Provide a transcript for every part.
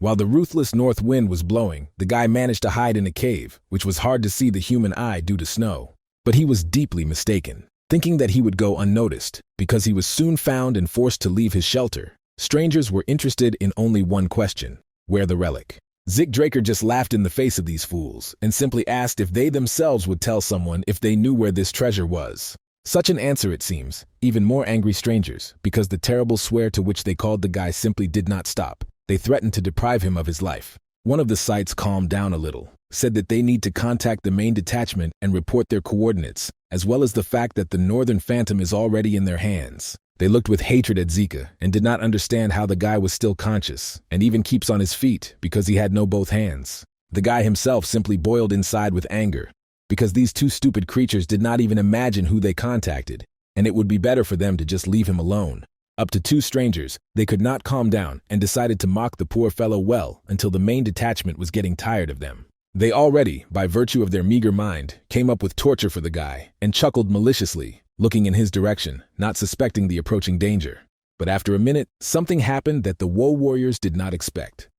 While the ruthless north wind was blowing, the guy managed to hide in a cave, which was hard to see the human eye due to snow. But he was deeply mistaken, thinking that he would go unnoticed, because he was soon found and forced to leave his shelter. Strangers were interested in only one question: where the relic? Zik Draker just laughed in the face of these fools and simply asked if they themselves would tell someone if they knew where this treasure was. Such an answer, it seems, even more angry strangers, because the terrible swear to which they called the guy simply did not stop. They threatened to deprive him of his life. One of the sites calmed down a little, said that they need to contact the main detachment and report their coordinates, as well as the fact that the Northern Phantom is already in their hands. They looked with hatred at Zika and did not understand how the guy was still conscious and even keeps on his feet because he had no both hands. The guy himself simply boiled inside with anger, because these two stupid creatures did not even imagine who they contacted, and it would be better for them to just leave him alone. Up to two strangers, they could not calm down and decided to mock the poor fellow well until the main detachment was getting tired of them. They already, by virtue of their meager mind, came up with torture for the guy and chuckled maliciously, looking in his direction, not suspecting the approaching danger. But after a minute, something happened that the Woe Warriors did not expect.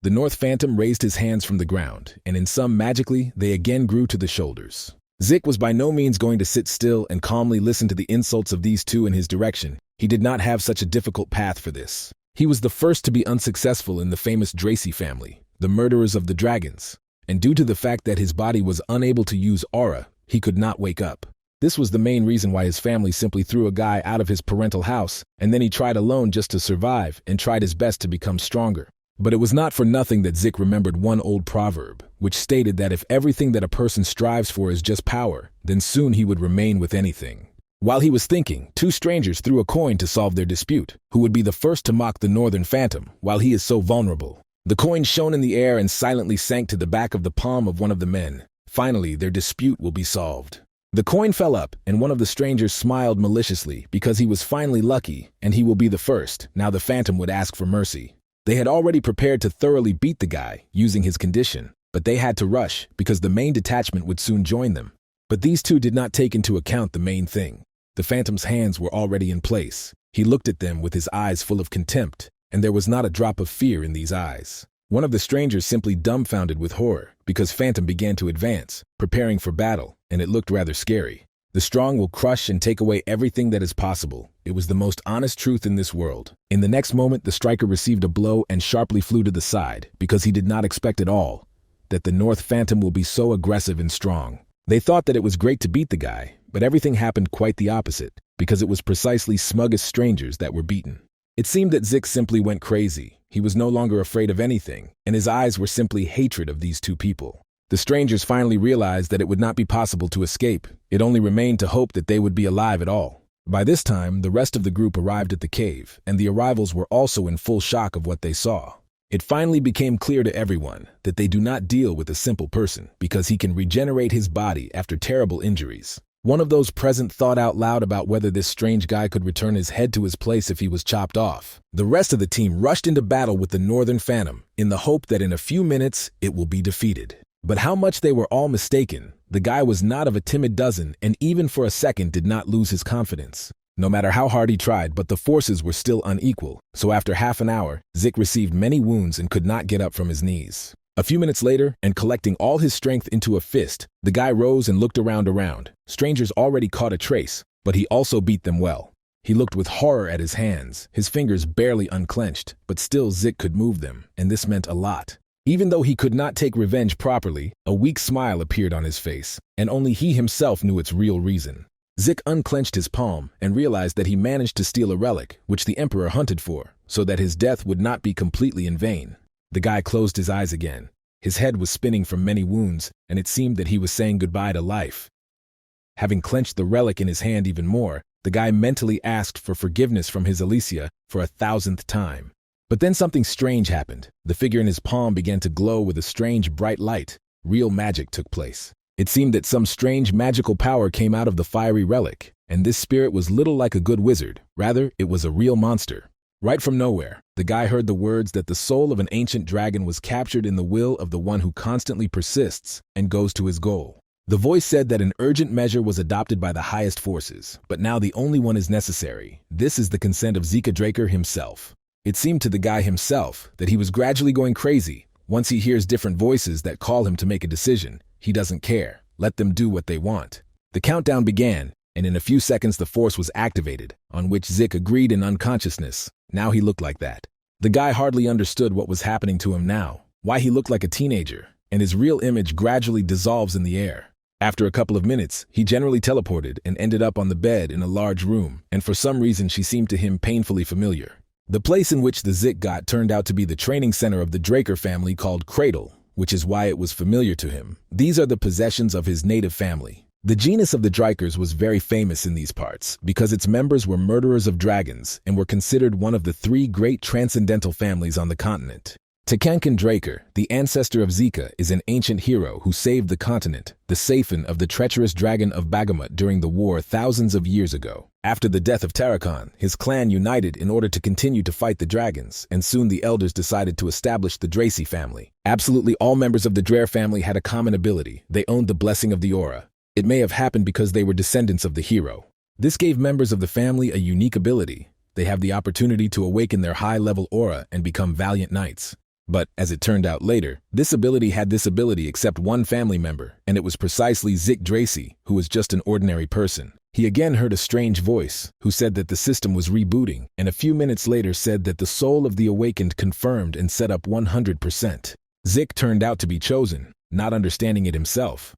The North Phantom raised his hands from the ground, and in some magically, they again grew to the shoulders. Zik was by no means going to sit still and calmly listen to the insults of these two in his direction. He did not have such a difficult path for this. He was the first to be unsuccessful in the famous Dracy family, the murderers of the dragons, and due to the fact that his body was unable to use aura, he could not wake up. This was the main reason why his family simply threw a guy out of his parental house, and then he tried alone just to survive and tried his best to become stronger. But it was not for nothing that Zik remembered one old proverb, which stated that if everything that a person strives for is just power, then soon he would remain with anything. While he was thinking, two strangers threw a coin to solve their dispute, who would be the first to mock the Northern Phantom while he is so vulnerable. The coin shone in the air and silently sank to the back of the palm of one of the men. Finally, their dispute will be solved. The coin fell up, and one of the strangers smiled maliciously because he was finally lucky, and he will be the first. Now the Phantom would ask for mercy. They had already prepared to thoroughly beat the guy, using his condition, but they had to rush because the main detachment would soon join them. But these two did not take into account the main thing. The Phantom's hands were already in place. He looked at them with his eyes full of contempt, and there was not a drop of fear in these eyes. One of the strangers simply dumbfounded with horror because Phantom began to advance, preparing for battle, and it looked rather scary. The strong will crush and take away everything that is possible. It was the most honest truth in this world. In the next moment, the striker received a blow and sharply flew to the side because he did not expect at all that the North Phantom will be so aggressive and strong. They thought that it was great to beat the guy, but everything happened quite the opposite because it was precisely smuggest strangers that were beaten. It seemed that Zik simply went crazy. He was no longer afraid of anything, and his eyes were simply hatred of these two people. The strangers finally realized that it would not be possible to escape. It only remained to hope that they would be alive at all. By this time, the rest of the group arrived at the cave, and the arrivals were also in full shock of what they saw. It finally became clear to everyone that they do not deal with a simple person because he can regenerate his body after terrible injuries. One of those present thought out loud about whether this strange guy could return his head to his place if he was chopped off. The rest of the team rushed into battle with the Northern Phantom in the hope that in a few minutes it will be defeated. But how much they were all mistaken. The guy was not of a timid dozen and even for a second did not lose his confidence. No matter how hard he tried, but the forces were still unequal, so after half an hour, Zik received many wounds and could not get up from his knees. A few minutes later, and collecting all his strength into a fist, the guy rose and looked around. Strangers already caught a trace, but he also beat them well. He looked with horror at his hands, his fingers barely unclenched, but still Zik could move them, and this meant a lot. Even though he could not take revenge properly, a weak smile appeared on his face, and only he himself knew its real reason. Zik unclenched his palm and realized that he managed to steal a relic, which the Emperor hunted for, so that his death would not be completely in vain. The guy closed his eyes again. His head was spinning from many wounds, and it seemed that he was saying goodbye to life. Having clenched the relic in his hand even more, the guy mentally asked for forgiveness from his Alicia for 1,000th time. But then something strange happened. The figure in his palm began to glow with a strange bright light. Real magic took place. It seemed that some strange magical power came out of the fiery relic, and this spirit was little like a good wizard. Rather, it was a real monster. Right from nowhere, the guy heard the words that the soul of an ancient dragon was captured in the will of the one who constantly persists and goes to his goal. The voice said that an urgent measure was adopted by the highest forces, but now the only one is necessary. This is the consent of Zika Draker himself. It seemed to the guy himself that he was gradually going crazy. Once he hears different voices that call him to make a decision, he doesn't care. Let them do what they want. The countdown began, and in a few seconds the force was activated, on which Zik agreed in unconsciousness. Now he looked like that. The guy hardly understood what was happening to him now, why he looked like a teenager, and his real image gradually dissolves in the air. After a couple of minutes, he generally teleported and ended up on the bed in a large room, and for some reason she seemed to him painfully familiar. The place in which the Zik got turned out to be the training center of the Draker family called Cradle, which is why it was familiar to him. These are the possessions of his native family. The genus of the Drakers was very famous in these parts because its members were murderers of dragons and were considered one of the 3 great transcendental families on the continent. Takankan Draker, the ancestor of Zika, is an ancient hero who saved the continent, the Safin of the treacherous dragon of Bagamut during the war thousands of years ago. After the death of Tarakan, his clan united in order to continue to fight the dragons, and soon the elders decided to establish the Dracy family. Absolutely all members of the Drare family had a common ability. They owned the blessing of the aura. It may have happened because they were descendants of the hero. This gave members of the family a unique ability. They have the opportunity to awaken their high-level aura and become valiant knights. But, as it turned out later, this ability except one family member, and it was precisely Zik Dracy, who was just an ordinary person. He again heard a strange voice, who said that the system was rebooting, and a few minutes later said that the soul of the awakened confirmed and set up 100%. Zik turned out to be chosen, not understanding it himself.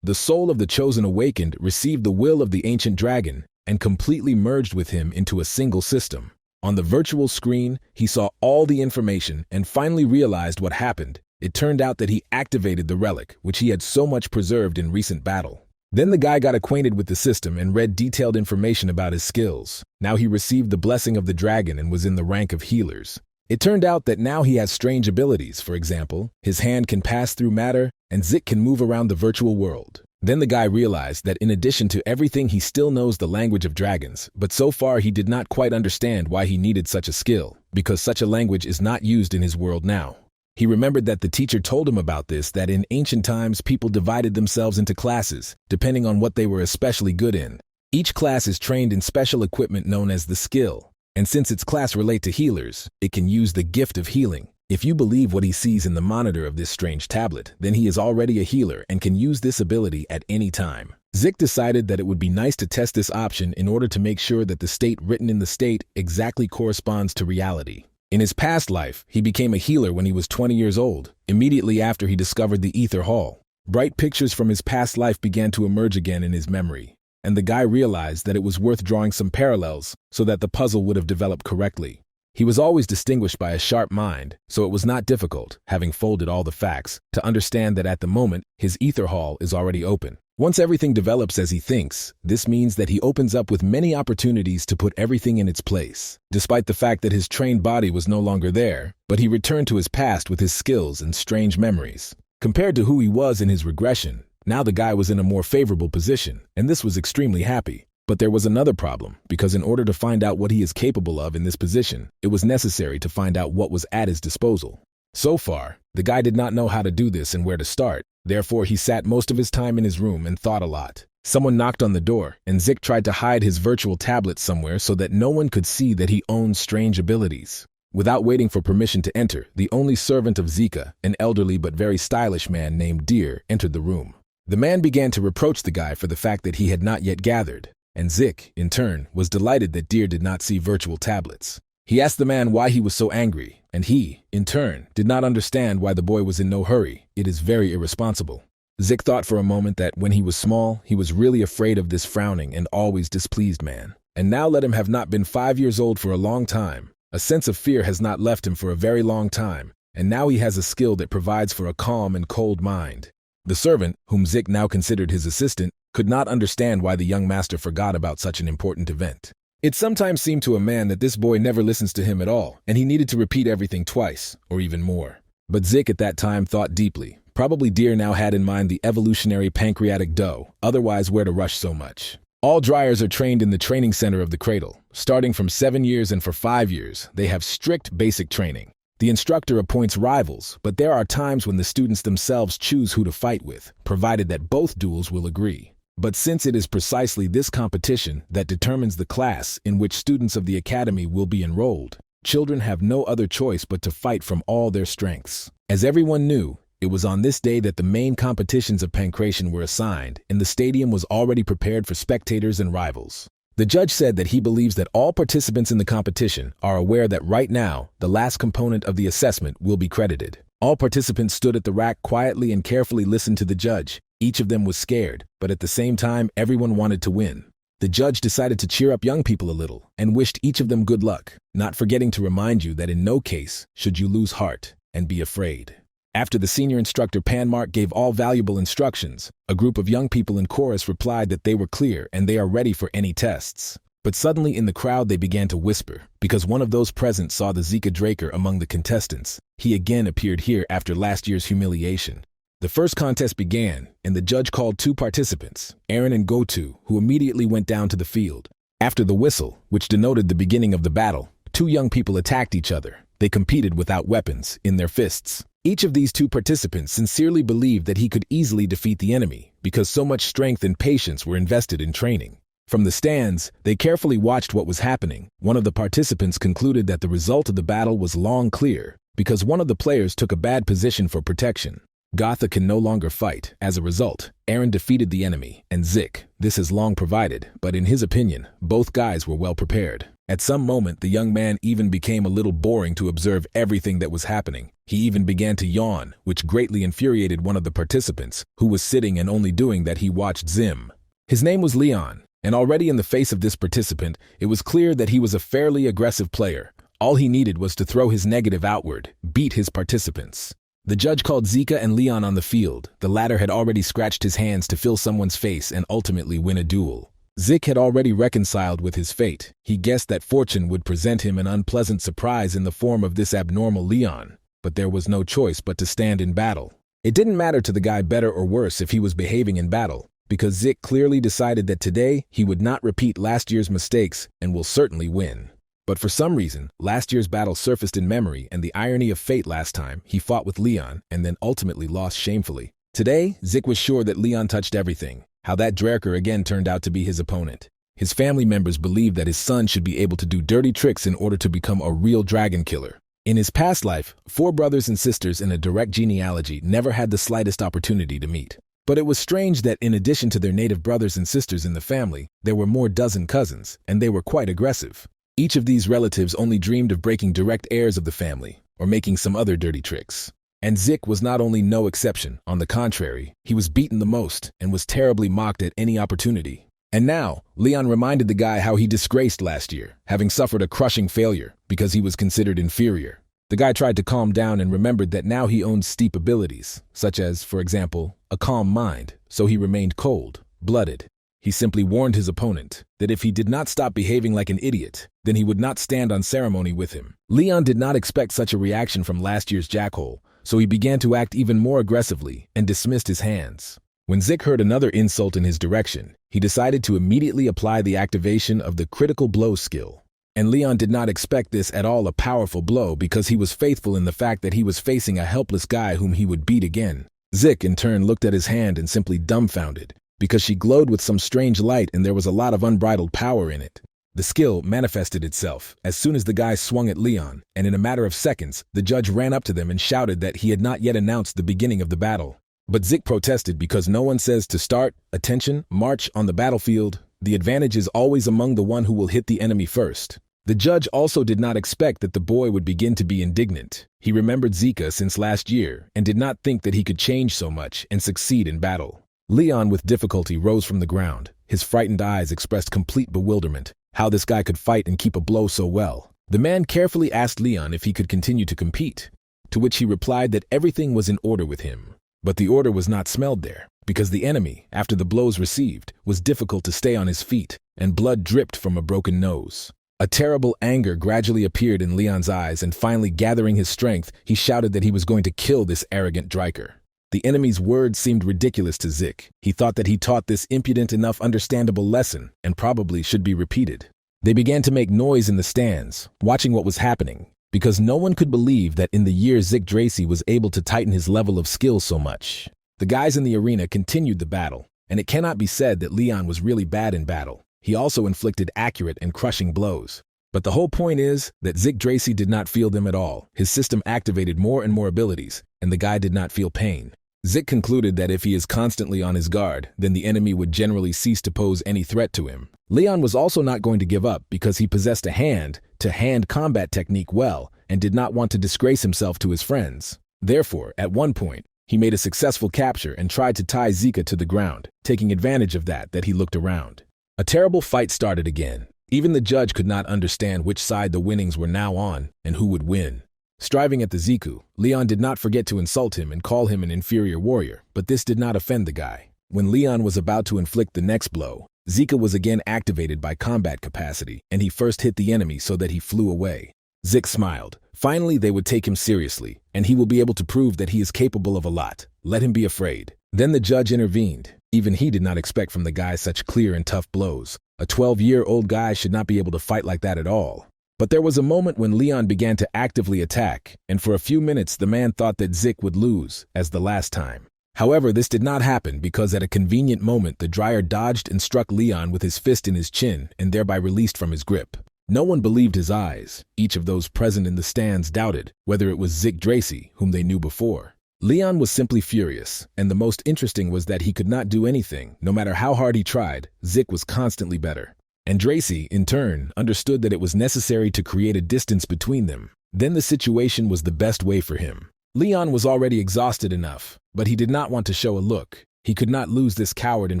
The soul of the chosen awakened received the will of the ancient dragon, and completely merged with him into a single system. On the virtual screen, he saw all the information and finally realized what happened. It turned out that he activated the relic, which he had so much preserved in recent battle. Then the guy got acquainted with the system and read detailed information about his skills. Now he received the blessing of the dragon and was in the rank of healers. It turned out that now he has strange abilities. For example, his hand can pass through matter, and Zik can move around the virtual world. Then the guy realized that in addition to everything, he still knows the language of dragons, but so far he did not quite understand why he needed such a skill, because such a language is not used in his world now. He remembered that the teacher told him about this, that in ancient times people divided themselves into classes, depending on what they were especially good in. Each class is trained in special equipment known as the skill, and since its class relate to healers, it can use the gift of healing. If you believe what he sees in the monitor of this strange tablet, then he is already a healer and can use this ability at any time. Zik decided that it would be nice to test this option in order to make sure that the state written in the state exactly corresponds to reality. In his past life, he became a healer when he was 20 years old, immediately after he discovered the Ether Hall. Bright pictures from his past life began to emerge again in his memory, and the guy realized that it was worth drawing some parallels so that the puzzle would have developed correctly. He was always distinguished by a sharp mind, so it was not difficult, having folded all the facts, to understand that at the moment, his ether hall is already open. Once everything develops as he thinks, this means that he opens up with many opportunities to put everything in its place. Despite the fact that his trained body was no longer there, but he returned to his past with his skills and strange memories. Compared to who he was in his regression, now the guy was in a more favorable position, and this was extremely happy. But there was another problem, because in order to find out what he is capable of in this position, it was necessary to find out what was at his disposal. So far, the guy did not know how to do this and where to start. Therefore, he sat most of his time in his room and thought a lot. Someone knocked on the door, and Zik tried to hide his virtual tablet somewhere so that no one could see that he owned strange abilities. Without waiting for permission to enter, the only servant of Zika, an elderly but very stylish man named Deer, entered the room. The man began to reproach the guy for the fact that he had not yet gathered. And Zik, in turn, was delighted that Deer did not see virtual tablets. He asked the man why he was so angry, and he, in turn, did not understand why the boy was in no hurry. It is very irresponsible. Zik thought for a moment that when he was small, he was really afraid of this frowning and always displeased man. And now let him have not been 5 years old for a long time. A sense of fear has not left him for a very long time, and now he has a skill that provides for a calm and cold mind. The servant, whom Zik now considered his assistant, could not understand why the young master forgot about such an important event. It sometimes seemed to a man that this boy never listens to him at all, and he needed to repeat everything twice, or even more. But Zik at that time thought deeply. Probably Deer now had in mind the evolutionary pancreatic dough, otherwise where to rush so much. All dryers are trained in the training center of the cradle. Starting from 7 years and for 5 years, they have strict basic training. The instructor appoints rivals, but there are times when the students themselves choose who to fight with, provided that both duels will agree. But since it is precisely this competition that determines the class in which students of the academy will be enrolled, Children have no other choice but to fight from all their strengths. As everyone knew, it was on this day that the main competitions of pankration were assigned, and the stadium was already prepared for spectators and rivals. The judge said that he believes that all participants in the competition are aware that right now, the last component of the assessment will be credited. All participants stood at the rack quietly and carefully listened to the judge. Each of them was scared, but at the same time, everyone wanted to win. The judge decided to cheer up young people a little and wished each of them good luck, not forgetting to remind you that in no case should you lose heart and be afraid. After the senior instructor Panmark gave all valuable instructions, a group of young people in chorus replied that they were clear and they are ready for any tests. But suddenly in the crowd they began to whisper, because one of those present saw the Zika Draker among the contestants. He again appeared here after last year's humiliation. The first contest began, and the judge called two participants, Aaron and Gotu, who immediately went down to the field. After the whistle, which denoted the beginning of the battle, two young people attacked each other. They competed without weapons, in their fists. Each of these two participants sincerely believed that he could easily defeat the enemy, because so much strength and patience were invested in training. From the stands, they carefully watched what was happening. One of the participants concluded that the result of the battle was long clear, because one of the players took a bad position for protection. Gotha can no longer fight. As a result, Aaron defeated the enemy, and Zik, this has long provided, but in his opinion, both guys were well prepared. At some moment, the young man even became a little boring to observe everything that was happening. He even began to yawn, which greatly infuriated one of the participants, who was sitting and only doing that he watched Zim. His name was Leon, and already in the face of this participant, it was clear that he was a fairly aggressive player. All he needed was to throw his negative outward, beat his participants. The judge called Zika and Leon on the field. The latter had already scratched his hands to fill someone's face and ultimately win a duel. Zik had already reconciled with his fate. He guessed that fortune would present him an unpleasant surprise in the form of this abnormal Leon, but there was no choice but to stand in battle. It didn't matter to the guy better or worse if he was behaving in battle, because Zik clearly decided that today he would not repeat last year's mistakes and will certainly win. But for some reason, last year's battle surfaced in memory and the irony of fate last time he fought with Leon and then ultimately lost shamefully. Today, Zik was sure that Leon touched everything, how that Draker again turned out to be his opponent. His family members believed that his son should be able to do dirty tricks in order to become a real dragon killer. In his past life, 4 brothers and sisters in a direct genealogy never had the slightest opportunity to meet. But it was strange that in addition to their native brothers and sisters in the family, there were more dozen cousins, and they were quite aggressive. Each of these relatives only dreamed of breaking direct heirs of the family, or making some other dirty tricks. And Zik was not only no exception, on the contrary, he was beaten the most and was terribly mocked at any opportunity. And now, Leon reminded the guy how he disgraced last year, having suffered a crushing failure because he was considered inferior. The guy tried to calm down and remembered that now he owned steep abilities, such as, for example, a calm mind, so he remained cold, blooded. He simply warned his opponent that if he did not stop behaving like an idiot, then he would not stand on ceremony with him. Leon did not expect such a reaction from last year's jackhole, so he began to act even more aggressively and dismissed his hands. When Zik heard another insult in his direction, he decided to immediately apply the activation of the critical blow skill. And Leon did not expect this at all a powerful blow because he was faithful in the fact that he was facing a helpless guy whom he would beat again. Zik in turn looked at his hand and simply dumbfounded, because she glowed with some strange light and there was a lot of unbridled power in it. The skill manifested itself as soon as the guy swung at Leon, and in a matter of seconds, the judge ran up to them and shouted that he had not yet announced the beginning of the battle. But Zik protested because no one says to start, attention, march on the battlefield. The advantage is always among the one who will hit the enemy first. The judge also did not expect that the boy would begin to be indignant. He remembered Zika since last year and did not think that he could change so much and succeed in battle. Leon with difficulty rose from the ground. His frightened eyes expressed complete bewilderment. How this guy could fight and keep a blow so well. The man carefully asked Leon if he could continue to compete, to which he replied that everything was in order with him. But the order was not smelled there, because the enemy, after the blows received, was difficult to stay on his feet, and blood dripped from a broken nose. A terrible anger gradually appeared in Leon's eyes, and finally gathering his strength, he shouted that he was going to kill this arrogant Draker. The enemy's words seemed ridiculous to Zik. He thought that he taught this impudent enough understandable lesson, and probably should be repeated. They began to make noise in the stands, watching what was happening, because no one could believe that in the year Zik Dracy was able to tighten his level of skill so much. The guys in the arena continued the battle, and it cannot be said that Leon was really bad in battle. He also inflicted accurate and crushing blows. But the whole point is that Yggdrasil did not feel them at all. His system activated more and more abilities, and the guy did not feel pain. Zik concluded that if he is constantly on his guard, then the enemy would generally cease to pose any threat to him. Leon was also not going to give up because he possessed a hand-to-hand combat technique well and did not want to disgrace himself to his friends. Therefore, at one point, he made a successful capture and tried to tie Zika to the ground, taking advantage of that he looked around. A terrible fight started again. Even the judge could not understand which side the winnings were now on and who would win. Striving at the Ziku, Leon did not forget to insult him and call him an inferior warrior, but this did not offend the guy. When Leon was about to inflict the next blow, Zika was again activated by combat capacity, and he first hit the enemy so that he flew away. Zik smiled. Finally, they would take him seriously, and he will be able to prove that he is capable of a lot. Let him be afraid. Then the judge intervened. Even he did not expect from the guy such clear and tough blows. A 12-year-old guy should not be able to fight like that at all. But there was a moment when Leon began to actively attack, and for a few minutes the man thought that Zik would lose, as the last time. However, this did not happen because at a convenient moment the dryer dodged and struck Leon with his fist in his chin and thereby released from his grip. No one believed his eyes. Each of those present in the stands doubted whether it was Yggdrasil, whom they knew before. Leon was simply furious, and the most interesting was that he could not do anything. No matter how hard he tried, Zik was constantly better. And Dracy, in turn, understood that it was necessary to create a distance between them. Then the situation was the best way for him. Leon was already exhausted enough, but he did not want to show a look. He could not lose this coward in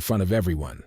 front of everyone.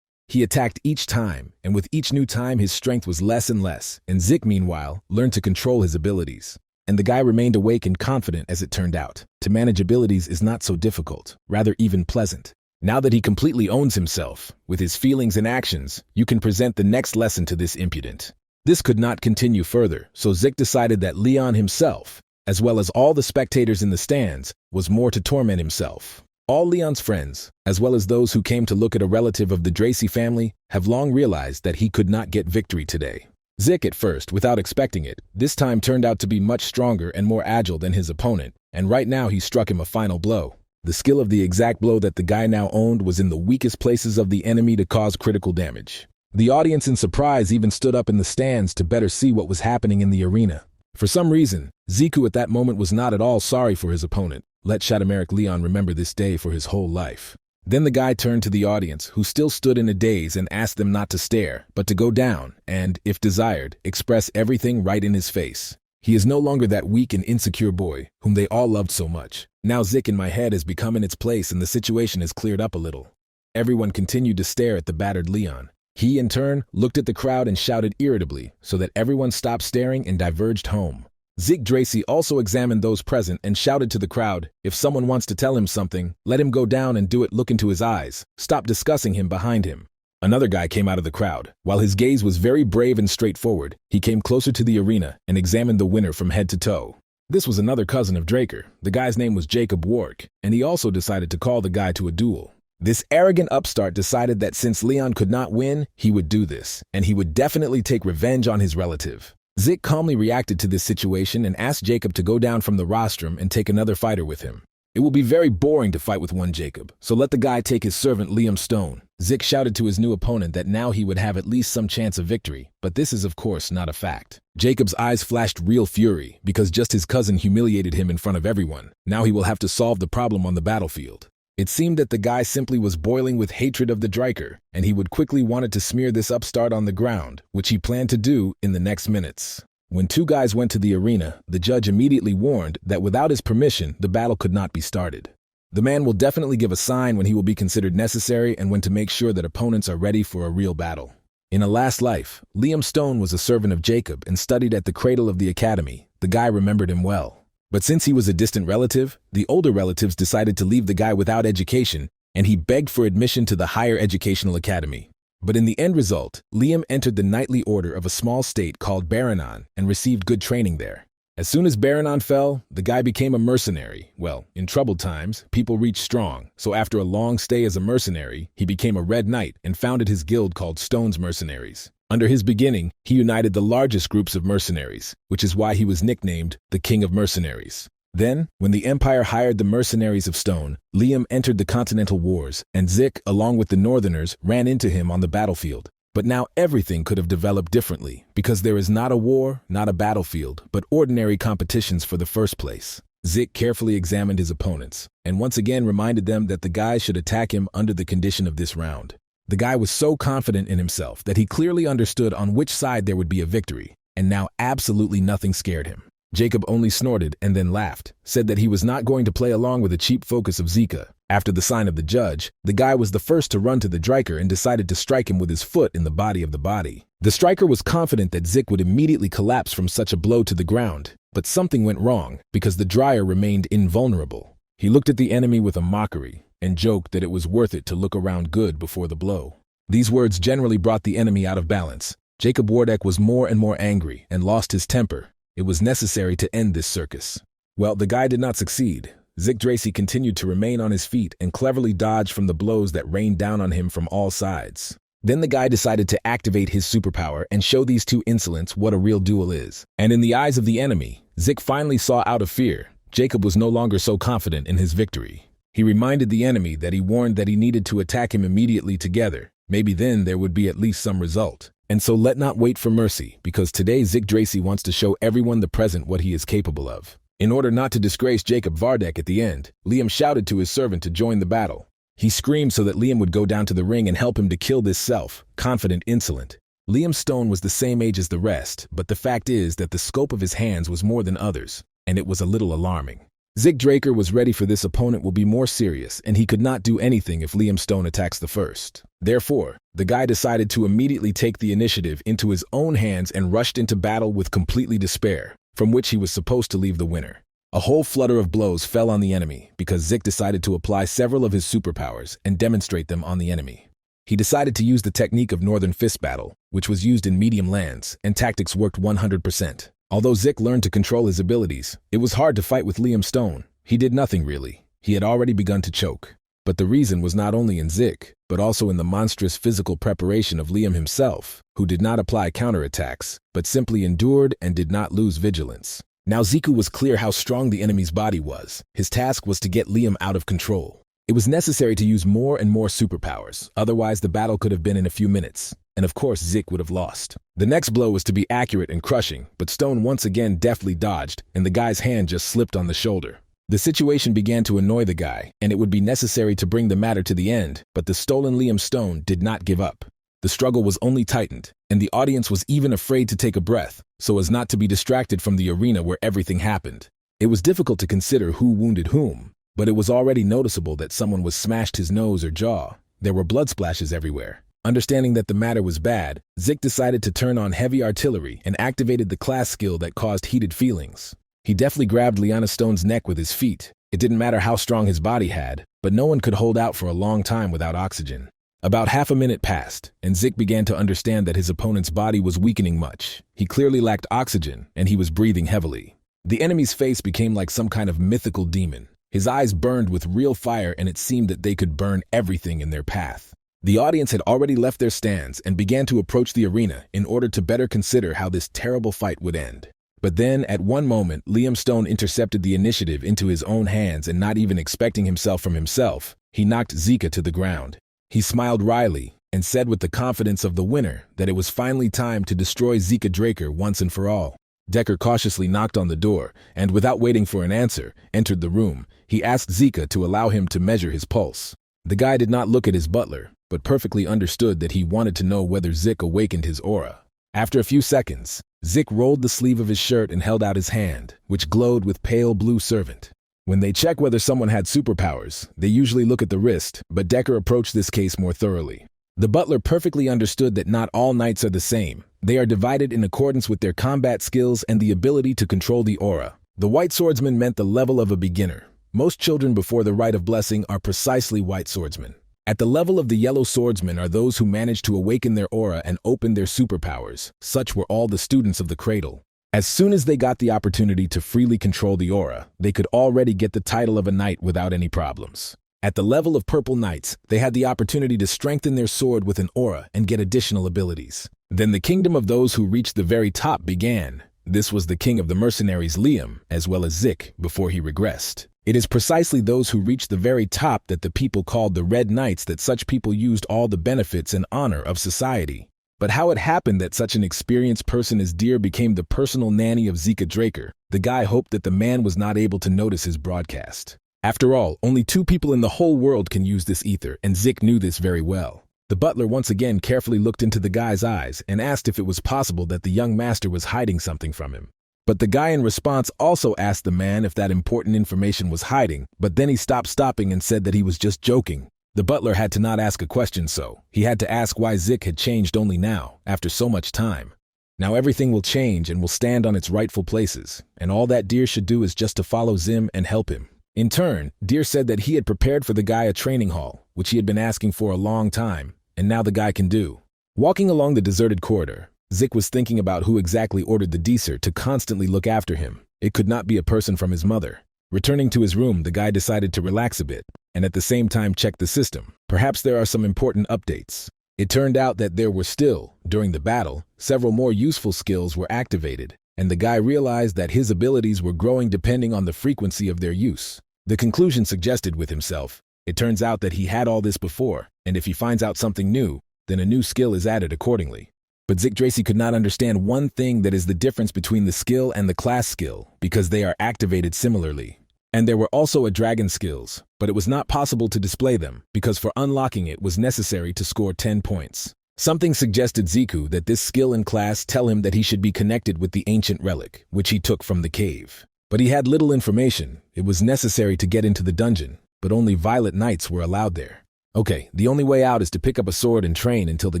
He attacked each time, and with each new time his strength was less and less, and Zik, meanwhile, learned to control his abilities. And the guy remained awake and confident as it turned out. To manage abilities is not so difficult, rather even pleasant. Now that he completely owns himself, with his feelings and actions, you can present the next lesson to this impudent. This could not continue further, so Zik decided that Leon himself, as well as all the spectators in the stands, was more to torment himself. All Leon's friends, as well as those who came to look at a relative of the Dracy family, have long realized that he could not get victory today. Zik at first, without expecting it, this time turned out to be much stronger and more agile than his opponent, and right now he struck him a final blow. The skill of the exact blow that the guy now owned was in the weakest places of the enemy to cause critical damage. The audience in surprise even stood up in the stands to better see what was happening in the arena. For some reason, Ziku at that moment was not at all sorry for his opponent. Let Shatameric Leon remember this day for his whole life. Then the guy turned to the audience, who still stood in a daze, and asked them not to stare, but to go down and, if desired, express everything right in his face. He is no longer that weak and insecure boy, whom they all loved so much. Now Zik in my head has become in its place and the situation has cleared up a little. Everyone continued to stare at the battered Leon. He, in turn, looked at the crowd and shouted irritably, so that everyone stopped staring and diverged home. Yggdrasil also examined those present and shouted to the crowd, if someone wants to tell him something, let him go down and do it. Look into his eyes. Stop discussing him behind him. Another guy came out of the crowd. While his gaze was very brave and straightforward, he came closer to the arena and examined the winner from head to toe. This was another cousin of Draker. The guy's name was Jacob Wark, and he also decided to call the guy to a duel. This arrogant upstart decided that since Leon could not win, he would do this, and he would definitely take revenge on his relative. Zik calmly reacted to this situation and asked Jacob to go down from the rostrum and take another fighter with him. It will be very boring to fight with one Jacob, so let the guy take his servant Liam Stone. Zik shouted to his new opponent that now he would have at least some chance of victory, but this is of course not a fact. Jacob's eyes flashed real fury because just his cousin humiliated him in front of everyone. Now he will have to solve the problem on the battlefield. It seemed that the guy simply was boiling with hatred of the Draker, and he would quickly wanted to smear this upstart on the ground, which he planned to do in the next minutes. When two guys went to the arena, the judge immediately warned that without his permission, the battle could not be started. The man will definitely give a sign when he will be considered necessary and when to make sure that opponents are ready for a real battle. In a last life, Liam Stone was a servant of Jacob and studied at the cradle of the academy. The guy remembered him well. But since he was a distant relative, the older relatives decided to leave the guy without education, and he begged for admission to the higher educational academy. But in the end result, Liam entered the knightly order of a small state called Baranon and received good training there. As soon as Baranon fell, the guy became a mercenary. Well, in troubled times, people reach strong, so after a long stay as a mercenary, he became a Red Knight and founded his guild called Stone's Mercenaries. Under his beginning, he united the largest groups of mercenaries, which is why he was nicknamed the King of Mercenaries. Then, when the Empire hired the mercenaries of Stone, Liam entered the Continental Wars, and Zik, along with the Northerners, ran into him on the battlefield. But now everything could have developed differently, because there is not a war, not a battlefield, but ordinary competitions for the first place. Zik carefully examined his opponents, and once again reminded them that the guy should attack him under the condition of this round. The guy was so confident in himself that he clearly understood on which side there would be a victory, and now absolutely nothing scared him. Jacob only snorted and then laughed, said that he was not going to play along with the cheap focus of Zika. After the sign of the judge, the guy was the first to run to the striker and decided to strike him with his foot in the body of the body. The striker was confident that Zik would immediately collapse from such a blow to the ground, but something went wrong because the dryer remained invulnerable. He looked at the enemy with a mockery and joked that it was worth it to look around good before the blow. These words generally brought the enemy out of balance. Jacob Wardek was more and more angry and lost his temper. It was necessary to end this circus. Well, the guy did not succeed. Zik Dracy continued to remain on his feet and cleverly dodged from the blows that rained down on him from all sides. Then the guy decided to activate his superpower and show these two insolents what a real duel is. And in the eyes of the enemy, Zik finally saw out of fear. Jacob was no longer so confident in his victory. He reminded the enemy that he warned that he needed to attack him immediately together. Maybe then there would be at least some result. And so let not wait for mercy, because today Zik Dracy wants to show everyone the present what he is capable of. In order not to disgrace Jacob Vardek at the end, Liam shouted to his servant to join the battle. He screamed so that Liam would go down to the ring and help him to kill this self-confident insolent. Liam Stone was the same age as the rest, but the fact is that the scope of his hands was more than others, and it was a little alarming. Zik Draker was ready for this opponent will be more serious, and he could not do anything if Liam Stone attacks the first. Therefore, the guy decided to immediately take the initiative into his own hands and rushed into battle with completely despair, from which he was supposed to leave the winner. A whole flutter of blows fell on the enemy because Zik decided to apply several of his superpowers and demonstrate them on the enemy. He decided to use the technique of Northern Fist Battle, which was used in medium lands, and tactics worked 100%. Although Zik learned to control his abilities, it was hard to fight with Liam Stone. He did nothing really. He had already begun to choke. But the reason was not only in Zik, but also in the monstrous physical preparation of Liam himself, who did not apply counterattacks, but simply endured and did not lose vigilance. Now Ziku was clear how strong the enemy's body was. His task was to get Liam out of control. It was necessary to use more and more superpowers, otherwise the battle could have been in a few minutes. And of course Zik would have lost. The next blow was to be accurate and crushing, but Stone once again deftly dodged, and the guy's hand just slipped on the shoulder. The situation began to annoy the guy, and it would be necessary to bring the matter to the end, but the stolen Liam Stone did not give up. The struggle was only tightened, and the audience was even afraid to take a breath, so as not to be distracted from the arena where everything happened. It was difficult to consider who wounded whom, but it was already noticeable that someone was smashed his nose or jaw. There were blood splashes everywhere. Understanding that the matter was bad, Zik decided to turn on heavy artillery and activated the class skill that caused heated feelings. He deftly grabbed Liana Stone's neck with his feet. It didn't matter how strong his body had, but no one could hold out for a long time without oxygen. About half a minute passed, and Zik began to understand that his opponent's body was weakening much. He clearly lacked oxygen, and he was breathing heavily. The enemy's face became like some kind of mythical demon. His eyes burned with real fire, and it seemed that they could burn everything in their path. The audience had already left their stands and began to approach the arena in order to better consider how this terrible fight would end. But then, at one moment, Liam Stone intercepted the initiative into his own hands, and not even expecting himself from himself, he knocked Zika to the ground. He smiled wryly and said with the confidence of the winner that it was finally time to destroy Zika Draker once and for all. Decker cautiously knocked on the door and, without waiting for an answer, entered the room. He asked Zika to allow him to measure his pulse. The guy did not look at his butler, but perfectly understood that he wanted to know whether Zik awakened his aura. After a few seconds, Zik rolled the sleeve of his shirt and held out his hand, which glowed with pale blue servant. When they check whether someone had superpowers, they usually look at the wrist, but Decker approached this case more thoroughly. The butler perfectly understood that not all knights are the same. They are divided in accordance with their combat skills and the ability to control the aura. The white swordsman meant the level of a beginner. Most children before the rite of blessing are precisely white swordsmen. At the level of the yellow swordsman are those who manage to awaken their aura and open their superpowers. Such were all the students of the cradle. As soon as they got the opportunity to freely control the aura, they could already get the title of a knight without any problems. At the level of purple knights, they had the opportunity to strengthen their sword with an aura and get additional abilities. Then the kingdom of those who reached the very top began. This was the king of the mercenaries Liam, as well as Zik, before he regressed. It is precisely those who reached the very top that the people called the Red Knights, that such people used all the benefits and honor of society. But how it happened that such an experienced person as Deer became the personal nanny of Zika Draker, the guy hoped that the man was not able to notice his broadcast. After all, only 2 people in the whole world can use this ether, and Zik knew this very well. The butler once again carefully looked into the guy's eyes and asked if it was possible that the young master was hiding something from him. But the guy in response also asked the man if that important information was hiding, but then he stopped and said that he was just joking. The butler had to not ask a question, so he had to ask why Zik had changed only now, after so much time. Now everything will change and will stand on its rightful places, and all that Deer should do is just to follow Zim and help him. In turn, Deer said that he had prepared for the guy a training hall, which he had been asking for a long time, and now the guy can do. Walking along the deserted corridor, Zik was thinking about who exactly ordered the Deeser to constantly look after him. It could not be a person from his mother. Returning to his room, the guy decided to relax a bit, and at the same time check the system. Perhaps there are some important updates. It turned out that there were still, during the battle, several more useful skills were activated, and the guy realized that his abilities were growing depending on the frequency of their use. The conclusion suggested with himself, it turns out that he had all this before, and if he finds out something new, then a new skill is added accordingly. But Zik Dracy could not understand one thing, that is the difference between the skill and the class skill, because they are activated similarly. And there were also a dragon skills, but it was not possible to display them, because for unlocking it was necessary to score 10 points. Something suggested Ziku that this skill and class tell him that he should be connected with the ancient relic, which he took from the cave. But he had little information. It was necessary to get into the dungeon, but only Violet Knights were allowed there. Okay, the only way out is to pick up a sword and train until the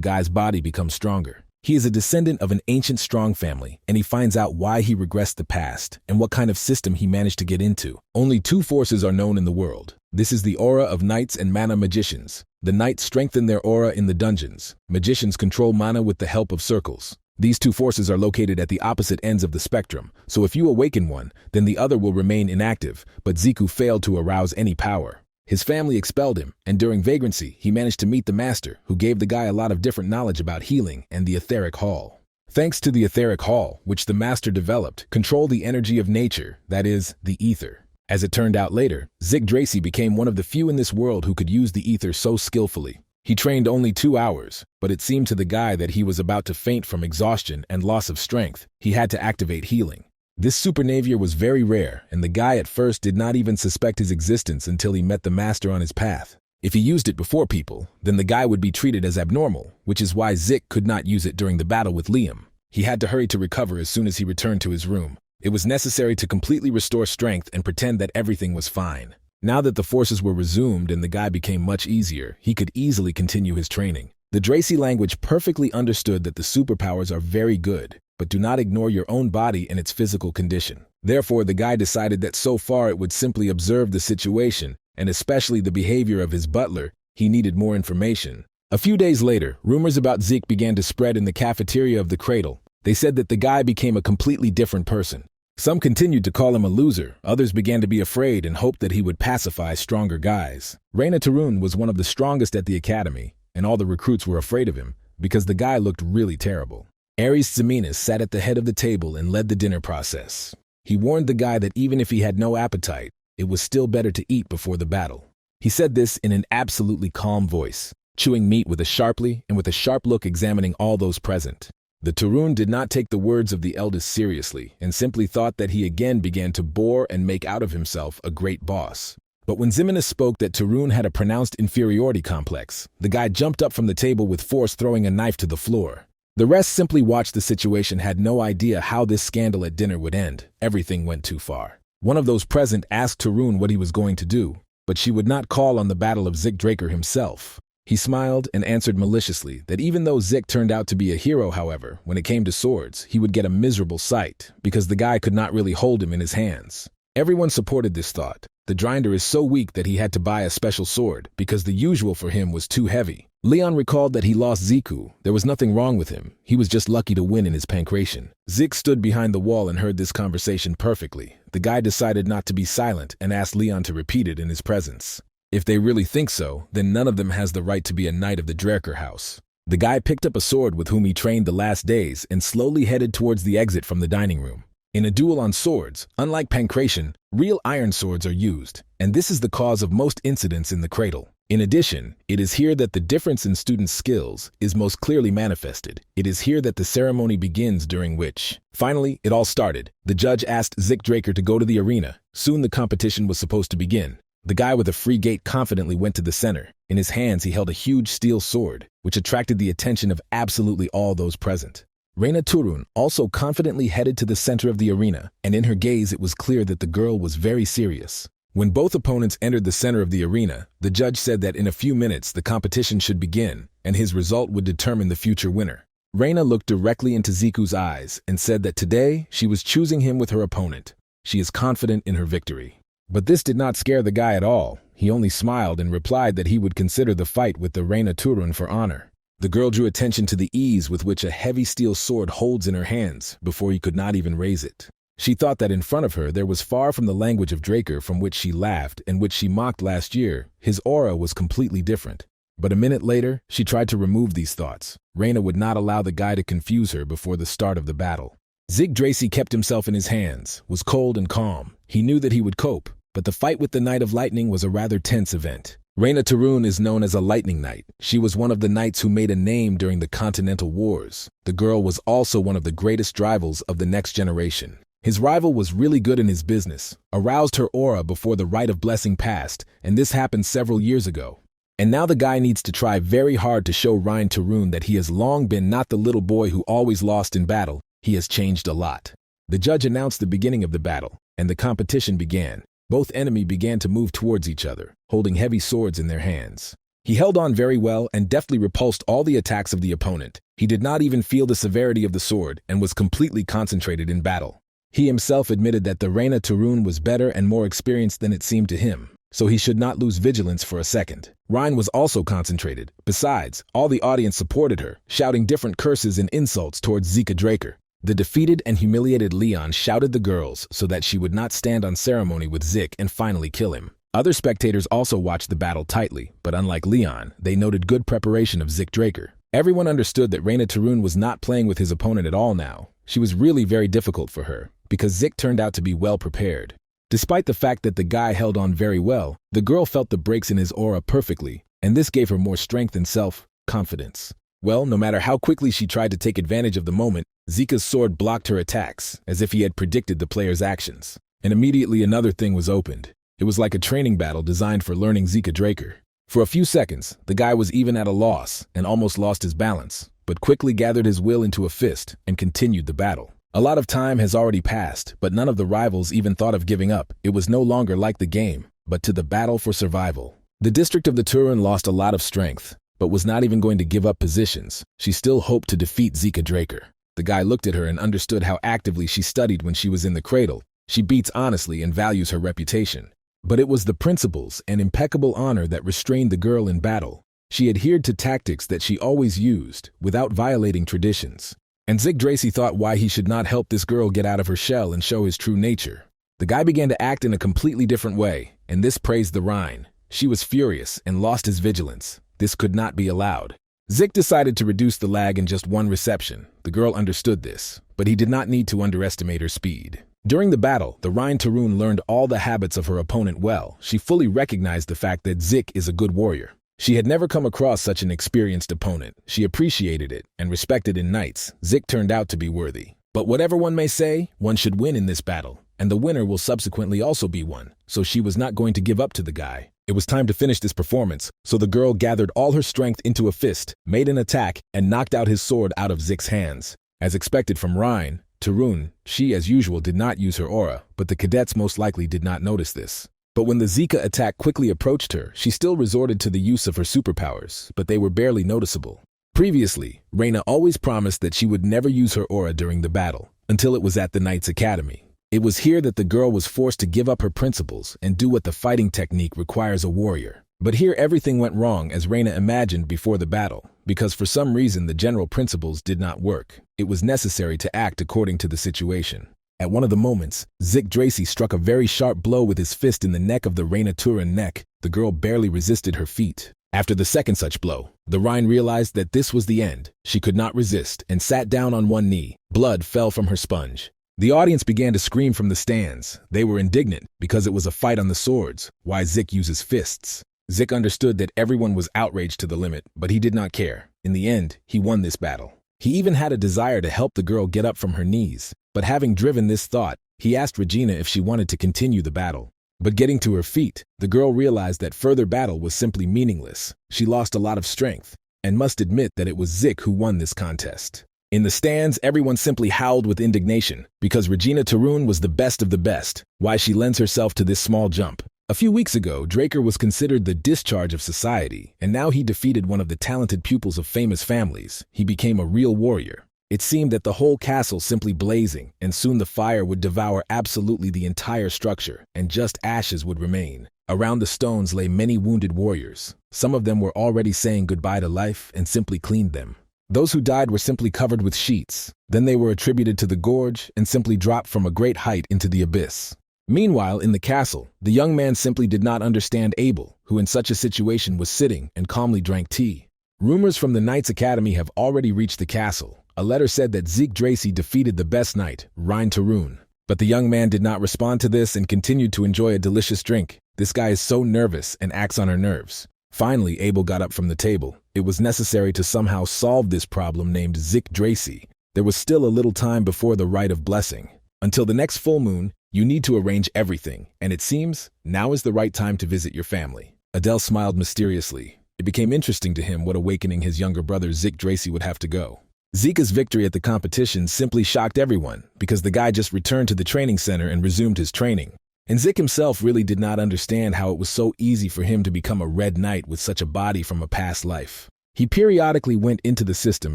guy's body becomes stronger. He is a descendant of an ancient strong family, and he finds out why he regressed the past and what kind of system he managed to get into. Only 2 forces are known in the world. This is the aura of knights and mana magicians. The knights strengthen their aura in the dungeons. Magicians control mana with the help of circles. These 2 forces are located at the opposite ends of the spectrum, so if you awaken one, then the other will remain inactive, but Ziku failed to arouse any power. His family expelled him, and during vagrancy, he managed to meet the master, who gave the guy a lot of different knowledge about healing and the etheric hall. Thanks to the etheric hall, which the master developed, control the energy of nature, that is, the ether. As it turned out later, Zik Dracy became one of the few in this world who could use the ether so skillfully. He trained only 2 hours, but it seemed to the guy that he was about to faint from exhaustion and loss of strength. He had to activate healing. This supernavier was very rare, and the guy at first did not even suspect his existence until he met the master on his path. If he used it before people, then the guy would be treated as abnormal, which is why Zik could not use it during the battle with Liam. He had to hurry to recover as soon as he returned to his room. It was necessary to completely restore strength and pretend that everything was fine. Now that the forces were resumed and the guy became much easier, he could easily continue his training. The Dracy language perfectly understood that the superpowers are very good, but do not ignore your own body and its physical condition. Therefore, the guy decided that so far it would simply observe the situation, and especially the behavior of his butler. He needed more information. A few days later, rumors about Zik began to spread in the cafeteria of the Cradle. They said that the guy became a completely different person. Some continued to call him a loser, others began to be afraid and hoped that he would pacify stronger guys. Reina Tarun was one of the strongest at the academy, and all the recruits were afraid of him, because the guy looked really terrible. Ares Zeminas sat at the head of the table and led the dinner process. He warned the guy that even if he had no appetite, it was still better to eat before the battle. He said this in an absolutely calm voice, chewing meat with a sharp look examining all those present. The Tarun did not take the words of the eldest seriously and simply thought that he again began to bore and make out of himself a great boss. But when Zeminas spoke that Tarun had a pronounced inferiority complex, the guy jumped up from the table with force, throwing a knife to the floor. The rest simply watched the situation, had no idea how this scandal at dinner would end. Everything went too far. One of those present asked Tarun what he was going to do, but she would not call on the battle of Zik Draker himself. He smiled and answered maliciously that even though Zik turned out to be a hero, however, when it came to swords, he would get a miserable sight, because the guy could not really hold him in his hands. Everyone supported this thought. The Drinder is so weak that he had to buy a special sword, because the usual for him was too heavy. Leon recalled that he lost Ziku. There was nothing wrong with him. He was just lucky to win in his pancration. Zik stood behind the wall and heard this conversation perfectly. The guy decided not to be silent and asked Leon to repeat it in his presence. If they really think so, then none of them has the right to be a knight of the Dreker house. The guy picked up a sword with whom he trained the last days and slowly headed towards the exit from the dining room. In a duel on swords, unlike pancration, real iron swords are used, and this is the cause of most incidents in the Cradle. In addition, it is here that the difference in students' skills is most clearly manifested. It is here that the ceremony begins, during which, finally, it all started. The judge asked Zik Draker to go to the arena. Soon the competition was supposed to begin. The guy with a free gate confidently went to the center. In his hands he held a huge steel sword, which attracted the attention of absolutely all those present. Reina Turun also confidently headed to the center of the arena, and in her gaze it was clear that the girl was very serious. When both opponents entered the center of the arena, the judge said that in a few minutes the competition should begin, and his result would determine the future winner. Reina looked directly into Ziku's eyes and said that today she was choosing him with her opponent. She is confident in her victory. But this did not scare the guy at all. He only smiled and replied that he would consider the fight with the Reina Turun for honor. The girl drew attention to the ease with which a heavy steel sword holds in her hands before he could not even raise it. She thought that in front of her there was far from the language of Draker from which she laughed and which she mocked last year. His aura was completely different. But a minute later, she tried to remove these thoughts. Reina would not allow the guy to confuse her before the start of the battle. Zik Dracy kept himself in his hands, was cold and calm. He knew that he would cope, but the fight with the Knight of Lightning was a rather tense event. Reina Turun is known as a Lightning Knight. She was one of the knights who made a name during the Continental Wars. The girl was also one of the greatest rivals of the next generation. His rival was really good in his business, aroused her aura before the Rite of Blessing passed, and this happened several years ago. And now the guy needs to try very hard to show Reina Turun that he has long been not the little boy who always lost in battle. He has changed a lot. The judge announced the beginning of the battle, and the competition began. Both enemies began to move towards each other, holding heavy swords in their hands. He held on very well and deftly repulsed all the attacks of the opponent. He did not even feel the severity of the sword and was completely concentrated in battle. He himself admitted that the Reina Turun was better and more experienced than it seemed to him, so he should not lose vigilance for a second. Rein was also concentrated. Besides, all the audience supported her, shouting different curses and insults towards Zika Draker. The defeated and humiliated Leon shouted the girls so that she would not stand on ceremony with Zik and finally kill him. Other spectators also watched the battle tightly, but unlike Leon, they noted good preparation of Zik Draker. Everyone understood that Reina Turun was not playing with his opponent at all now. She was really very difficult for her, because Zik turned out to be well prepared. Despite the fact that the guy held on very well, the girl felt the breaks in his aura perfectly, and this gave her more strength and self-confidence. Well, no matter how quickly she tried to take advantage of the moment, Zika's sword blocked her attacks, as if he had predicted the player's actions. And immediately another thing was opened. It was like a training battle designed for learning Zika Draker. For a few seconds, the guy was even at a loss and almost lost his balance, but quickly gathered his will into a fist and continued the battle. A lot of time has already passed, but none of the rivals even thought of giving up. It was no longer like the game, but to the battle for survival. The district of the Turin lost a lot of strength, but was not even going to give up positions. She still hoped to defeat Zika Draker. The guy looked at her and understood how actively she studied when she was in the cradle. She beats honestly and values her reputation. But it was the principles and impeccable honor that restrained the girl in battle. She adhered to tactics that she always used, without violating traditions. And Zik Dracy thought why he should not help this girl get out of her shell and show his true nature. The guy began to act in a completely different way, and this praised the Rhine. She was furious and lost his vigilance. This could not be allowed. Zik decided to reduce the lag in just one reception. The girl understood this, but he did not need to underestimate her speed. During the battle, the Reina Turun learned all the habits of her opponent well. She fully recognized the fact that Zik is a good warrior. She had never come across such an experienced opponent. She appreciated it and respected in knights. Zik turned out to be worthy. But whatever one may say, one should win in this battle, and the winner will subsequently also be one, so she was not going to give up to the guy. It was time to finish this performance, so the girl gathered all her strength into a fist, made an attack, and knocked out his sword out of Zik's hands. As expected from Reina Turun, she as usual did not use her aura, but the cadets most likely did not notice this. But when the Zika attack quickly approached her, she still resorted to the use of her superpowers, but they were barely noticeable. Previously, Reina always promised that she would never use her aura during the battle, until it was at the Knights Academy. It was here that the girl was forced to give up her principles and do what the fighting technique requires a warrior. But here everything went wrong as Reina imagined before the battle, because for some reason the general principles did not work. It was necessary to act according to the situation. At one of the moments, Zik Dracy struck a very sharp blow with his fist in the neck of the Reina Turun neck. The girl barely resisted her feet. After the second such blow, the Rhine realized that this was the end. She could not resist and sat down on one knee. Blood fell from her sponge. The audience began to scream from the stands. They were indignant because it was a fight on the swords. Why Zik uses fists? Zik understood that everyone was outraged to the limit, but he did not care. In the end, he won this battle. He even had a desire to help the girl get up from her knees, but having driven this thought, he asked Regina if she wanted to continue the battle. But getting to her feet, the girl realized that further battle was simply meaningless. She lost a lot of strength, and must admit that it was Zik who won this contest. In the stands, everyone simply howled with indignation, because Regina Tarun was the best of the best. Why she lends herself to this small jump? A few weeks ago, Draker was considered the discharge of society, and now he defeated one of the talented pupils of famous families. He became a real warrior. It seemed that the whole castle simply blazing, and soon the fire would devour absolutely the entire structure, and just ashes would remain. Around the stones lay many wounded warriors. Some of them were already saying goodbye to life and simply cleaned them. Those who died were simply covered with sheets. Then they were attributed to the gorge and simply dropped from a great height into the abyss. Meanwhile, in the castle, the young man simply did not understand Abel, who in such a situation was sitting and calmly drank tea. Rumors from the Knights Academy have already reached the castle. A letter said that Zeke Dracy defeated the best knight, Ryan Tarun. But the young man did not respond to this and continued to enjoy a delicious drink. This guy is so nervous and acts on her nerves. Finally, Abel got up from the table. It was necessary to somehow solve this problem named Zeke Dracy. There was still a little time before the rite of blessing. Until the next full moon, you need to arrange everything, and it seems now is the right time to visit your family. Adele smiled mysteriously. It became interesting to him what awakening his younger brother Zeke Dracy would have to go. Zika's victory at the competition simply shocked everyone because the guy just returned to the training center and resumed his training. And Zik himself really did not understand how it was so easy for him to become a red knight with such a body from a past life. He periodically went into the system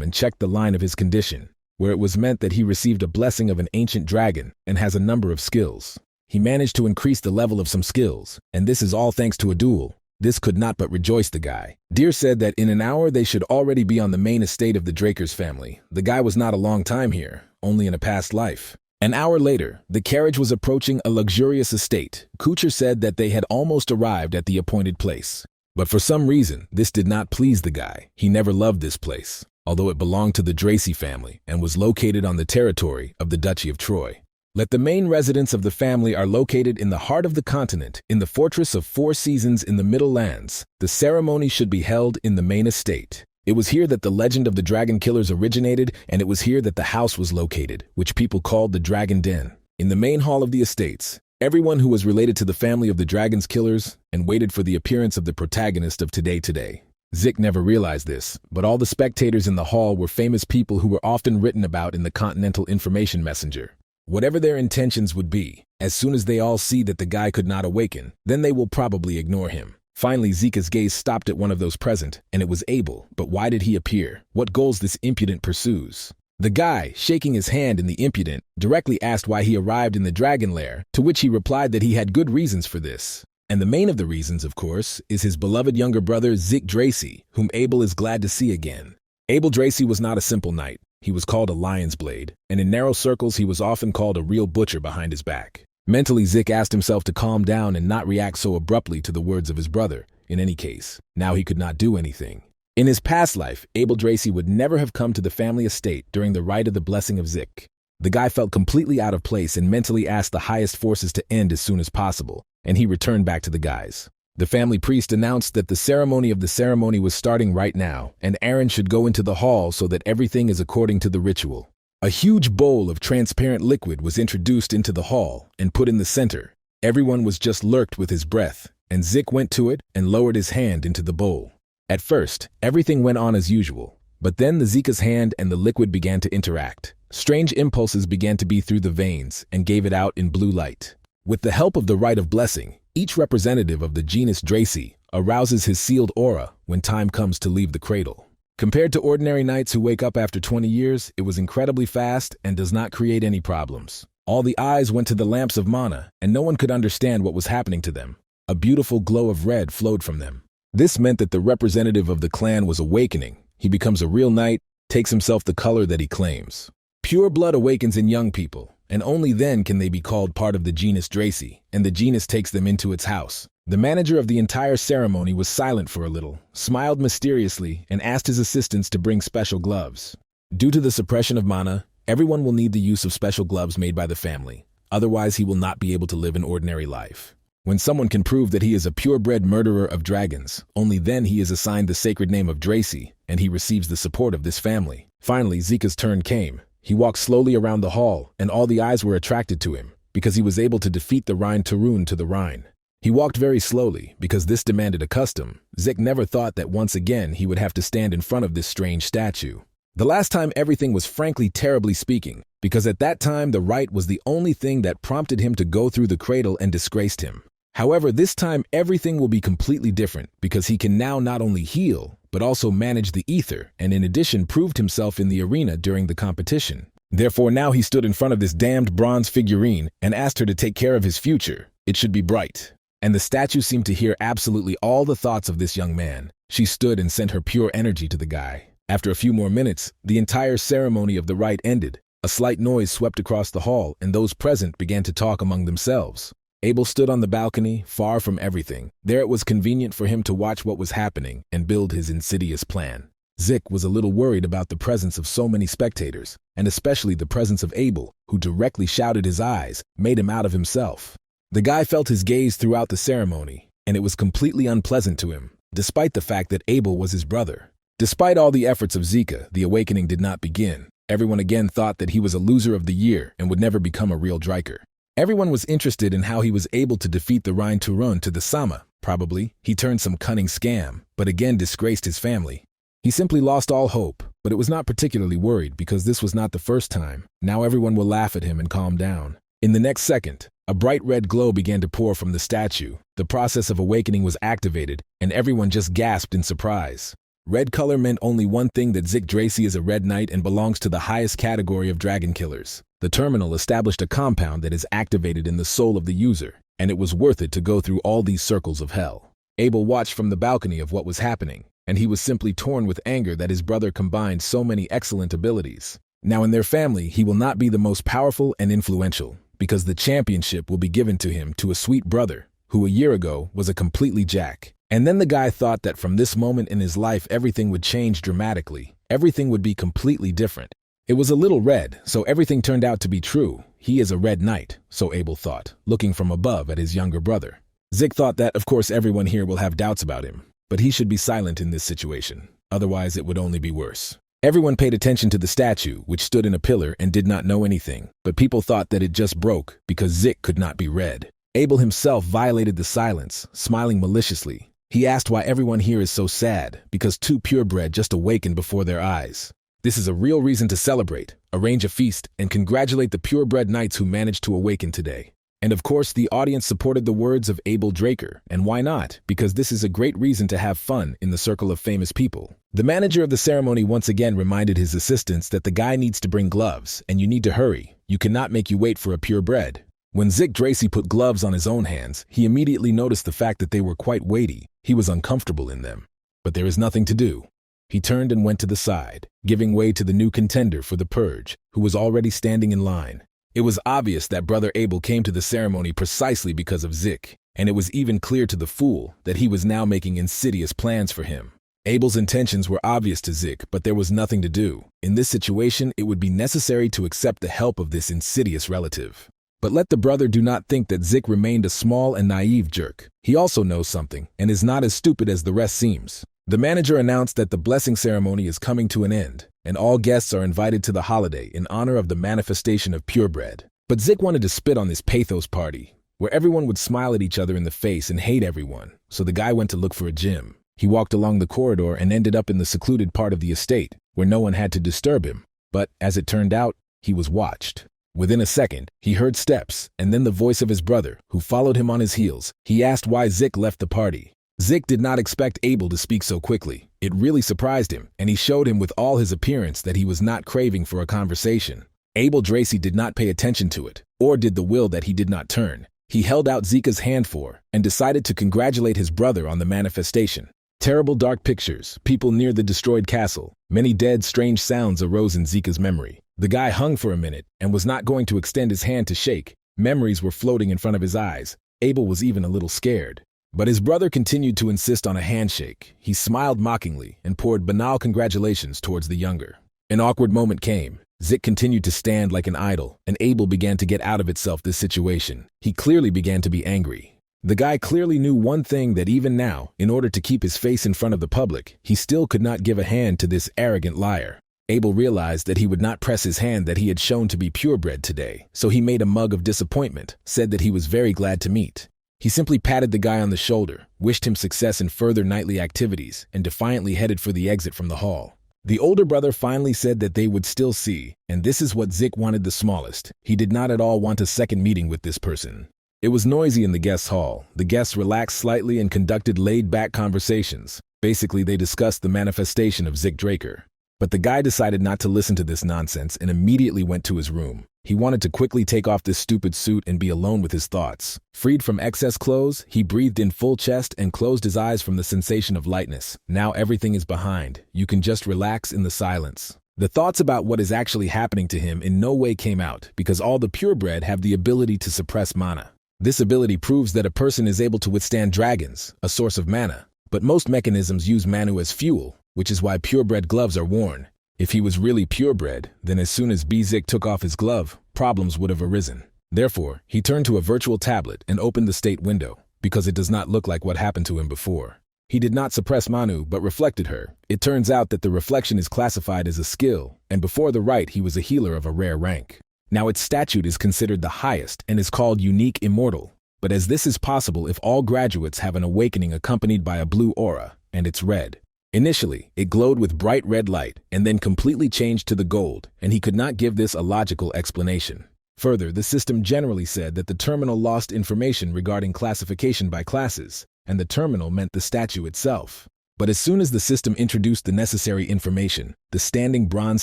and checked the line of his condition, where it was meant that he received a blessing of an ancient dragon and has a number of skills. He managed to increase the level of some skills, and this is all thanks to a duel. This could not but rejoice the guy. Deer said that in an hour they should already be on the main estate of the Drakers family. The guy was not a long time here, only in a past life. An hour later, the carriage was approaching a luxurious estate. Kucher said that they had almost arrived at the appointed place. But for some reason, this did not please the guy. He never loved this place, although it belonged to the Dracy family and was located on the territory of the Duchy of Troy. Let the main residence of the family are located in the heart of the continent, in the Fortress of Four Seasons in the Middle Lands. The ceremony should be held in the main estate. It was here that the legend of the Dragon Killers originated, and it was here that the house was located, which people called the Dragon Den. In the main hall of the estates, everyone who was related to the family of the Dragon's Killers and waited for the appearance of the protagonist of Today. Zik never realized this, but all the spectators in the hall were famous people who were often written about in the Continental Information Messenger. Whatever their intentions would be, as soon as they all see that the guy could not awaken, then they will probably ignore him. Finally, Zika's gaze stopped at one of those present, and it was Abel. But why did he appear? What goals this impudent pursues? The guy, shaking his hand in the impudent, directly asked why he arrived in the dragon lair, to which he replied that he had good reasons for this. And the main of the reasons, of course, is his beloved younger brother Zeke Dracy, whom Abel is glad to see again. Abel Dracy was not a simple knight. He was called a lion's blade, and in narrow circles he was often called a real butcher behind his back. Mentally, Zik asked himself to calm down and not react so abruptly to the words of his brother. In any case, now he could not do anything. In his past life, Abel Dracy would never have come to the family estate during the rite of the blessing of Zik. The guy felt completely out of place and mentally asked the highest forces to end as soon as possible, and he returned back to the guys. The family priest announced that the ceremony of the ceremony was starting right now, and Aaron should go into the hall so that everything is according to the ritual. A huge bowl of transparent liquid was introduced into the hall and put in the center. Everyone was just lurked with his breath, and Zik went to it and lowered his hand into the bowl. At first, everything went on as usual, but then the Zika's hand and the liquid began to interact. Strange impulses began to be through the veins and gave it out in blue light. With the help of the rite of blessing, each representative of the genus Dracy arouses his sealed aura when time comes to leave the cradle. Compared to ordinary knights who wake up after 20 years, it was incredibly fast and does not create any problems. All the eyes went to the lamps of mana, and no one could understand what was happening to them. A beautiful glow of red flowed from them. This meant that the representative of the clan was awakening. He becomes a real knight, takes himself the color that he claims. Pure blood awakens in young people, and only then can they be called part of the genus Dracy, and the genus takes them into its house. The manager of the entire ceremony was silent for a little, smiled mysteriously, and asked his assistants to bring special gloves. Due to the suppression of mana, everyone will need the use of special gloves made by the family. Otherwise, he will not be able to live an ordinary life. When someone can prove that he is a purebred murderer of dragons, only then he is assigned the sacred name of Dracy, and he receives the support of this family. Finally, Zika's turn came. He walked slowly around the hall, and all the eyes were attracted to him, because he was able to defeat the Rhine Tarun to the Rhine. He walked very slowly, because this demanded a custom. Zik never thought that once again he would have to stand in front of this strange statue. The last time everything was frankly terribly speaking, because at that time the right was the only thing that prompted him to go through the cradle and disgraced him. However, this time everything will be completely different, because he can now not only heal, but also manage the ether, and in addition proved himself in the arena during the competition. Therefore now he stood in front of this damned bronze figurine and asked her to take care of his future. It should be bright. And the statue seemed to hear absolutely all the thoughts of this young man. She stood and sent her pure energy to the guy. After a few more minutes, the entire ceremony of the rite ended. A slight noise swept across the hall, and those present began to talk among themselves. Abel stood on the balcony, far from everything. There it was convenient for him to watch what was happening and build his insidious plan. Zik was a little worried about the presence of so many spectators, and especially the presence of Abel, who directly shouted his eyes, made him out of himself. The guy felt his gaze throughout the ceremony, and it was completely unpleasant to him, despite the fact that Abel was his brother. Despite all the efforts of Zika, the awakening did not begin. Everyone again thought that he was a loser of the year and would never become a real Driker. Everyone was interested in how he was able to defeat the Rhine Turun to the Sama. Probably, he turned some cunning scam, but again disgraced his family. He simply lost all hope, but it was not particularly worried because this was not the first time. Now everyone will laugh at him and calm down. In the next second, a bright red glow began to pour from the statue. The process of awakening was activated, and everyone just gasped in surprise. Red color meant only one thing, that Zik Dracy is a red knight and belongs to the highest category of dragon killers. The terminal established a compound that is activated in the soul of the user, and it was worth it to go through all these circles of hell. Abel watched from the balcony of what was happening, and he was simply torn with anger that his brother combined so many excellent abilities. Now in their family, he will not be the most powerful and influential, because the championship will be given to him to a sweet brother, who a year ago was a completely jack. And then the guy thought that from this moment in his life everything would change dramatically. Everything would be completely different. It was a little red, so everything turned out to be true. He is a red knight, so Abel thought, looking from above at his younger brother. Zik thought that, of course, everyone here will have doubts about him, but he should be silent in this situation. Otherwise, it would only be worse. Everyone paid attention to the statue, which stood in a pillar and did not know anything, but people thought that it just broke because Zik could not be red. Abel himself violated the silence, smiling maliciously. He asked why everyone here is so sad, because two purebred just awakened before their eyes. This is a real reason to celebrate, arrange a feast, and congratulate the purebred knights who managed to awaken today. And of course, the audience supported the words of Abel Draker, and why not? Because this is a great reason to have fun in the circle of famous people. The manager of the ceremony once again reminded his assistants that the guy needs to bring gloves, and you need to hurry. You cannot make you wait for a purebred. When Zik Dracy put gloves on his own hands, he immediately noticed the fact that they were quite weighty. He was uncomfortable in them. But there is nothing to do. He turned and went to the side, giving way to the new contender for the purge, who was already standing in line. It was obvious that Brother Abel came to the ceremony precisely because of Zik, and it was even clear to the fool that he was now making insidious plans for him. Abel's intentions were obvious to Zik, but there was nothing to do. In this situation, it would be necessary to accept the help of this insidious relative. But let the brother do not think that Zik remained a small and naive jerk. He also knows something, and is not as stupid as the rest seems. The manager announced that the blessing ceremony is coming to an end, and all guests are invited to the holiday in honor of the manifestation of purebred. But Zik wanted to spit on this pathos party, where everyone would smile at each other in the face and hate everyone, so the guy went to look for a gym. He walked along the corridor and ended up in the secluded part of the estate, where no one had to disturb him. But, as it turned out, he was watched. Within a second, he heard steps, and then the voice of his brother, who followed him on his heels. He asked why Zik left the party. Zik did not expect Abel to speak so quickly. It really surprised him, and he showed him with all his appearance that he was not craving for a conversation. Abel Dracy did not pay attention to it, or did the will that he did not turn. He held out Zika's hand for, and decided to congratulate his brother on the manifestation. Terrible dark pictures, people near the destroyed castle, many dead strange sounds arose in Zika's memory. The guy hung for a minute, and was not going to extend his hand to shake. Memories were floating in front of his eyes. Abel was even a little scared. But his brother continued to insist on a handshake. He smiled mockingly and poured banal congratulations towards the younger. An awkward moment came. Zik continued to stand like an idol, and Abel began to get out of itself this situation. He clearly began to be angry. The guy clearly knew one thing, that even now, in order to keep his face in front of the public, he still could not give a hand to this arrogant liar. Abel realized that he would not press his hand that he had shown to be purebred today, so he made a mug of disappointment, said that he was very glad to meet. He simply patted the guy on the shoulder, wished him success in further nightly activities, and defiantly headed for the exit from the hall. The older brother finally said that they would still see, and this is what Zik wanted the smallest. He did not at all want a second meeting with this person. It was noisy in the guest hall. The guests relaxed slightly and conducted laid-back conversations. Basically, they discussed the manifestation of Zik Draker. But the guy decided not to listen to this nonsense and immediately went to his room. He wanted to quickly take off this stupid suit and be alone with his thoughts. Freed from excess clothes, he breathed in full chest and closed his eyes from the sensation of lightness. Now everything is behind. You can just relax in the silence. The thoughts about what is actually happening to him in no way came out, because all the purebred have the ability to suppress mana. This ability proves that a person is able to withstand dragons, a source of mana. But most mechanisms use MANHUA as fuel, which is why purebred gloves are worn. If he was really purebred, then as soon as Zik took off his glove, problems would have arisen. Therefore, he turned to a virtual tablet and opened the state window, because it does not look like what happened to him before. He did not suppress Manu, but reflected her. It turns out that the reflection is classified as a skill, and before the rite he was a healer of a rare rank. Now its statute is considered the highest and is called Unique Immortal. But as this is possible if all graduates have an awakening accompanied by a blue aura, and it's red. Initially, it glowed with bright red light and then completely changed to the gold, and he could not give this a logical explanation. Further, the system generally said that the terminal lost information regarding classification by classes, and the terminal meant the statue itself. But as soon as the system introduced the necessary information, the standing bronze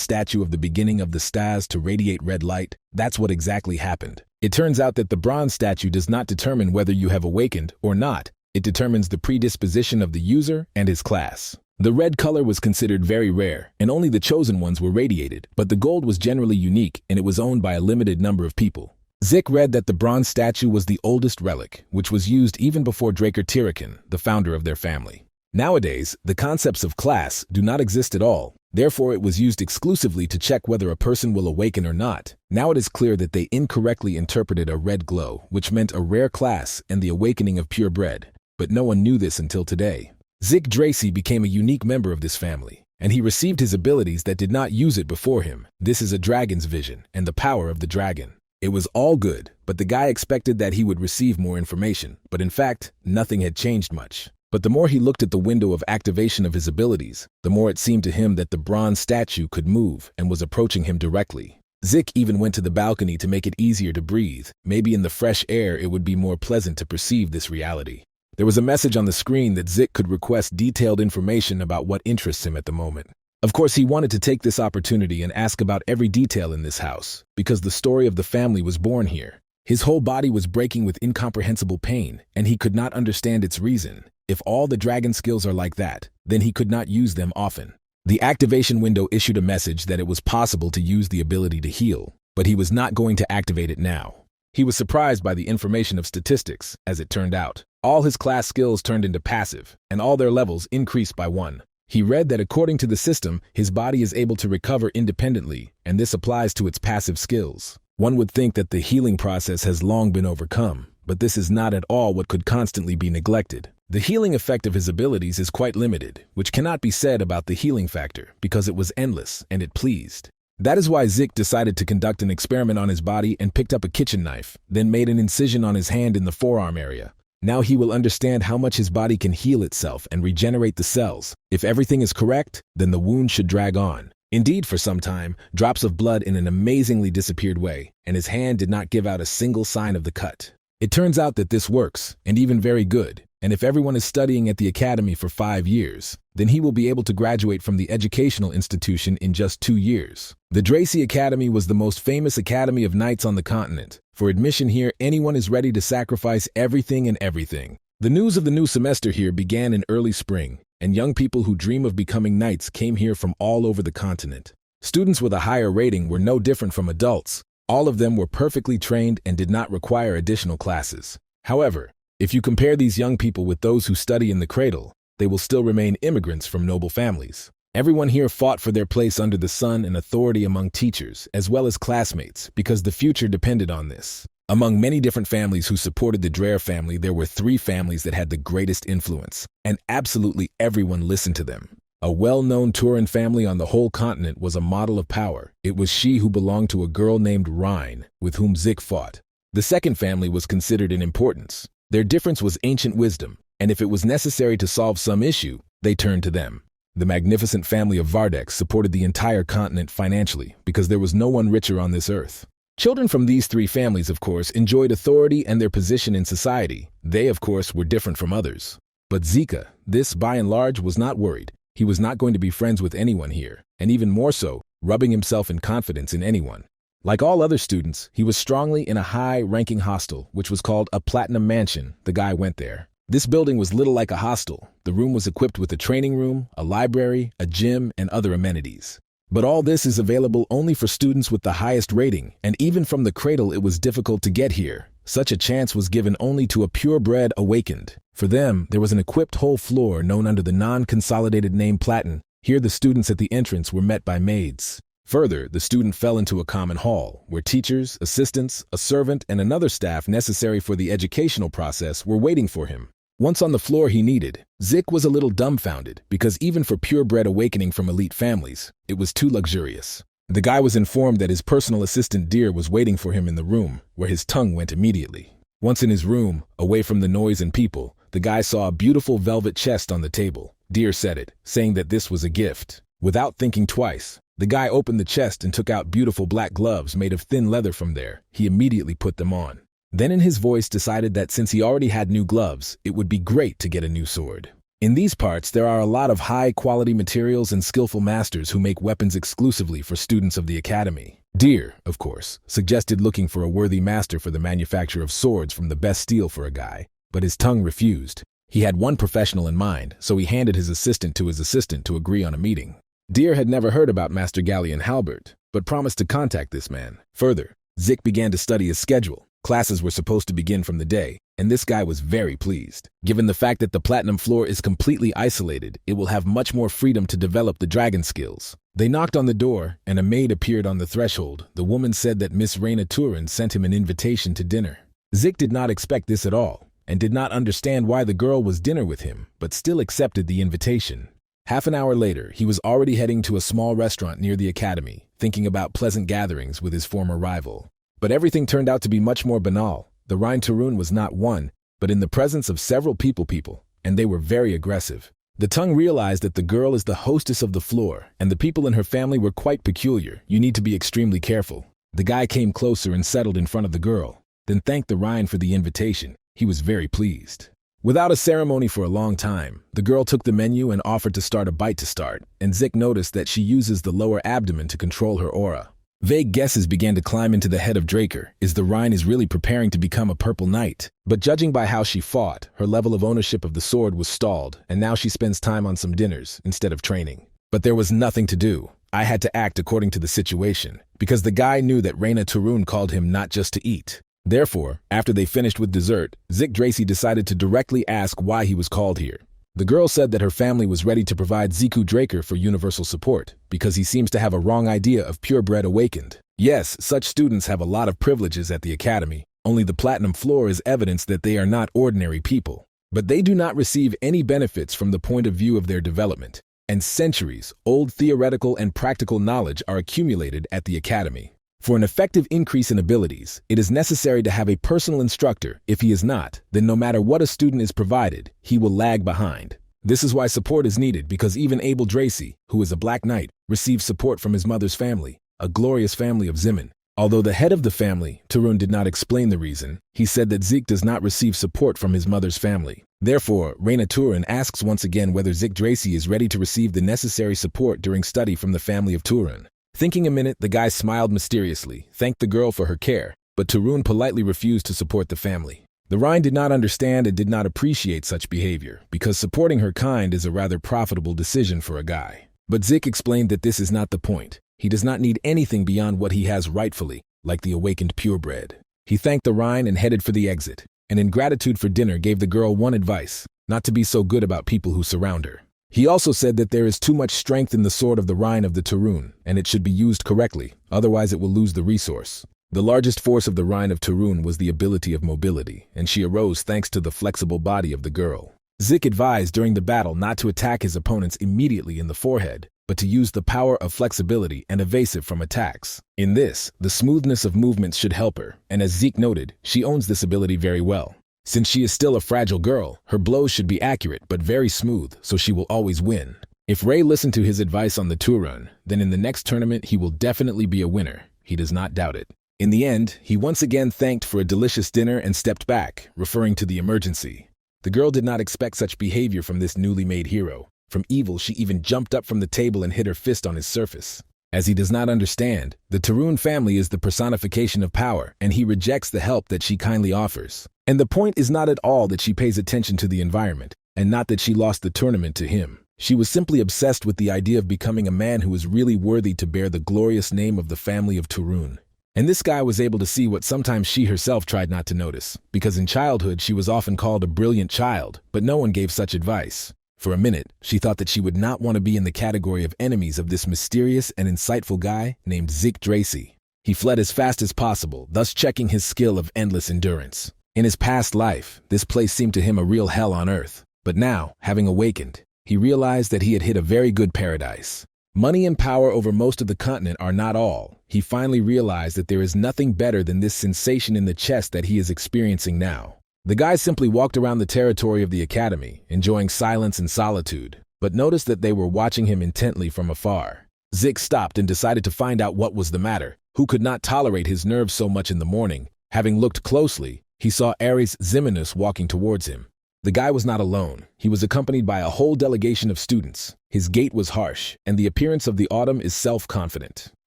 statue of the beginning of the stars to radiate red light, that's what exactly happened. It turns out that the bronze statue does not determine whether you have awakened or not. It determines the predisposition of the user and his class. The red color was considered very rare, and only the chosen ones were radiated, but the gold was generally unique, and it was owned by a limited number of people. Zik read that the bronze statue was the oldest relic, which was used even before Draker Tirakin, the founder of their family. Nowadays, the concepts of class do not exist at all, therefore it was used exclusively to check whether a person will awaken or not. Now it is clear that they incorrectly interpreted a red glow, which meant a rare class and the awakening of purebred, but no one knew this until today. Zik Dracy became a unique member of this family, and he received his abilities that did not use it before him. This is a dragon's vision, and the power of the dragon. It was all good, but the guy expected that he would receive more information, but in fact, nothing had changed much. But the more he looked at the window of activation of his abilities, the more it seemed to him that the bronze statue could move and was approaching him directly. Zik even went to the balcony to make it easier to breathe. Maybe in the fresh air it would be more pleasant to perceive this reality. There was a message on the screen that Zik could request detailed information about what interests him at the moment. Of course, he wanted to take this opportunity and ask about every detail in this house, because the story of the family was born here. His whole body was breaking with incomprehensible pain, and he could not understand its reason. If all the dragon skills are like that, then he could not use them often. The activation window issued a message that it was possible to use the ability to heal, but he was not going to activate it now. He was surprised by the information of statistics, as it turned out. All his class skills turned into passive, and all their levels increased by 1. He read that according to the system, his body is able to recover independently, and this applies to its passive skills. One would think that the healing process has long been overcome, but this is not at all what could constantly be neglected. The healing effect of his abilities is quite limited, which cannot be said about the healing factor, because it was endless and it pleased. That is why Zik decided to conduct an experiment on his body and picked up a kitchen knife, then made an incision on his hand in the forearm area. Now he will understand how much his body can heal itself and regenerate the cells. If everything is correct, then the wound should drag on. Indeed, for some time, drops of blood in an amazingly disappeared way, and his hand did not give out a single sign of the cut. It turns out that this works, and even very good, and if everyone is studying at the academy for 5 years, then he will be able to graduate from the educational institution in just 2 years. The Dracy Academy was the most famous academy of knights on the continent. For admission here, anyone is ready to sacrifice everything and everything. The news of the new semester here began in early spring, and young people who dream of becoming knights came here from all over the continent. Students with a higher rating were no different from adults. All of them were perfectly trained and did not require additional classes. However, if you compare these young people with those who study in the cradle, they will still remain immigrants from noble families. Everyone here fought for their place under the sun and authority among teachers, as well as classmates, because the future depended on this. Among many different families who supported the Dreher family, there were three families that had the greatest influence, and absolutely everyone listened to them. A well-known Turan family on the whole continent was a model of power. It was she who belonged to a girl named Rein, with whom Zik fought. The second family was considered in importance. Their difference was ancient wisdom, and if it was necessary to solve some issue, they turned to them. The magnificent family of Vardex supported the entire continent financially because there was no one richer on this earth. Children from these three families, of course, enjoyed authority and their position in society. They, of course, were different from others. But Zika, this by and large, was not worried. He was not going to be friends with anyone here, and even more so, rubbing himself in confidence in anyone. Like all other students, he was strongly in a high-ranking hostel, which was called a Platinum Mansion. The guy went there. This building was little like a hostel. The room was equipped with a training room, a library, a gym, and other amenities. But all this is available only for students with the highest rating, and even from the cradle it was difficult to get here. Such a chance was given only to a purebred awakened. For them, there was an equipped whole floor known under the non-consolidated name Platin. Here the students at the entrance were met by maids. Further, the student fell into a common hall, where teachers, assistants, a servant, and another staff necessary for the educational process were waiting for him. Once on the floor he needed, Zik was a little dumbfounded, because even for purebred awakening from elite families, it was too luxurious. The guy was informed that his personal assistant Deer was waiting for him in the room, where his tongue went immediately. Once in his room, away from the noise and people, the guy saw a beautiful velvet chest on the table. Deer said it, saying that this was a gift. Without thinking twice, the guy opened the chest and took out beautiful black gloves made of thin leather from there. He immediately put them on. Then in his voice decided that since he already had new gloves, it would be great to get a new sword. In these parts, there are a lot of high-quality materials and skillful masters who make weapons exclusively for students of the academy. Deer, of course, suggested looking for a worthy master for the manufacture of swords from the best steel for a guy, but his tongue refused. He had one professional in mind, so he handed his assistant to his assistant to agree on a meeting. Deer had never heard about Master Gallion Halbert, but promised to contact this man. Further, Zik began to study his schedule. Classes were supposed to begin from the day, and this guy was very pleased. Given the fact that the platinum floor is completely isolated, it will have much more freedom to develop the dragon skills. They knocked on the door, and a maid appeared on the threshold. The woman said that Miss Reina Turin sent him an invitation to dinner. Zik did not expect this at all, and did not understand why the girl was dinner with him, but still accepted the invitation. Half an hour later, he was already heading to a small restaurant near the academy, thinking about pleasant gatherings with his former rival. But everything turned out to be much more banal. The Rein Turun was not one, but in the presence of several people, and they were very aggressive. The tongue realized that the girl is the hostess of the floor, and the people in her family were quite peculiar. You need to be extremely careful. The guy came closer and settled in front of the girl, then thanked the Rein for the invitation. He was very pleased. Without a ceremony for a long time, the girl took the menu and offered to start a bite to start, and Zik noticed that she uses the lower abdomen to control her aura. Vague guesses began to climb into the head of Draker. Is the Rein really preparing to become a purple knight? But judging by how she fought, her level of ownership of the sword was stalled, and now she spends time on some dinners instead of training. But there was nothing to do. I had to act according to the situation, because the guy knew that Reina Turun called him not just to eat. Therefore, after they finished with dessert, Zik Dracy decided to directly ask why he was called here. The girl said that her family was ready to provide Ziku Draker for universal support, because he seems to have a wrong idea of purebred awakened. Yes, such students have a lot of privileges at the academy, only the platinum floor is evidence that they are not ordinary people. But they do not receive any benefits from the point of view of their development, and centuries old theoretical and practical knowledge are accumulated at the academy. For an effective increase in abilities, it is necessary to have a personal instructor. If he is not, then no matter what a student is provided, he will lag behind. This is why support is needed, because even Abel Dracy, who is a Black Knight, receives support from his mother's family, a glorious family of Zimin. Although the head of the family, Turun, did not explain the reason, he said that Zik does not receive support from his mother's family. Therefore, Reina Turun asks once again whether Zik Dracy is ready to receive the necessary support during study from the family of Turun. Thinking a minute, the guy smiled mysteriously, thanked the girl for her care, but Turun politely refused to support the family. The Rein did not understand and did not appreciate such behavior, because supporting her kind is a rather profitable decision for a guy. But Zik explained that this is not the point. He does not need anything beyond what he has rightfully, like the awakened purebred. He thanked the Rein and headed for the exit, and in gratitude for dinner gave the girl one advice: not to be so good about people who surround her. He also said that there is too much strength in the sword of the Rein of the Turun, and it should be used correctly, otherwise it will lose the resource. The largest force of the Rhine of Turun was the ability of mobility, and she arose thanks to the flexible body of the girl. Zik advised during the battle not to attack his opponents immediately in the forehead, but to use the power of flexibility and evasive from attacks. In this, the smoothness of movements should help her, and as Zik noted, she owns this ability very well. Since she is still a fragile girl, her blows should be accurate but very smooth, so she will always win. If Ray listened to his advice on the Turun, then in the next tournament he will definitely be a winner. He does not doubt it. In the end, he once again thanked for a delicious dinner and stepped back, referring to the emergency. The girl did not expect such behavior from this newly made hero. From evil, she even jumped up from the table and hit her fist on his surface. As he does not understand, the Turun family is the personification of power, and he rejects the help that she kindly offers. And the point is not at all that she pays attention to the environment, and not that she lost the tournament to him. She was simply obsessed with the idea of becoming a man who was really worthy to bear the glorious name of the family of Turun. And this guy was able to see what sometimes she herself tried not to notice, because in childhood she was often called a brilliant child, but no one gave such advice. For a minute, she thought that she would not want to be in the category of enemies of this mysterious and insightful guy named Zik Dracy. He fled as fast as possible, thus checking his skill of endless endurance. In his past life, this place seemed to him a real hell on earth, but now, having awakened, he realized that he had hit a very good paradise. Money and power over most of the continent are not all. He finally realized that there is nothing better than this sensation in the chest that he is experiencing now. The guy simply walked around the territory of the academy, enjoying silence and solitude, but noticed that they were watching him intently from afar. Zik stopped and decided to find out what was the matter. Who could not tolerate his nerves so much in the morning? Having looked closely, he saw Ares Ziminus walking towards him. The guy was not alone. He was accompanied by a whole delegation of students. His gait was harsh, and the appearance of the autumn is self-confident.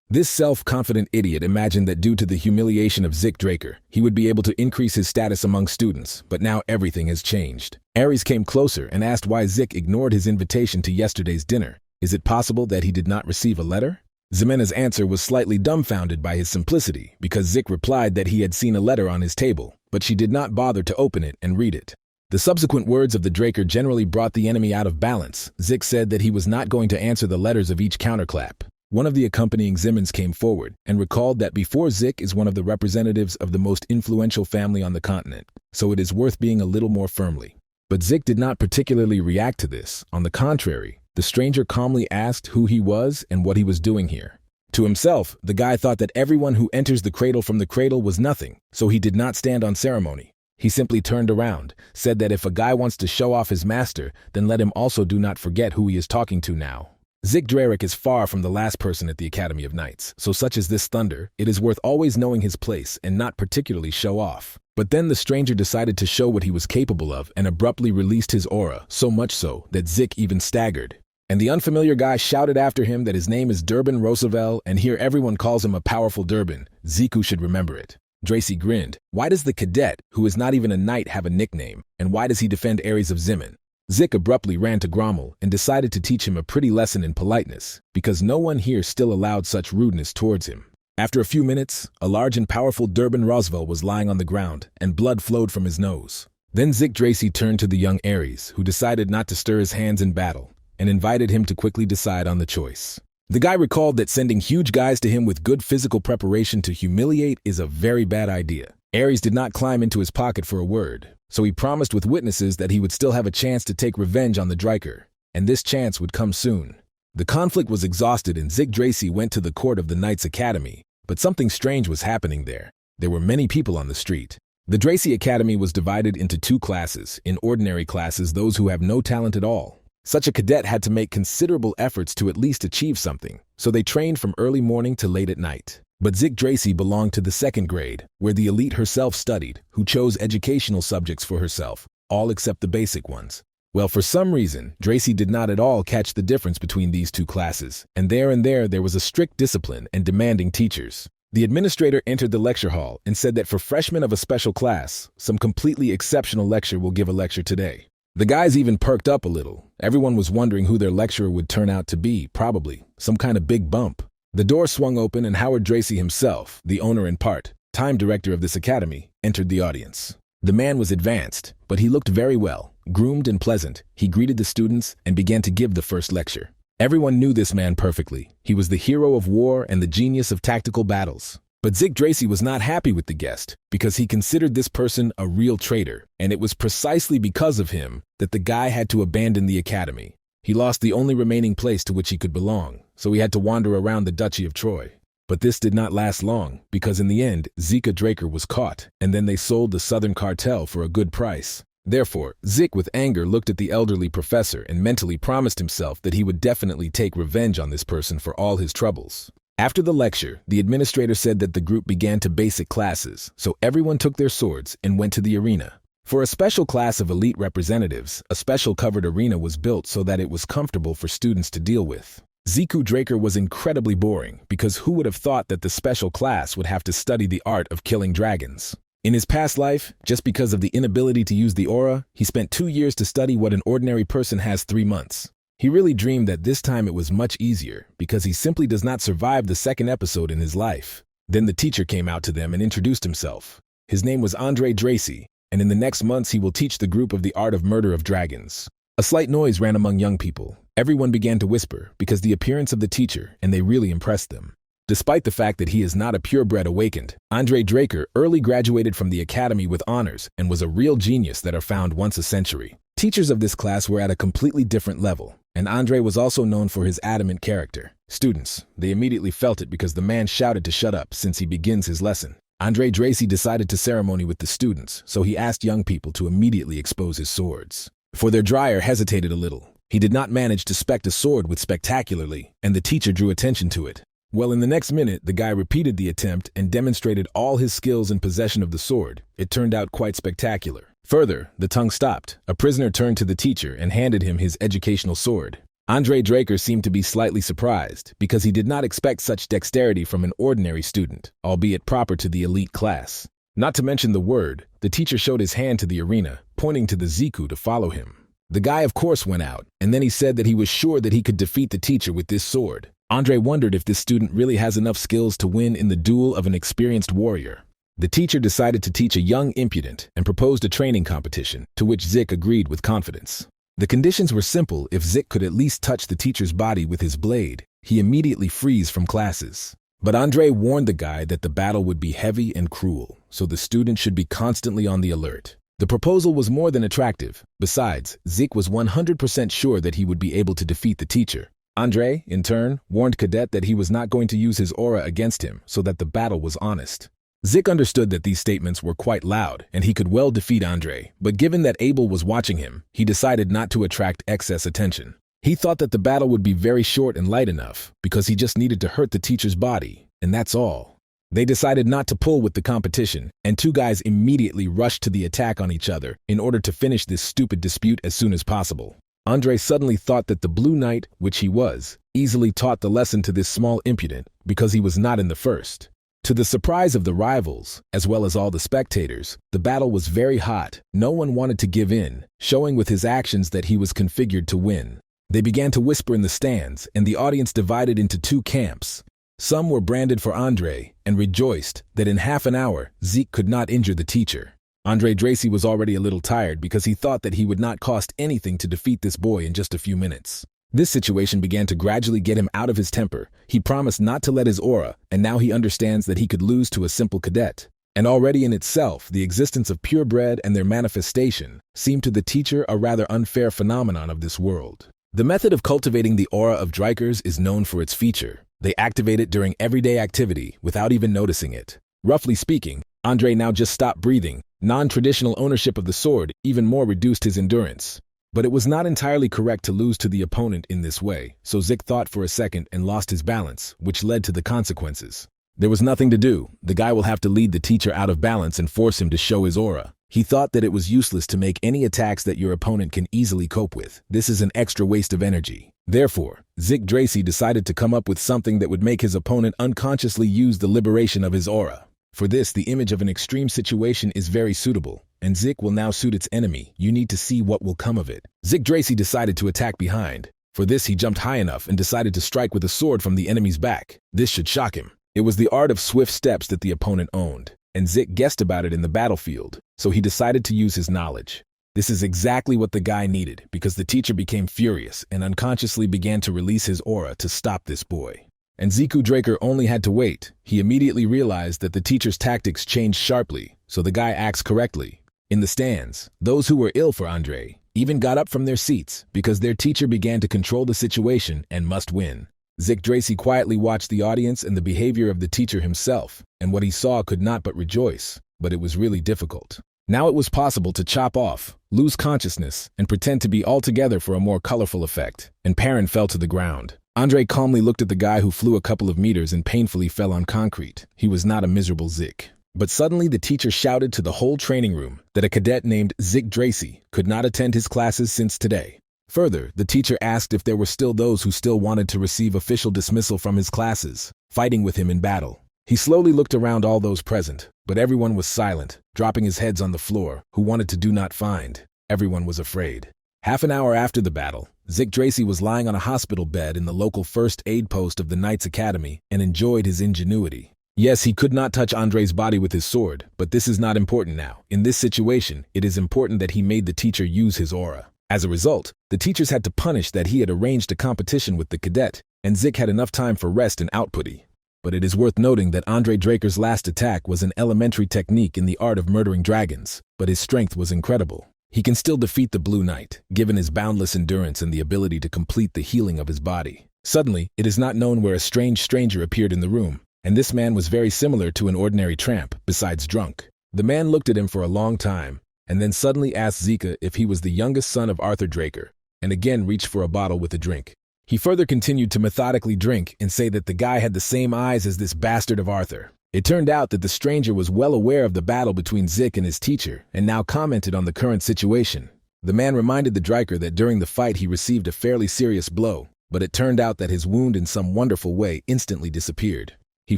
This self-confident idiot imagined that due to the humiliation of Zik Draker, he would be able to increase his status among students, but now everything has changed. Ares came closer and asked why Zik ignored his invitation to yesterday's dinner. Is it possible that he did not receive a letter? Zimena's answer was slightly dumbfounded by his simplicity, because Zik replied that he had seen a letter on his table, but she did not bother to open it and read it. The subsequent words of the Draker generally brought the enemy out of balance. Zik said that he was not going to answer the letters of each counterclap. One of the accompanying Zimins came forward and recalled that before Zik is one of the representatives of the most influential family on the continent, so it is worth being a little more firmly. But Zik did not particularly react to this. On the contrary, the stranger calmly asked who he was and what he was doing here. To himself, the guy thought that everyone who enters the cradle from the cradle was nothing, so he did not stand on ceremony. He simply turned around, said that if a guy wants to show off his master, then let him also do not forget who he is talking to now. Zik Drarik is far from the last person at the Academy of Knights, so such as this thunder, it is worth always knowing his place and not particularly show off. But then the stranger decided to show what he was capable of and abruptly released his aura, so much so that Zik even staggered. And the unfamiliar guy shouted after him that his name is Durban Roosevelt, and here everyone calls him a powerful Durban. Ziku should remember it. Dracy grinned. Why does the cadet, who is not even a knight, have a nickname, and why does he defend Ares of Zimin? Zik abruptly ran to Grommel and decided to teach him a pretty lesson in politeness, because no one here still allowed such rudeness towards him. After a few minutes, a large and powerful Durban Roosevelt was lying on the ground, and blood flowed from his nose. Then Zik Dracy turned to the young Ares, who decided not to stir his hands in battle, and invited him to quickly decide on the choice. The guy recalled that sending huge guys to him with good physical preparation to humiliate is a very bad idea. Ares did not climb into his pocket for a word, so he promised with witnesses that he would still have a chance to take revenge on the Dryker, and this chance would come soon. The conflict was exhausted and Zik Dracy went to the court of the Knights Academy, but something strange was happening there. There were many people on the street. The Dracy Academy was divided into two classes. In ordinary classes, those who have no talent at all. Such a cadet had to make considerable efforts to at least achieve something, so they trained from early morning to late at night. But Zik Dracy belonged to the second grade, where the elite herself studied, who chose educational subjects for herself, all except the basic ones. Well, for some reason, Dracy did not at all catch the difference between these two classes, and there was a strict discipline and demanding teachers. The administrator entered the lecture hall and said that for freshmen of a special class, some completely exceptional lecturer will give a lecture today. The guys even perked up a little. Everyone was wondering who their lecturer would turn out to be, probably some kind of big bump. The door swung open and Howard Dracy himself, the owner and part-time director of this academy, entered the audience. The man was advanced, but he looked very well, groomed and pleasant. He greeted the students and began to give the first lecture. Everyone knew this man perfectly. He was the hero of war and the genius of tactical battles. But Zik Dracy was not happy with the guest because he considered this person a real traitor, and it was precisely because of him that the guy had to abandon the academy. He lost the only remaining place to which he could belong, so he had to wander around the Duchy of Troy. But this did not last long, because in the end, Zika Draker was caught, and then they sold the Southern Cartel for a good price. Therefore, Zik with anger looked at the elderly professor and mentally promised himself that he would definitely take revenge on this person for all his troubles. After the lecture, the administrator said that the group began to basic classes, so everyone took their swords and went to the arena. For a special class of elite representatives, a special covered arena was built so that it was comfortable for students to deal with. Ziku Draker was incredibly boring because who would have thought that the special class would have to study the art of killing dragons? In his past life, just because of the inability to use the aura, he spent 2 years to study what an ordinary person has 3 months. He really dreamed that this time it was much easier because he simply does not survive the second episode in his life. Then the teacher came out to them and introduced himself. His name was Andre Dracy, and in the next months he will teach the group of the art of murder of dragons. A slight noise ran among young people. Everyone began to whisper because the appearance of the teacher, and they really impressed them. Despite the fact that he is not a purebred awakened, Andre Draker early graduated from the academy with honors and was a real genius that are found once a century. Teachers of this class were at a completely different level, and Andre was also known for his adamant character. Students, they immediately felt it because the man shouted to shut up since he begins his lesson. Andre Dracy decided to ceremony with the students, so he asked young people to immediately expose his swords. For their dryer hesitated a little. He did not manage to spect a sword with spectacularly, and the teacher drew attention to it. Well, in the next minute, the guy repeated the attempt and demonstrated all his skills in possession of the sword. It turned out quite spectacular. Further, the tongue stopped. A prisoner turned to the teacher and handed him his educational sword. Andre Draker seemed to be slightly surprised because he did not expect such dexterity from an ordinary student, albeit proper to the elite class. Not to mention the word, the teacher showed his hand to the arena, pointing to the Ziku to follow him. The guy of course went out, and then he said that he was sure that he could defeat the teacher with this sword. Andre wondered if this student really has enough skills to win in the duel of an experienced warrior. The teacher decided to teach a young impudent and proposed a training competition, to which Zik agreed with confidence. The conditions were simple. If Zik could at least touch the teacher's body with his blade, he immediately frees from classes. But Andre warned the guy that the battle would be heavy and cruel, so the student should be constantly on the alert. The proposal was more than attractive. Besides, Zik was 100% sure that he would be able to defeat the teacher. Andre, in turn, warned Cadet that he was not going to use his aura against him so that the battle was honest. Zik understood that these statements were quite loud and he could well defeat Andre, but given that Abel was watching him, he decided not to attract excess attention. He thought that the battle would be very short and light enough because he just needed to hurt the teacher's body, and that's all. They decided not to pull with the competition, and 2 guys immediately rushed to the attack on each other in order to finish this stupid dispute as soon as possible. Andre suddenly thought that the Blue Knight, which he was, easily taught the lesson to this small impudent because he was not in the first. To the surprise of the rivals, as well as all the spectators, the battle was very hot. No one wanted to give in, showing with his actions that he was configured to win. They began to whisper in the stands, and the audience divided into 2 camps. Some were branded for Andre and rejoiced that in half an hour, Zeke could not injure the teacher. Andre Dracy was already a little tired because he thought that he would not cost anything to defeat this boy in just a few minutes. This situation began to gradually get him out of his temper. He promised not to let his aura, and now he understands that he could lose to a simple cadet. And already in itself, the existence of purebred and their manifestation seemed to the teacher a rather unfair phenomenon of this world. The method of cultivating the aura of Drikers is known for its feature. They activate it during everyday activity without even noticing it. Roughly speaking, Andre now just stopped breathing. Non-traditional ownership of the sword even more reduced his endurance. But it was not entirely correct to lose to the opponent in this way, so Zik thought for a second and lost his balance, which led to the consequences. There was nothing to do. The guy will have to lead the teacher out of balance and force him to show his aura. He thought that it was useless to make any attacks that your opponent can easily cope with. This is an extra waste of energy. Therefore, Zik Dracy decided to come up with something that would make his opponent unconsciously use the liberation of his aura. For this, the image of an extreme situation is very suitable, and Zik will now suit its enemy. You need to see what will come of it. Zik Dracy decided to attack behind. For this, he jumped high enough and decided to strike with a sword from the enemy's back. This should shock him. It was the art of swift steps that the opponent owned, and Zik guessed about it in the battlefield, so he decided to use his knowledge. This is exactly what the guy needed, because the teacher became furious and unconsciously began to release his aura to stop this boy. And Ziku Draker only had to wait. He immediately realized that the teacher's tactics changed sharply, so the guy acts correctly. In the stands, those who were ill for Andre even got up from their seats because their teacher began to control the situation and must win. Zik Dracy quietly watched the audience and the behavior of the teacher himself, and what he saw could not but rejoice, but it was really difficult. Now it was possible to chop off, lose consciousness, and pretend to be all together for a more colorful effect, and Perrin fell to the ground. Andre calmly looked at the guy who flew a couple of meters and painfully fell on concrete. He was not a miserable Zik. But suddenly the teacher shouted to the whole training room that a cadet named Zik Dracy could not attend his classes since today. Further, the teacher asked if there were still those who still wanted to receive official dismissal from his classes, fighting with him in battle. He slowly looked around all those present, but everyone was silent, dropping his heads on the floor, who wanted to do not find. Everyone was afraid. Half an hour after the battle, Zik Dracy was lying on a hospital bed in the local first aid post of the Knights Academy and enjoyed his ingenuity. Yes, he could not touch Andre's body with his sword, but this is not important now. In this situation, it is important that he made the teacher use his aura. As a result, the teachers had to punish that he had arranged a competition with the cadet, and Zik had enough time for rest and outputty. But it is worth noting that Andre Draker's last attack was an elementary technique in the art of murdering dragons, but his strength was incredible. He can still defeat the Blue Knight, given his boundless endurance and the ability to complete the healing of his body. Suddenly, it is not known where a strange stranger appeared in the room, and this man was very similar to an ordinary tramp, besides drunk. The man looked at him for a long time, and then suddenly asked Zika if he was the youngest son of Arthur Draker, and again reached for a bottle with a drink. He further continued to methodically drink and say that the guy had the same eyes as this bastard of Arthur. It turned out that the stranger was well aware of the battle between Zik and his teacher, and now commented on the current situation. The man reminded the Draker that during the fight he received a fairly serious blow, but it turned out that his wound in some wonderful way instantly disappeared. He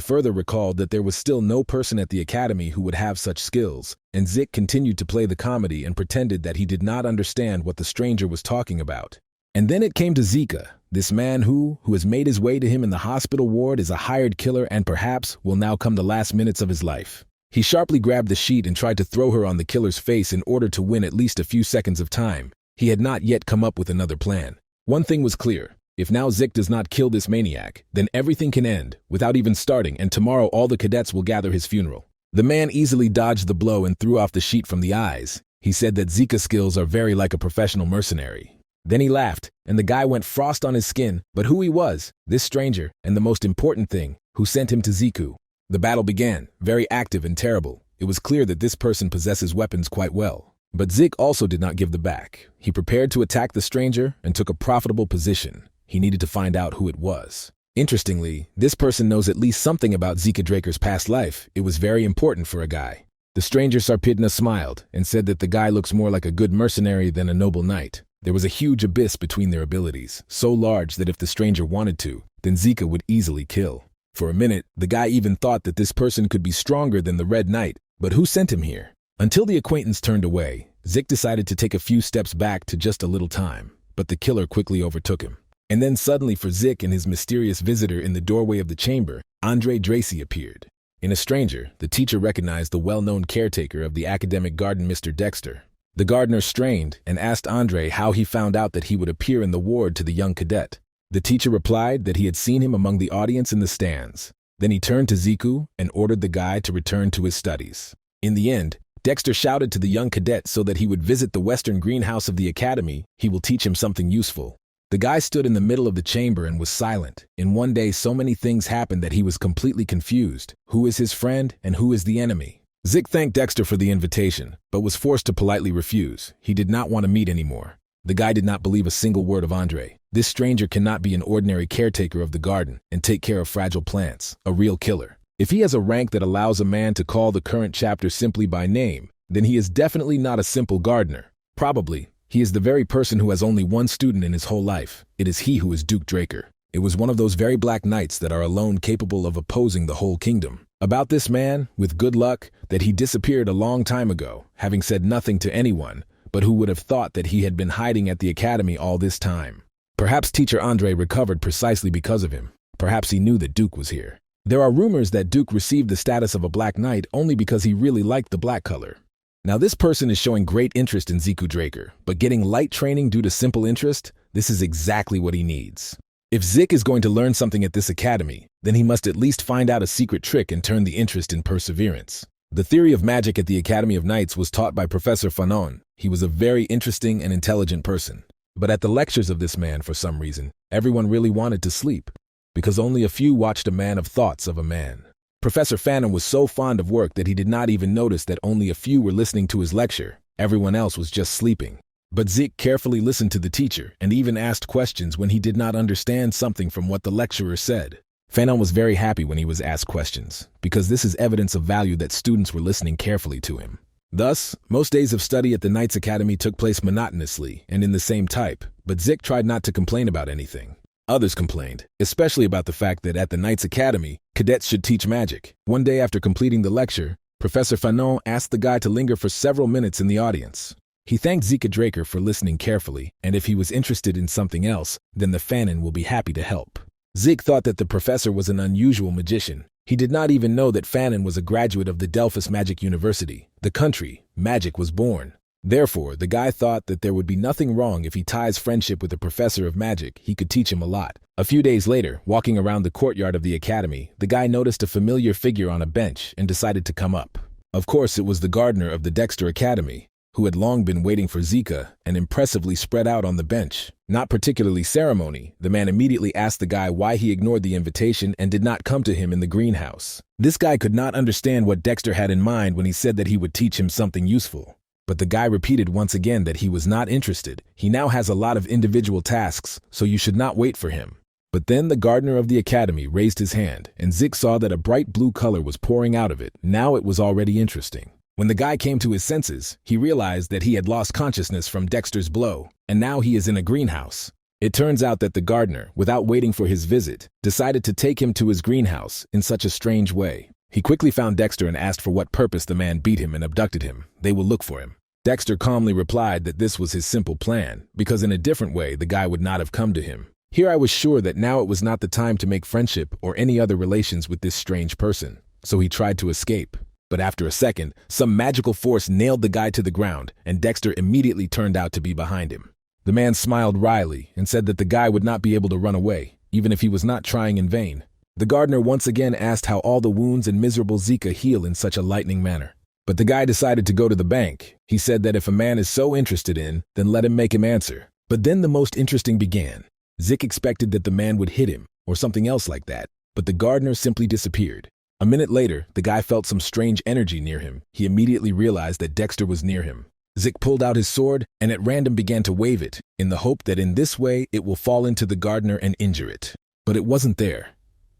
further recalled that there was still no person at the academy who would have such skills, and Zik continued to play the comedy and pretended that he did not understand what the stranger was talking about. And then it came to Zika. This man who has made his way to him in the hospital ward is a hired killer and perhaps will now come the last minutes of his life. He sharply grabbed the sheet and tried to throw her on the killer's face in order to win at least a few seconds of time. He had not yet come up with another plan. One thing was clear. If now Zik does not kill this maniac, then everything can end, without even starting, and tomorrow all the cadets will gather his funeral. The man easily dodged the blow and threw off the sheet from the eyes. He said that Zika's skills are very like a professional mercenary. Then he laughed, and the guy went frost on his skin, but who he was, this stranger, and the most important thing, who sent him to Ziku. The battle began, very active and terrible. It was clear that this person possesses weapons quite well. But Zik also did not give the back. He prepared to attack the stranger and took a profitable position. He needed to find out who it was. Interestingly, this person knows at least something about Zika Draker's past life. It was very important for a guy. The stranger Sarpidna smiled and said that the guy looks more like a good mercenary than a noble knight. There was a huge abyss between their abilities, so large that if the stranger wanted to, then Zika would easily kill. For a minute, the guy even thought that this person could be stronger than the Red Knight, but who sent him here? Until the acquaintance turned away, Zik decided to take a few steps back to just a little time, but the killer quickly overtook him. And then suddenly for Zik and his mysterious visitor in the doorway of the chamber, Andre Dracy appeared. In a stranger, the teacher recognized the well-known caretaker of the academic garden, Mr. Dexter. The gardener strained and asked Andre how he found out that he would appear in the ward to the young cadet. The teacher replied that he had seen him among the audience in the stands. Then he turned to Ziku and ordered the guy to return to his studies. In the end, Dexter shouted to the young cadet so that he would visit the western greenhouse of the academy. He will teach him something useful. The guy stood in the middle of the chamber and was silent. In one day, so many things happened that he was completely confused. Who is his friend and who is the enemy? Zik thanked Dexter for the invitation, but was forced to politely refuse. He did not want to meet anymore. The guy did not believe a single word of Andre. This stranger cannot be an ordinary caretaker of the garden and take care of fragile plants, a real killer. If he has a rank that allows a man to call the current chapter simply by name, then he is definitely not a simple gardener. Probably, he is the very person who has only one student in his whole life. It is he who is Duke Draker. It was one of those very black knights that are alone capable of opposing the whole kingdom. About this man, with good luck, that he disappeared a long time ago, having said nothing to anyone, but who would have thought that he had been hiding at the academy all this time. Perhaps Teacher Andre recovered precisely because of him. Perhaps he knew that Duke was here. There are rumors that Duke received the status of a black knight only because he really liked the black color. Now this person is showing great interest in Ziku Draker, but getting light training due to simple interest, this is exactly what he needs. If Zik is going to learn something at this academy, then he must at least find out a secret trick and turn the interest in perseverance. The theory of magic at the Academy of Knights was taught by Professor Fanon. He was a very interesting and intelligent person. But at the lectures of this man, for some reason, everyone really wanted to sleep, because only a few watched a man of thoughts of a man. Professor Fanon was so fond of work that he did not even notice that only a few were listening to his lecture. Everyone else was just sleeping. But Zik carefully listened to the teacher and even asked questions when he did not understand something from what the lecturer said. Fanon was very happy when he was asked questions, because this is evidence of value that students were listening carefully to him. Thus, most days of study at the Knights Academy took place monotonously and in the same type, but Zik tried not to complain about anything. Others complained, especially about the fact that at the Knights Academy, cadets should teach magic. One day after completing the lecture, Professor Fanon asked the guy to linger for several minutes in the audience. He thanked Zika Draker for listening carefully, and if he was interested in something else, then the Fanon will be happy to help. Zik thought that the professor was an unusual magician. He did not even know that Fanon was a graduate of the Delphus Magic University, the country magic was born. Therefore, the guy thought that there would be nothing wrong if he ties friendship with a professor of magic. He could teach him a lot. A few days later, walking around the courtyard of the academy, the guy noticed a familiar figure on a bench and decided to come up. Of course, it was the gardener of the Dexter Academy, who had long been waiting for Zika and impressively spread out on the bench. Not particularly ceremony, the man immediately asked the guy why he ignored the invitation and did not come to him in the greenhouse. This guy could not understand what Dexter had in mind when he said that he would teach him something useful. But the guy repeated once again that he was not interested. He now has a lot of individual tasks, so you should not wait for him. But then the gardener of the academy raised his hand, and Zik saw that a bright blue color was pouring out of it. Now it was already interesting. When the guy came to his senses, he realized that he had lost consciousness from Dexter's blow, and now he is in a greenhouse. It turns out that the gardener, without waiting for his visit, decided to take him to his greenhouse in such a strange way. He quickly found Dexter and asked for what purpose the man beat him and abducted him. They will look for him. Dexter calmly replied that this was his simple plan, because in a different way the guy would not have come to him. Here I was sure that now it was not the time to make friendship or any other relations with this strange person, so he tried to escape. But after a second, some magical force nailed the guy to the ground, and Dexter immediately turned out to be behind him. The man smiled wryly and said that the guy would not be able to run away, even if he was not trying in vain. The gardener once again asked how all the wounds and miserable Zika heal in such a lightning manner. But the guy decided to go to the bank. He said that if a man is so interested in, then let him make him answer. But then the most interesting began. Zik expected that the man would hit him, or something else like that, but the gardener simply disappeared. A minute later, the guy felt some strange energy near him. He immediately realized that Dexter was near him. Zik pulled out his sword and at random began to wave it, in the hope that in this way it will fall into the gardener and injure it. But it wasn't there.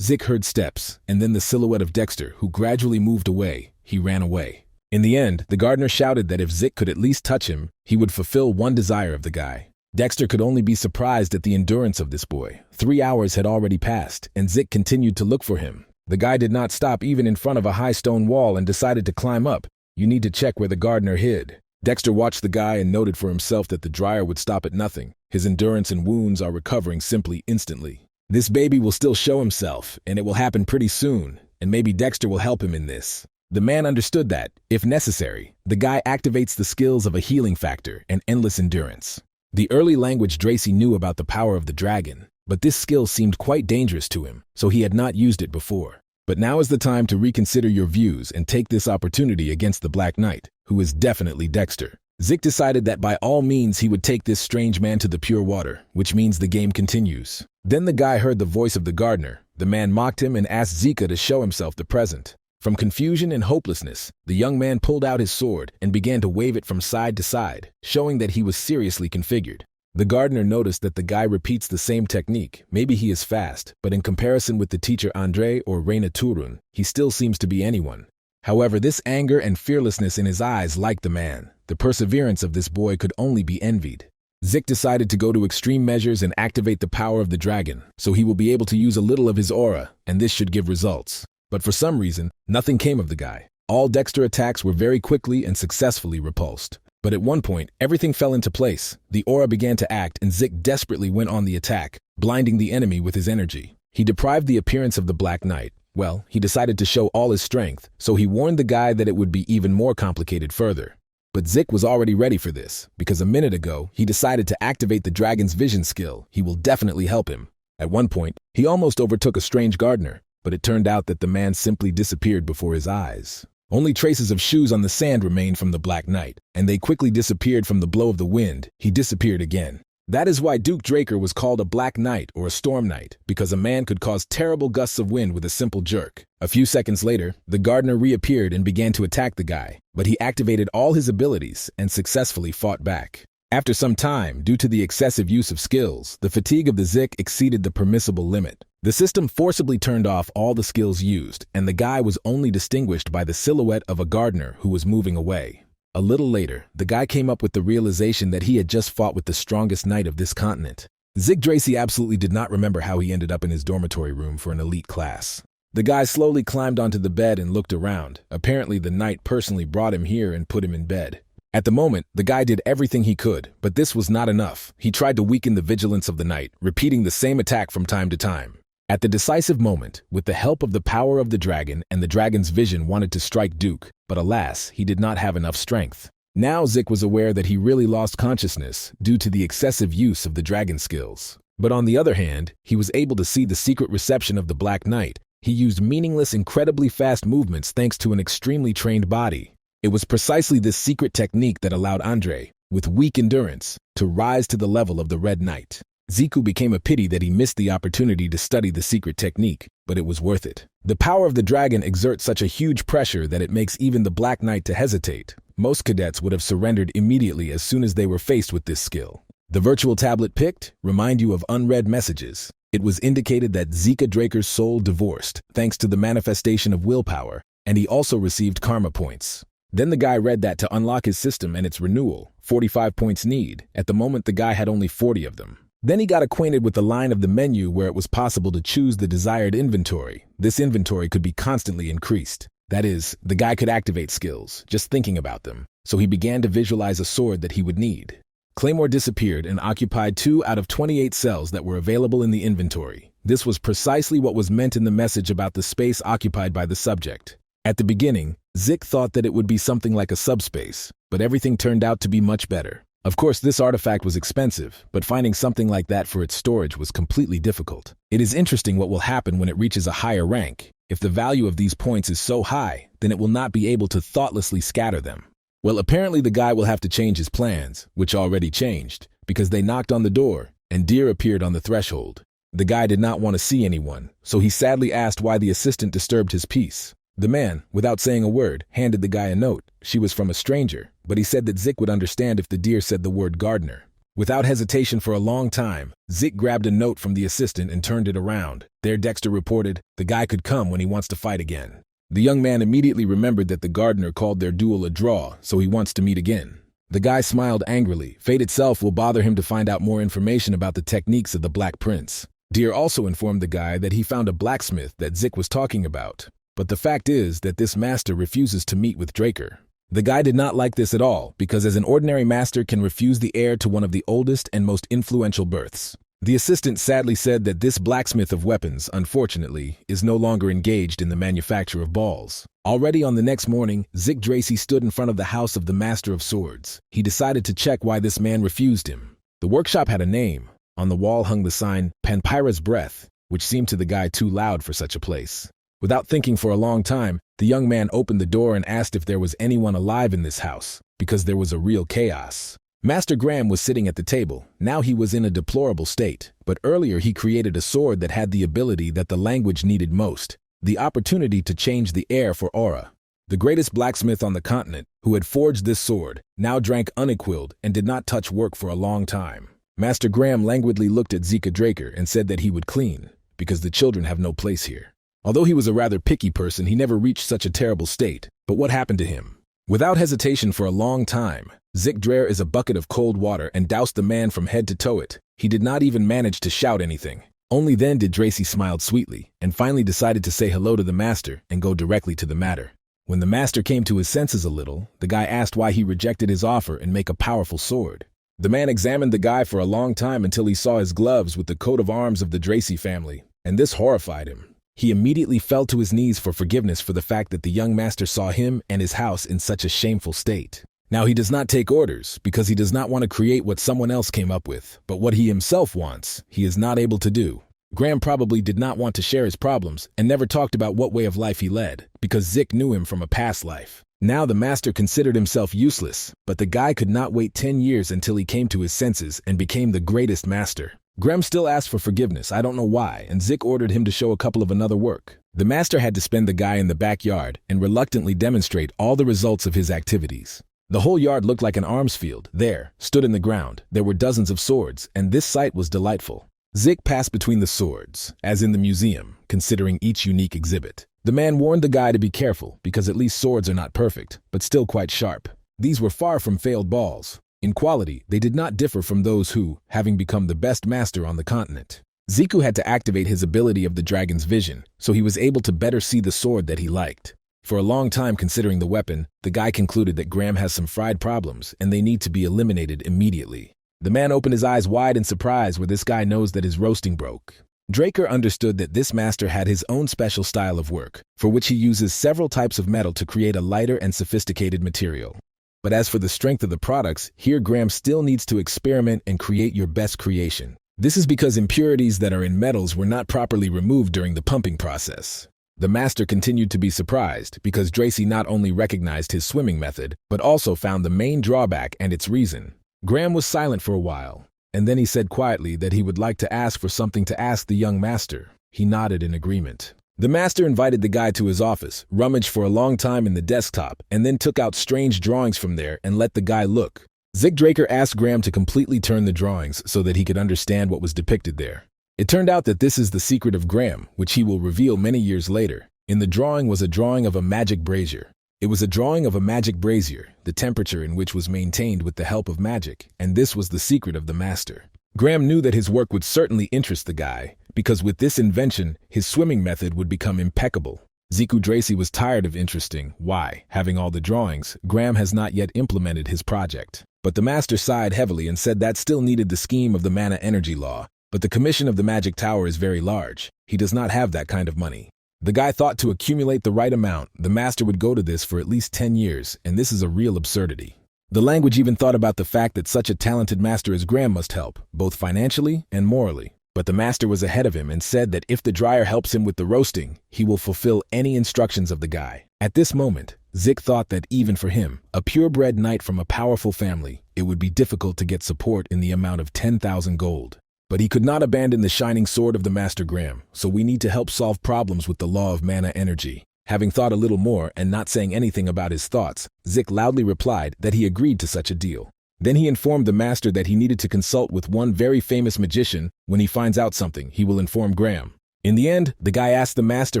Zik heard steps, and then the silhouette of Dexter, who gradually moved away. He ran away. In the end, the gardener shouted that if Zik could at least touch him, he would fulfill one desire of the guy. Dexter could only be surprised at the endurance of this boy. 3 hours had already passed, and Zik continued to look for him. The guy did not stop even in front of a high stone wall and decided to climb up. You need to check where the gardener hid. Dexter watched the guy and noted for himself that the dryer would stop at nothing. His endurance and wounds are recovering simply instantly. This baby will still show himself, and it will happen pretty soon, and maybe Dexter will help him in this. The man understood that, if necessary, the guy activates the skills of a healing factor and endless endurance. The early language Dracy knew about the power of the dragon, but this skill seemed quite dangerous to him, so he had not used it before. But now is the time to reconsider your views and take this opportunity against the Black Knight, who is definitely Dexter. Zik decided that by all means he would take this strange man to the pure water, which means the game continues. Then the guy heard the voice of the gardener. The man mocked him and asked Zika to show himself the present. From confusion and hopelessness, the young man pulled out his sword and began to wave it from side to side, showing that he was seriously configured. The gardener noticed that the guy repeats the same technique. Maybe he is fast, but in comparison with the teacher Andre or Reina Turun, he still seems to be anyone. However, this anger and fearlessness in his eyes liked the man. The perseverance of this boy could only be envied. Zik decided to go to extreme measures and activate the power of the dragon, so he will be able to use a little of his aura, and this should give results. But for some reason, nothing came of the guy. All Dexter attacks were very quickly and successfully repulsed. But at one point, everything fell into place. The aura began to act, and Zik desperately went on the attack, blinding the enemy with his energy. He deprived the appearance of the Black Knight. Well, he decided to show all his strength, so he warned the guy that it would be even more complicated further. But Zik was already ready for this, because a minute ago, he decided to activate the dragon's vision skill. He will definitely help him. At one point, he almost overtook a strange gardener, but it turned out that the man simply disappeared before his eyes. Only traces of shoes on the sand remained from the Black Knight, and they quickly disappeared from the blow of the wind. He disappeared again. That is why Duke Draker was called a Black Knight or a Storm Knight, because a man could cause terrible gusts of wind with a simple jerk. A few seconds later, the gardener reappeared and began to attack the guy, but he activated all his abilities and successfully fought back. After some time, due to the excessive use of skills, the fatigue of the Zik exceeded the permissible limit. The system forcibly turned off all the skills used, and the guy was only distinguished by the silhouette of a gardener who was moving away. A little later, the guy came up with the realization that he had just fought with the strongest knight of this continent. Zik Dracy absolutely did not remember how he ended up in his dormitory room for an elite class. The guy slowly climbed onto the bed and looked around. Apparently, the knight personally brought him here and put him in bed. At the moment, the guy did everything he could, but this was not enough. He tried to weaken the vigilance of the knight, repeating the same attack from time to time. At the decisive moment, with the help of the power of the dragon and the dragon's vision wanted to strike Duke, but alas, he did not have enough strength. Now Zik was aware that he really lost consciousness due to the excessive use of the dragon skills. But on the other hand, he was able to see the secret reception of the Black Knight. He used meaningless, incredibly fast movements thanks to an extremely trained body. It was precisely this secret technique that allowed Andre, with weak endurance, to rise to the level of the Red Knight. Ziku became a pity that he missed the opportunity to study the secret technique, but it was worth it. The power of the dragon exerts such a huge pressure that it makes even the Black Knight to hesitate. Most cadets would have surrendered immediately as soon as they were faced with this skill. The virtual tablet picked remind you of unread messages. It was indicated that Zika Draker's soul divorced, thanks to the manifestation of willpower, and he also received karma points. Then the guy read that to unlock his system and its renewal, 45 points need. At the moment, the guy had only 40 of them. Then he got acquainted with the line of the menu where it was possible to choose the desired inventory. This inventory could be constantly increased. That is, the guy could activate skills, just thinking about them. So he began to visualize a sword that he would need. Claymore disappeared and occupied 2 out of 28 cells that were available in the inventory. This was precisely what was meant in the message about the space occupied by the subject. At the beginning, Zik thought that it would be something like a subspace, but everything turned out to be much better. Of course, this artifact was expensive, but finding something like that for its storage was completely difficult. It is interesting what will happen when it reaches a higher rank. If the value of these points is so high, then it will not be able to thoughtlessly scatter them. Well, apparently the guy will have to change his plans, which already changed, because they knocked on the door, and Deer appeared on the threshold. The guy did not want to see anyone, so he sadly asked why the assistant disturbed his peace. The man, without saying a word, handed the guy a note. She was from a stranger, but he said that Zik would understand if the deer said the word gardener. Without hesitation for a long time, Zik grabbed a note from the assistant and turned it around. There Dexter reported, the guy could come when he wants to fight again. The young man immediately remembered that the gardener called their duel a draw, so he wants to meet again. The guy smiled angrily. Fate itself will bother him to find out more information about the techniques of the Black Prince. Deer also informed the guy that he found a blacksmith that Zik was talking about. But the fact is that this master refuses to meet with Draker. The guy did not like this at all, because as an ordinary master can refuse the heir to one of the oldest and most influential births. The assistant sadly said that this blacksmith of weapons, unfortunately, is no longer engaged in the manufacture of balls. Already on the next morning, Zik Dracy stood in front of the house of the Master of Swords. He decided to check why this man refused him. The workshop had a name. On the wall hung the sign, Panpyra's Breath, which seemed to the guy too loud for such a place. Without thinking for a long time, the young man opened the door and asked if there was anyone alive in this house, because there was a real chaos. Master Graham was sitting at the table. Now he was in a deplorable state, but earlier he created a sword that had the ability that the language needed most, the opportunity to change the air for aura. The greatest blacksmith on the continent, who had forged this sword, now drank unequilled and did not touch work for a long time. Master Graham languidly looked at Zika Draker and said that he would clean, because the children have no place here. Although he was a rather picky person, he never reached such a terrible state. But what happened to him? Without hesitation for a long time, Zik Draer is a bucket of cold water and doused the man from head to toe it. He did not even manage to shout anything. Only then did Dracy smile sweetly, and finally decided to say hello to the master and go directly to the matter. When the master came to his senses a little, the guy asked why he rejected his offer and make a powerful sword. The man examined the guy for a long time until he saw his gloves with the coat of arms of the Dracy family, and this horrified him. He immediately fell to his knees for forgiveness for the fact that the young master saw him and his house in such a shameful state. Now he does not take orders because he does not want to create what someone else came up with, but what he himself wants, he is not able to do. Graham probably did not want to share his problems and never talked about what way of life he led, because Zik knew him from a past life. Now the master considered himself useless, but the guy could not wait 10 years until he came to his senses and became the greatest master. Graham still asked for forgiveness, I don't know why, and Zik ordered him to show a couple of another work. The master had to spend the guy in the backyard and reluctantly demonstrate all the results of his activities. The whole yard looked like an arms field. There, stood in the ground, there were dozens of swords, and this sight was delightful. Zik passed between the swords, as in the museum, considering each unique exhibit. The man warned the guy to be careful, because at least swords are not perfect, but still quite sharp. These were far from failed balls. In quality, they did not differ from those who, having become the best master on the continent. Ziku had to activate his ability of the dragon's vision, so he was able to better see the sword that he liked. For a long time considering the weapon, the guy concluded that Graham has some fried problems and they need to be eliminated immediately. The man opened his eyes wide in surprise where this guy knows that his roasting broke. Draker understood that this master had his own special style of work, for which he uses several types of metal to create a lighter and sophisticated material. But as for the strength of the products, here Graham still needs to experiment and create your best creation. This is because impurities that are in metals were not properly removed during the pumping process. The master continued to be surprised because Dracy not only recognized his swimming method, but also found the main drawback and its reason. Graham was silent for a while, and then he said quietly that he would like to ask for something to ask the young master. He nodded in agreement. The master invited the guy to his office, rummaged for a long time in the desktop, and then took out strange drawings from there and let the guy look. Zik Draker asked Graham to completely turn the drawings so that he could understand what was depicted there. It turned out that this is the secret of Graham, which he will reveal many years later. In the drawing was a drawing of a magic brazier. It was a drawing of a magic brazier, the temperature in which was maintained with the help of magic, and this was the secret of the master. Graham knew that his work would certainly interest the guy, because with this invention, his swimming method would become impeccable. Ziku Dracy was tired of interesting why, having all the drawings, Graham has not yet implemented his project. But the master sighed heavily and said that still needed the scheme of the mana energy law, but the commission of the magic tower is very large. He does not have that kind of money. The guy thought to accumulate the right amount, the master would go to this for at least 10 years, and this is a real absurdity. The language even thought about the fact that such a talented master as Graham must help, both financially and morally. But the master was ahead of him and said that if the dryer helps him with the roasting, he will fulfill any instructions of the guy. At this moment, Zik thought that even for him, a purebred knight from a powerful family, it would be difficult to get support in the amount of 10,000 gold. But he could not abandon the shining sword of the Master Graham, so we need to help solve problems with the law of mana energy. Having thought a little more and not saying anything about his thoughts, Zik loudly replied that he agreed to such a deal. Then he informed the master that he needed to consult with one very famous magician. When he finds out something, he will inform Graham. In the end, the guy asked the master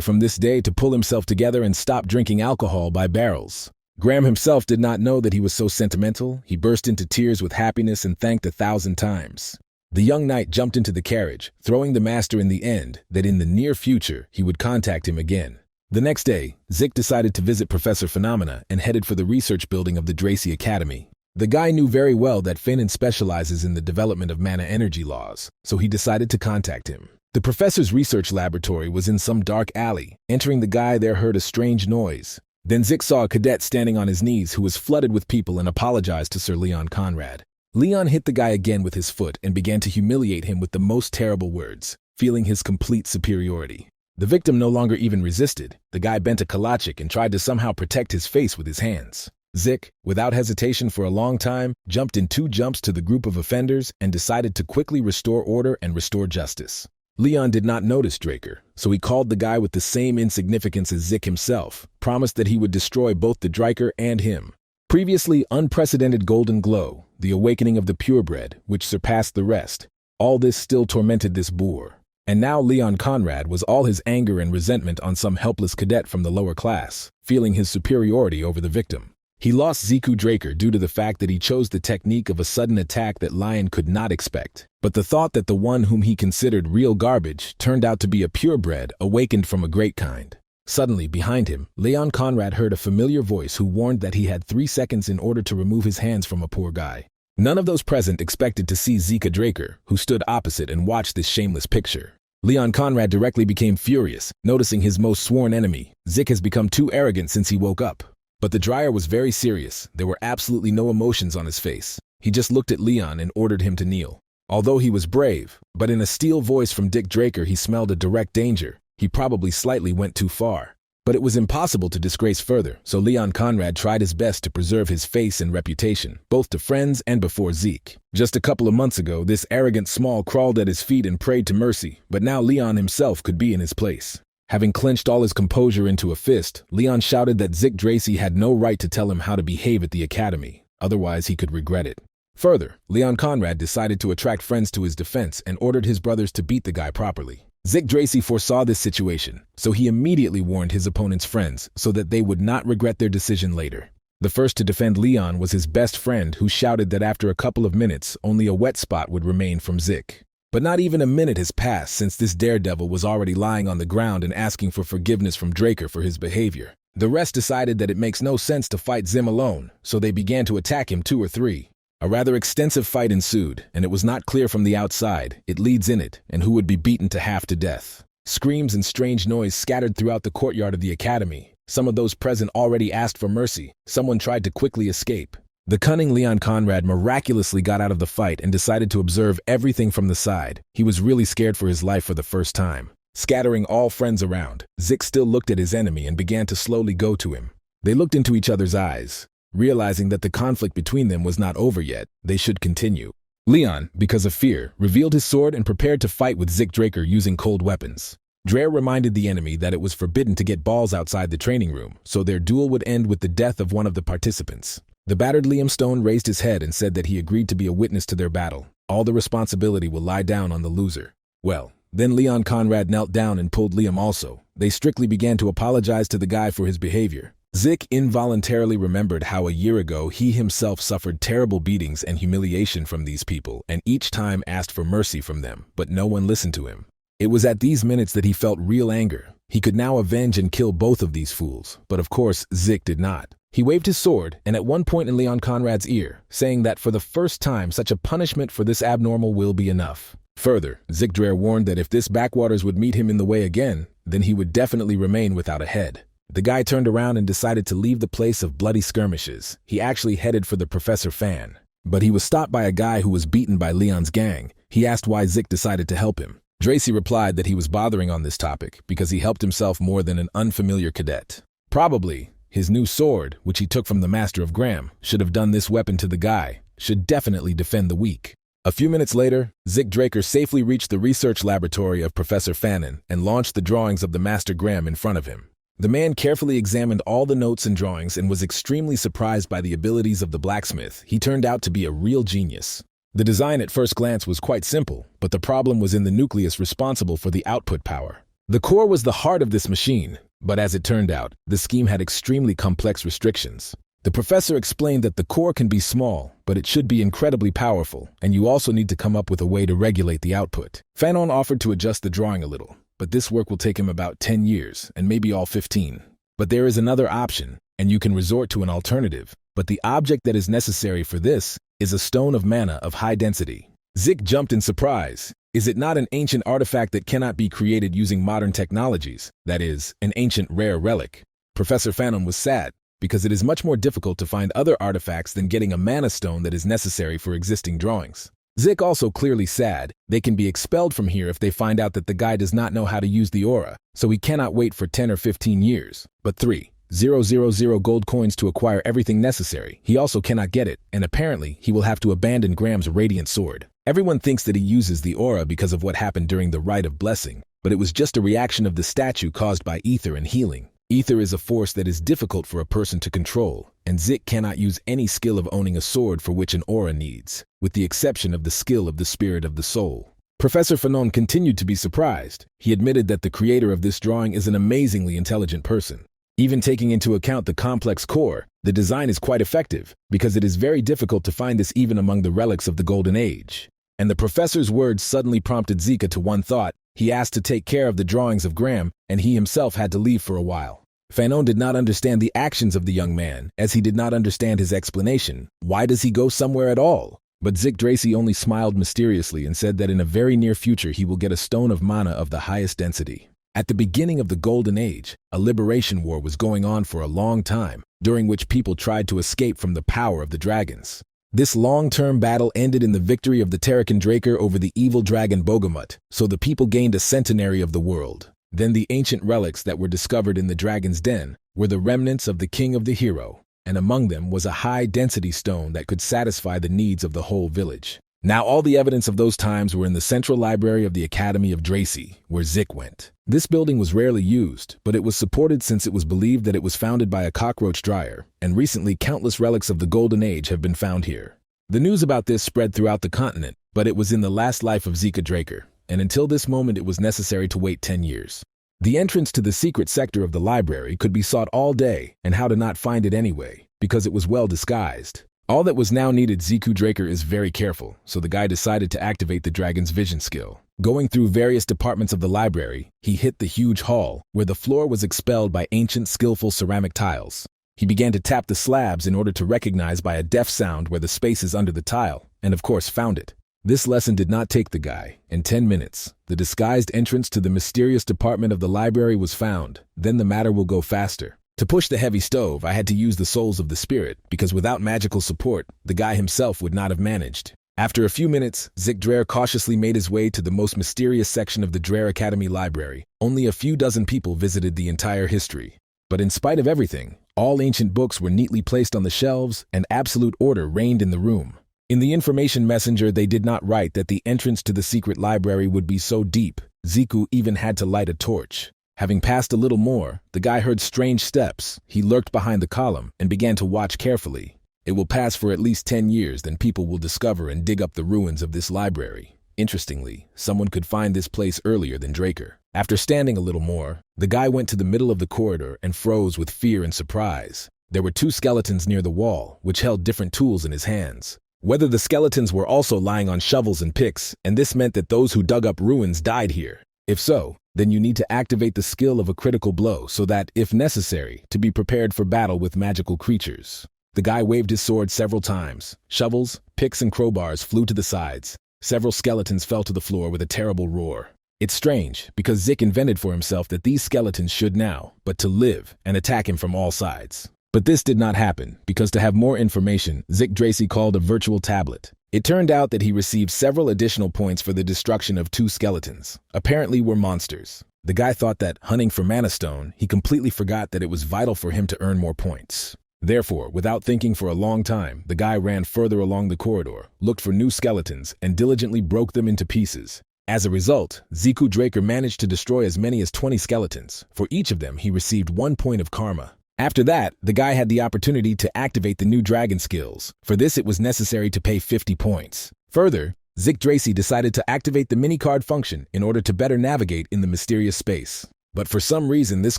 from this day to pull himself together and stop drinking alcohol by barrels. Graham himself did not know that he was so sentimental. He burst into tears with happiness and thanked 1,000 times. The young knight jumped into the carriage, throwing the master in the end that in the near future he would contact him again. The next day, Zik decided to visit Professor Phenomena and headed for the research building of the Dracy Academy. The guy knew very well that Finnan specializes in the development of mana energy laws, so he decided to contact him. The professor's research laboratory was in some dark alley. Entering, the guy there heard a strange noise. Then Zik saw a cadet standing on his knees who was flooded with people and apologized to Sir Leon Conrad. Leon hit the guy again with his foot and began to humiliate him with the most terrible words, feeling his complete superiority. The victim no longer even resisted. The guy bent a kalachik and tried to somehow protect his face with his hands. Zik, without hesitation for a long time, jumped in 2 jumps to the group of offenders and decided to quickly restore order and restore justice. Leon did not notice Draker, so he called the guy with the same insignificance as Zik himself, promised that he would destroy both the Draker and him. Previously unprecedented golden glow, the awakening of the purebred, which surpassed the rest. All this still tormented this boor. And now Leon Conrad was all his anger and resentment on some helpless cadet from the lower class, feeling his superiority over the victim. He lost Ziku Draker due to the fact that he chose the technique of a sudden attack that Lion could not expect. But the thought that the one whom he considered real garbage turned out to be a purebred awakened from a great kind. Suddenly, behind him, Leon Conrad heard a familiar voice who warned that he had 3 seconds in order to remove his hands from a poor guy. None of those present expected to see Zika Draker, who stood opposite and watched this shameless picture. Leon Conrad directly became furious, noticing his most sworn enemy. Zik has become too arrogant since he woke up. But the dryer was very serious. There were absolutely no emotions on his face. He just looked at Leon and ordered him to kneel. Although he was brave, but in a steel voice from Dick Draker he smelled a direct danger. He probably slightly went too far. But it was impossible to disgrace further, so Leon Conrad tried his best to preserve his face and reputation, both to friends and before Zeke. Just a couple of months ago, this arrogant small crawled at his feet and prayed to mercy, but now Leon himself could be in his place. Having clenched all his composure into a fist, Leon shouted that Zeke Dracy had no right to tell him how to behave at the academy, otherwise he could regret it. Further, Leon Conrad decided to attract friends to his defense and ordered his brothers to beat the guy properly. Zeke Dracy foresaw this situation, so he immediately warned his opponent's friends so that they would not regret their decision later. The first to defend Leon was his best friend, who shouted that after a couple of minutes, only a wet spot would remain from Zeke. But not even a minute has passed since this daredevil was already lying on the ground and asking for forgiveness from Draker for his behavior. The rest decided that it makes no sense to fight Zim alone, so they began to attack him 2 or 3. A rather extensive fight ensued, and it was not clear from the outside, it leads in it, and who would be beaten to half to death. Screams and strange noise scattered throughout the courtyard of the academy. Some of those present already asked for mercy. Someone tried to quickly escape. The cunning Leon Conrad miraculously got out of the fight and decided to observe everything from the side. He was really scared for his life for the first time. Scattering all friends around, Zeke still looked at his enemy and began to slowly go to him. They looked into each other's eyes. Realizing that the conflict between them was not over yet, they should continue. Leon, because of fear, revealed his sword and prepared to fight with Zeke Draker using cold weapons. Dre reminded the enemy that it was forbidden to get balls outside the training room, so their duel would end with the death of one of the participants. The battered Liam Stone raised his head and said that he agreed to be a witness to their battle. All the responsibility will lie down on the loser. Well, then Leon Conrad knelt down and pulled Liam also. They strictly began to apologize to the guy for his behavior. Zeke involuntarily remembered how a year ago he himself suffered terrible beatings and humiliation from these people, and each time asked for mercy from them, but no one listened to him. It was at these minutes that he felt real anger. He could now avenge and kill both of these fools, but of course Zeke did not. He waved his sword, and at one point in Leon Conrad's ear, saying that for the first time such a punishment for this abnormal will be enough. Further, Zeke Draer warned that if this backwaters would meet him in the way again, then he would definitely remain without a head. The guy turned around and decided to leave the place of bloody skirmishes. He actually headed for the Professor Fan. But he was stopped by a guy who was beaten by Leon's gang. He asked why Zeke decided to help him. Dracy replied that he was bothering on this topic because he helped himself more than an unfamiliar cadet. Probably, his new sword, which he took from the Master of Graham, should have done this weapon to the guy, should definitely defend the weak. A few minutes later, Zeke Draker safely reached the research laboratory of Professor Fannin and launched the drawings of the Master Graham in front of him. The man carefully examined all the notes and drawings and was extremely surprised by the abilities of the blacksmith. He turned out to be a real genius. The design at first glance was quite simple, but the problem was in the nucleus responsible for the output power. The core was the heart of this machine, but as it turned out, the scheme had extremely complex restrictions. The professor explained that the core can be small, but it should be incredibly powerful, and you also need to come up with a way to regulate the output. Fanon offered to adjust the drawing a little, but this work will take him about 10 years, and maybe all 15. But there is another option, and you can resort to an alternative. But the object that is necessary for this is a stone of mana of high density. Zeke jumped in surprise. Is it not an ancient artifact that cannot be created using modern technologies? That is, an ancient rare relic. Professor Fanon was sad, because it is much more difficult to find other artifacts than getting a mana stone that is necessary for existing drawings. Zeke also clearly sad. They can be expelled from here if they find out that the guy does not know how to use the aura, so he cannot wait for 10 or 15 years. But 3,000 gold coins to acquire everything necessary. He also cannot get it, and apparently he will have to abandon Graham's radiant sword. Everyone thinks that he uses the aura because of what happened during the Rite of Blessing, but it was just a reaction of the statue caused by ether and healing. Ether is a force that is difficult for a person to control, and Zeke cannot use any skill of owning a sword for which an aura needs, with the exception of the skill of the spirit of the soul. Professor Fanon continued to be surprised. He admitted that the creator of this drawing is an amazingly intelligent person. Even taking into account the complex core, the design is quite effective, because it is very difficult to find this even among the relics of the Golden Age. And the professor's words suddenly prompted Zeke to one thought. He asked to take care of the drawings of Graham, and he himself had to leave for a while. Fanon did not understand the actions of the young man, as he did not understand his explanation. Why does he go somewhere at all? But Zeke Dracy only smiled mysteriously and said that in a very near future he will get a stone of mana of the highest density. At the beginning of the Golden Age, a liberation war was going on for a long time, during which people tried to escape from the power of the dragons. This long-term battle ended in the victory of the Terrakan Draker over the evil dragon Bogamut, so the people gained a centenary of the world. Then the ancient relics that were discovered in the dragon's den were the remnants of the king of the hero, and among them was a high-density stone that could satisfy the needs of the whole village. Now all the evidence of those times were in the central library of the Academy of Dracy, where Zik went. This building was rarely used, but it was supported since it was believed that it was founded by a cockroach dryer, and recently countless relics of the Golden Age have been found here. The news about this spread throughout the continent, but it was in the last life of Zika Draker, and until this moment it was necessary to wait 10 years. The entrance to the secret sector of the library could be sought all day, and how to not find it anyway, because it was well disguised. All that was now needed. Ziku Draker is very careful, so the guy decided to activate the dragon's vision skill. Going through various departments of the library, he hit the huge hall, where the floor was expelled by ancient skillful ceramic tiles. He began to tap the slabs in order to recognize by a deaf sound where the space is under the tile, and of course found it. This lesson did not take the guy. In 10 minutes, the disguised entrance to the mysterious department of the library was found. Then the matter will go faster. To push the heavy stove, I had to use the souls of the spirit, because without magical support, the guy himself would not have managed. After a few minutes, Zik Draer cautiously made his way to the most mysterious section of the Draer Academy library. Only a few dozen people visited the entire history. But in spite of everything, all ancient books were neatly placed on the shelves, and absolute order reigned in the room. In the information messenger, they did not write that the entrance to the secret library would be so deep. Ziku even had to light a torch. Having passed a little more, the guy heard strange steps. He lurked behind the column and began to watch carefully. It will pass for at least 10 years, then people will discover and dig up the ruins of this library. Interestingly, someone could find this place earlier than Draker. After standing a little more, the guy went to the middle of the corridor and froze with fear and surprise. There were 2 skeletons near the wall, which held different tools in his hands. Whether the skeletons were also lying on shovels and picks, and this meant that those who dug up ruins died here. If so, then you need to activate the skill of a critical blow so that, if necessary, to be prepared for battle with magical creatures. The guy waved his sword several times. Shovels, picks, and crowbars flew to the sides. Several skeletons fell to the floor with a terrible roar. It's strange, because Zik invented for himself that these skeletons should now, but to live, and attack him from all sides. But this did not happen, because to have more information, Zik Dracy called a virtual tablet. It turned out that he received several additional points for the destruction of 2 skeletons, apparently were monsters. The guy thought that, hunting for Mana Stone, he completely forgot that it was vital for him to earn more points. Therefore, without thinking for a long time, the guy ran further along the corridor, looked for new skeletons, and diligently broke them into pieces. As a result, Ziku Draker managed to destroy as many as 20 skeletons. For each of them, he received 1 point of karma. After that, the guy had the opportunity to activate the new dragon skills. For this, it was necessary to pay 50 points. Further, Zik Dracy decided to activate the mini-card function in order to better navigate in the mysterious space. But for some reason, this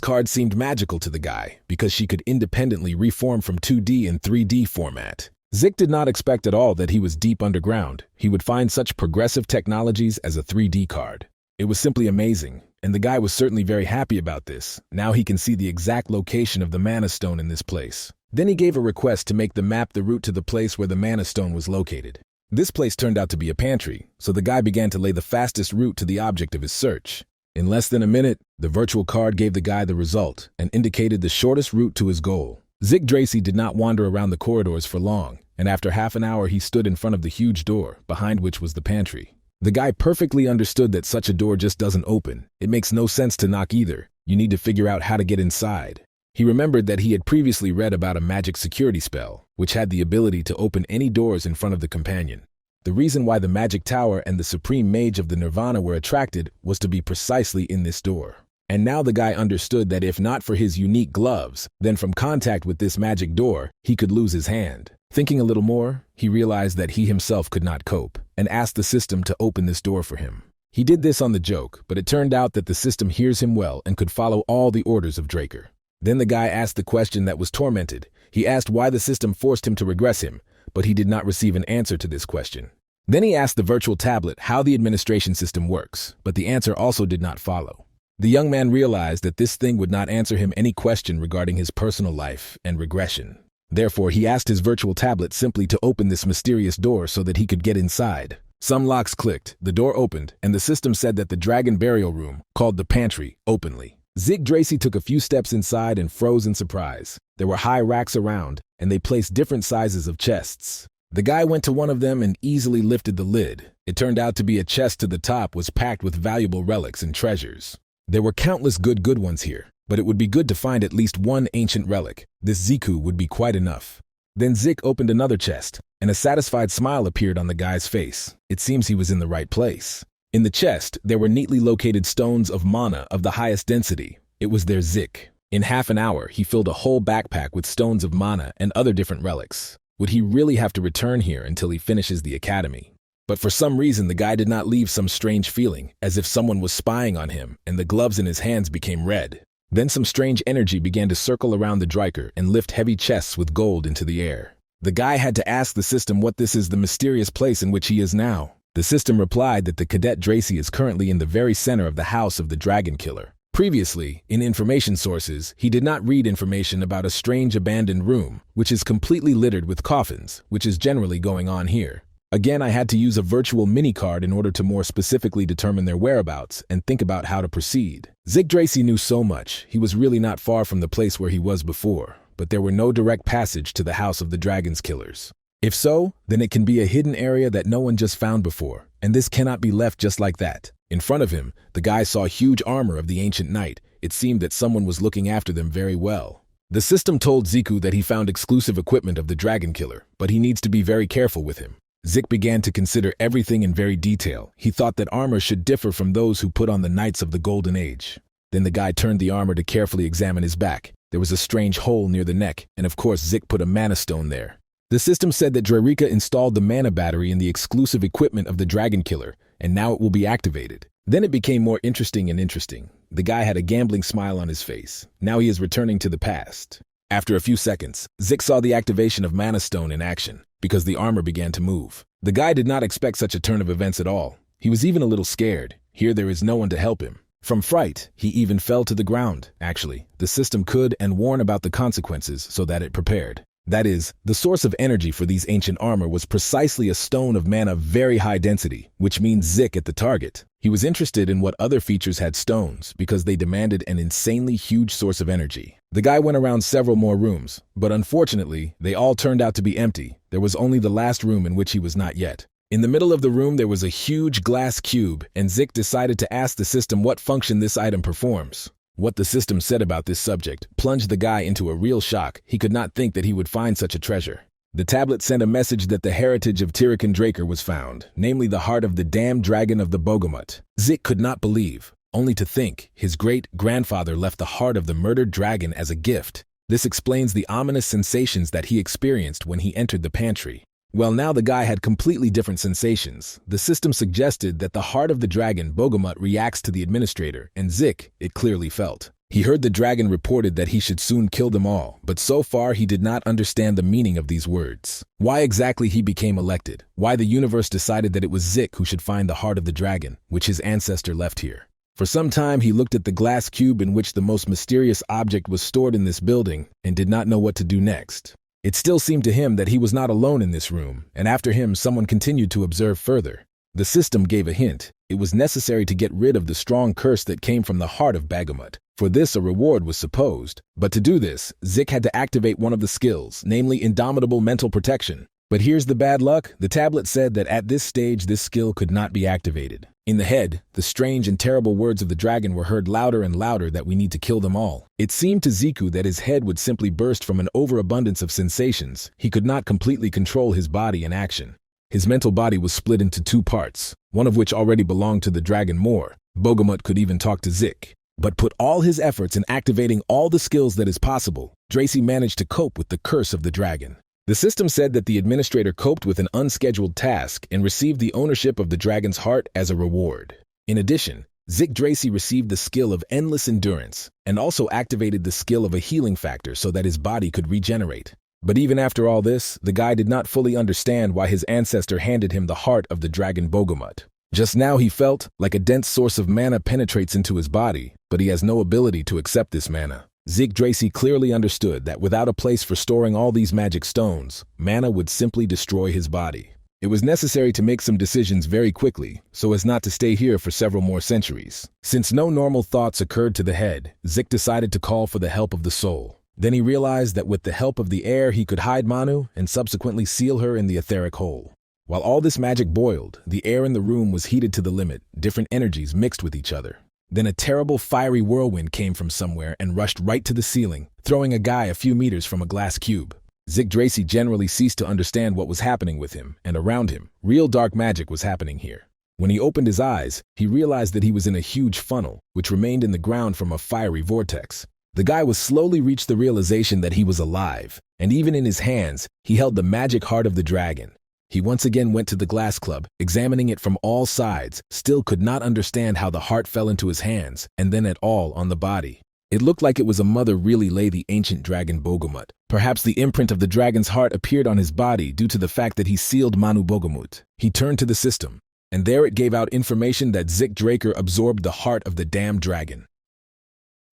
card seemed magical to the guy, because she could independently reform from 2D and 3D format. Zik did not expect at all that he was deep underground. He would find such progressive technologies as a 3D card. It was simply amazing. And the guy was certainly very happy about this. Now he can see the exact location of the Mana Stone in this place. Then he gave a request to make the map the route to the place where the Mana Stone was located. This place turned out to be a pantry, so the guy began to lay the fastest route to the object of his search. In less than a minute, the virtual card gave the guy the result and indicated the shortest route to his goal. Zik Dracy did not wander around the corridors for long, and after half an hour he stood in front of the huge door, behind which was the pantry. The guy perfectly understood that such a door just doesn't open. It makes no sense to knock either. You need to figure out how to get inside. He remembered that he had previously read about a magic security spell, which had the ability to open any doors in front of the companion. The reason why the magic tower and the supreme mage of the Nirvana were attracted was to be precisely in this door. And now the guy understood that if not for his unique gloves, then from contact with this magic door, he could lose his hand. Thinking a little more, he realized that he himself could not cope, and asked the system to open this door for him. He did this on the joke, but it turned out that the system hears him well and could follow all the orders of Draker. Then the guy asked the question that was tormented. He asked why the system forced him to regress him, but he did not receive an answer to this question. Then he asked the virtual tablet how the administration system works, but the answer also did not follow. The young man realized that this thing would not answer him any question regarding his personal life and regression. Therefore, he asked his virtual tablet simply to open this mysterious door so that he could get inside. Some locks clicked, the door opened, and the system said that the dragon burial room, called the pantry, openly. Zik Dracy took a few steps inside and froze in surprise. There were high racks around, and they placed different sizes of chests. The guy went to one of them and easily lifted the lid. It turned out to be a chest to the top was packed with valuable relics and treasures. There were countless good ones here, but it would be good to find at least one ancient relic. This Ziku would be quite enough. Then Zik opened another chest, and a satisfied smile appeared on the guy's face. It seems he was in the right place. In the chest, there were neatly located stones of mana of the highest density. It was their Zik. In half an hour, he filled a whole backpack with stones of mana and other different relics. Would he really have to return here until he finishes the academy? But for some reason, the guy did not leave some strange feeling, as if someone was spying on him, and the gloves in his hands became red. Then some strange energy began to circle around the Dryker and lift heavy chests with gold into the air. The guy had to ask the system what this is, the mysterious place in which he is now. The system replied that the cadet Dracy is currently in the very center of the house of the Dragon Killer. Previously, in information sources, he did not read information about a strange abandoned room, which is completely littered with coffins, which is generally going on here. Again, I had to use a virtual mini-card in order to more specifically determine their whereabouts and think about how to proceed. Zik Dracy knew so much, he was really not far from the place where he was before, but there were no direct passage to the house of the Dragon's Killers. If so, then it can be a hidden area that no one just found before, and this cannot be left just like that. In front of him, the guy saw huge armor of the ancient knight. It seemed that someone was looking after them very well. The system told Ziku that he found exclusive equipment of the Dragon Killer, but he needs to be very careful with him. Zik began to consider everything in very detail. He thought that armor should differ from those who put on the Knights of the Golden Age. Then the guy turned the armor to carefully examine his back. There was a strange hole near the neck, and of course Zik put a mana stone there. The system said that Drarika installed the mana battery in the exclusive equipment of the Dragon Killer, and now it will be activated. Then it became more interesting and interesting. The guy had a gambling smile on his face. Now he is returning to the past. After a few seconds, Zik saw the activation of Mana Stone in action, because the armor began to move. The guy did not expect such a turn of events at all. He was even a little scared. Here there is no one to help him. From fright, he even fell to the ground. Actually, the system could and warn about the consequences so that it prepared. That is, the source of energy for these ancient armor was precisely a stone of mana of very high density, which means Zik at the target. He was interested in what other features had stones because they demanded an insanely huge source of energy. The guy went around several more rooms, but unfortunately, they all turned out to be empty. There was only the last room in which he was not yet. In the middle of the room, there was a huge glass cube, and Zik decided to ask the system what function this item performs. What the system said about this subject plunged the guy into a real shock. He could not think that he would find such a treasure. The tablet sent a message that the heritage of Tirakan Draker was found, namely the heart of the damned dragon of the Bogamut. Zik could not believe, only to think his great-grandfather left the heart of the murdered dragon as a gift. This explains the ominous sensations that he experienced when he entered the pantry. Well, now the guy had completely different sensations. The system suggested that the heart of the dragon, Bogamut, reacts to the administrator, and Zik, it clearly felt. He heard the dragon reported that he should soon kill them all, but so far he did not understand the meaning of these words. Why exactly he became elected, why the universe decided that it was Zik who should find the heart of the dragon, which his ancestor left here. For some time he looked at the glass cube in which the most mysterious object was stored in this building and did not know what to do next. It still seemed to him that he was not alone in this room, and after him someone continued to observe further. The system gave a hint. It was necessary to get rid of the strong curse that came from the heart of Bagamut. For this a reward was supposed, but to do this, Zik had to activate one of the skills, namely Indomitable Mental Protection. But here's the bad luck. The tablet said that at this stage this skill could not be activated. In the head, the strange and terrible words of the dragon were heard louder and louder that we need to kill them all. It seemed to Ziku that his head would simply burst from an overabundance of sensations. He could not completely control his body in action. His mental body was split into two parts, one of which already belonged to the dragon Moor. Bogamut could even talk to Zik. But put all his efforts in activating all the skills that is possible, Dracy managed to cope with the curse of the dragon. The system said that the administrator coped with an unscheduled task and received the ownership of the dragon's heart as a reward. In addition, Zik Dracy received the skill of endless endurance and also activated the skill of a healing factor so that his body could regenerate. But even after all this, the guy did not fully understand why his ancestor handed him the heart of the dragon Bogamut. Just now he felt like a dense source of mana penetrates into his body, but he has no ability to accept this mana. Zik Dracy clearly understood that without a place for storing all these magic stones, mana would simply destroy his body. It was necessary to make some decisions very quickly, so as not to stay here for several more centuries. Since no normal thoughts occurred to the head, Zik decided to call for the help of the soul. Then he realized that with the help of the air he could hide Manu and subsequently seal her in the etheric hole. While all this magic boiled, the air in the room was heated to the limit, different energies mixed with each other. Then a terrible fiery whirlwind came from somewhere and rushed right to the ceiling, throwing a guy a few meters from a glass cube. Yggdrasil generally ceased to understand what was happening with him and around him. Real dark magic was happening here. When he opened his eyes, he realized that he was in a huge funnel, which remained in the ground from a fiery vortex. The guy was slowly reached the realization that he was alive, and even in his hands, he held the magic heart of the dragon. He once again went to the glass club, examining it from all sides, still could not understand how the heart fell into his hands, and then at all on the body. It looked like it was a mother really lay the ancient dragon Bogomut. Perhaps the imprint of the dragon's heart appeared on his body due to the fact that he sealed Manu Bogomut. He turned to the system, and there it gave out information that Yggdrasil absorbed the heart of the damned dragon.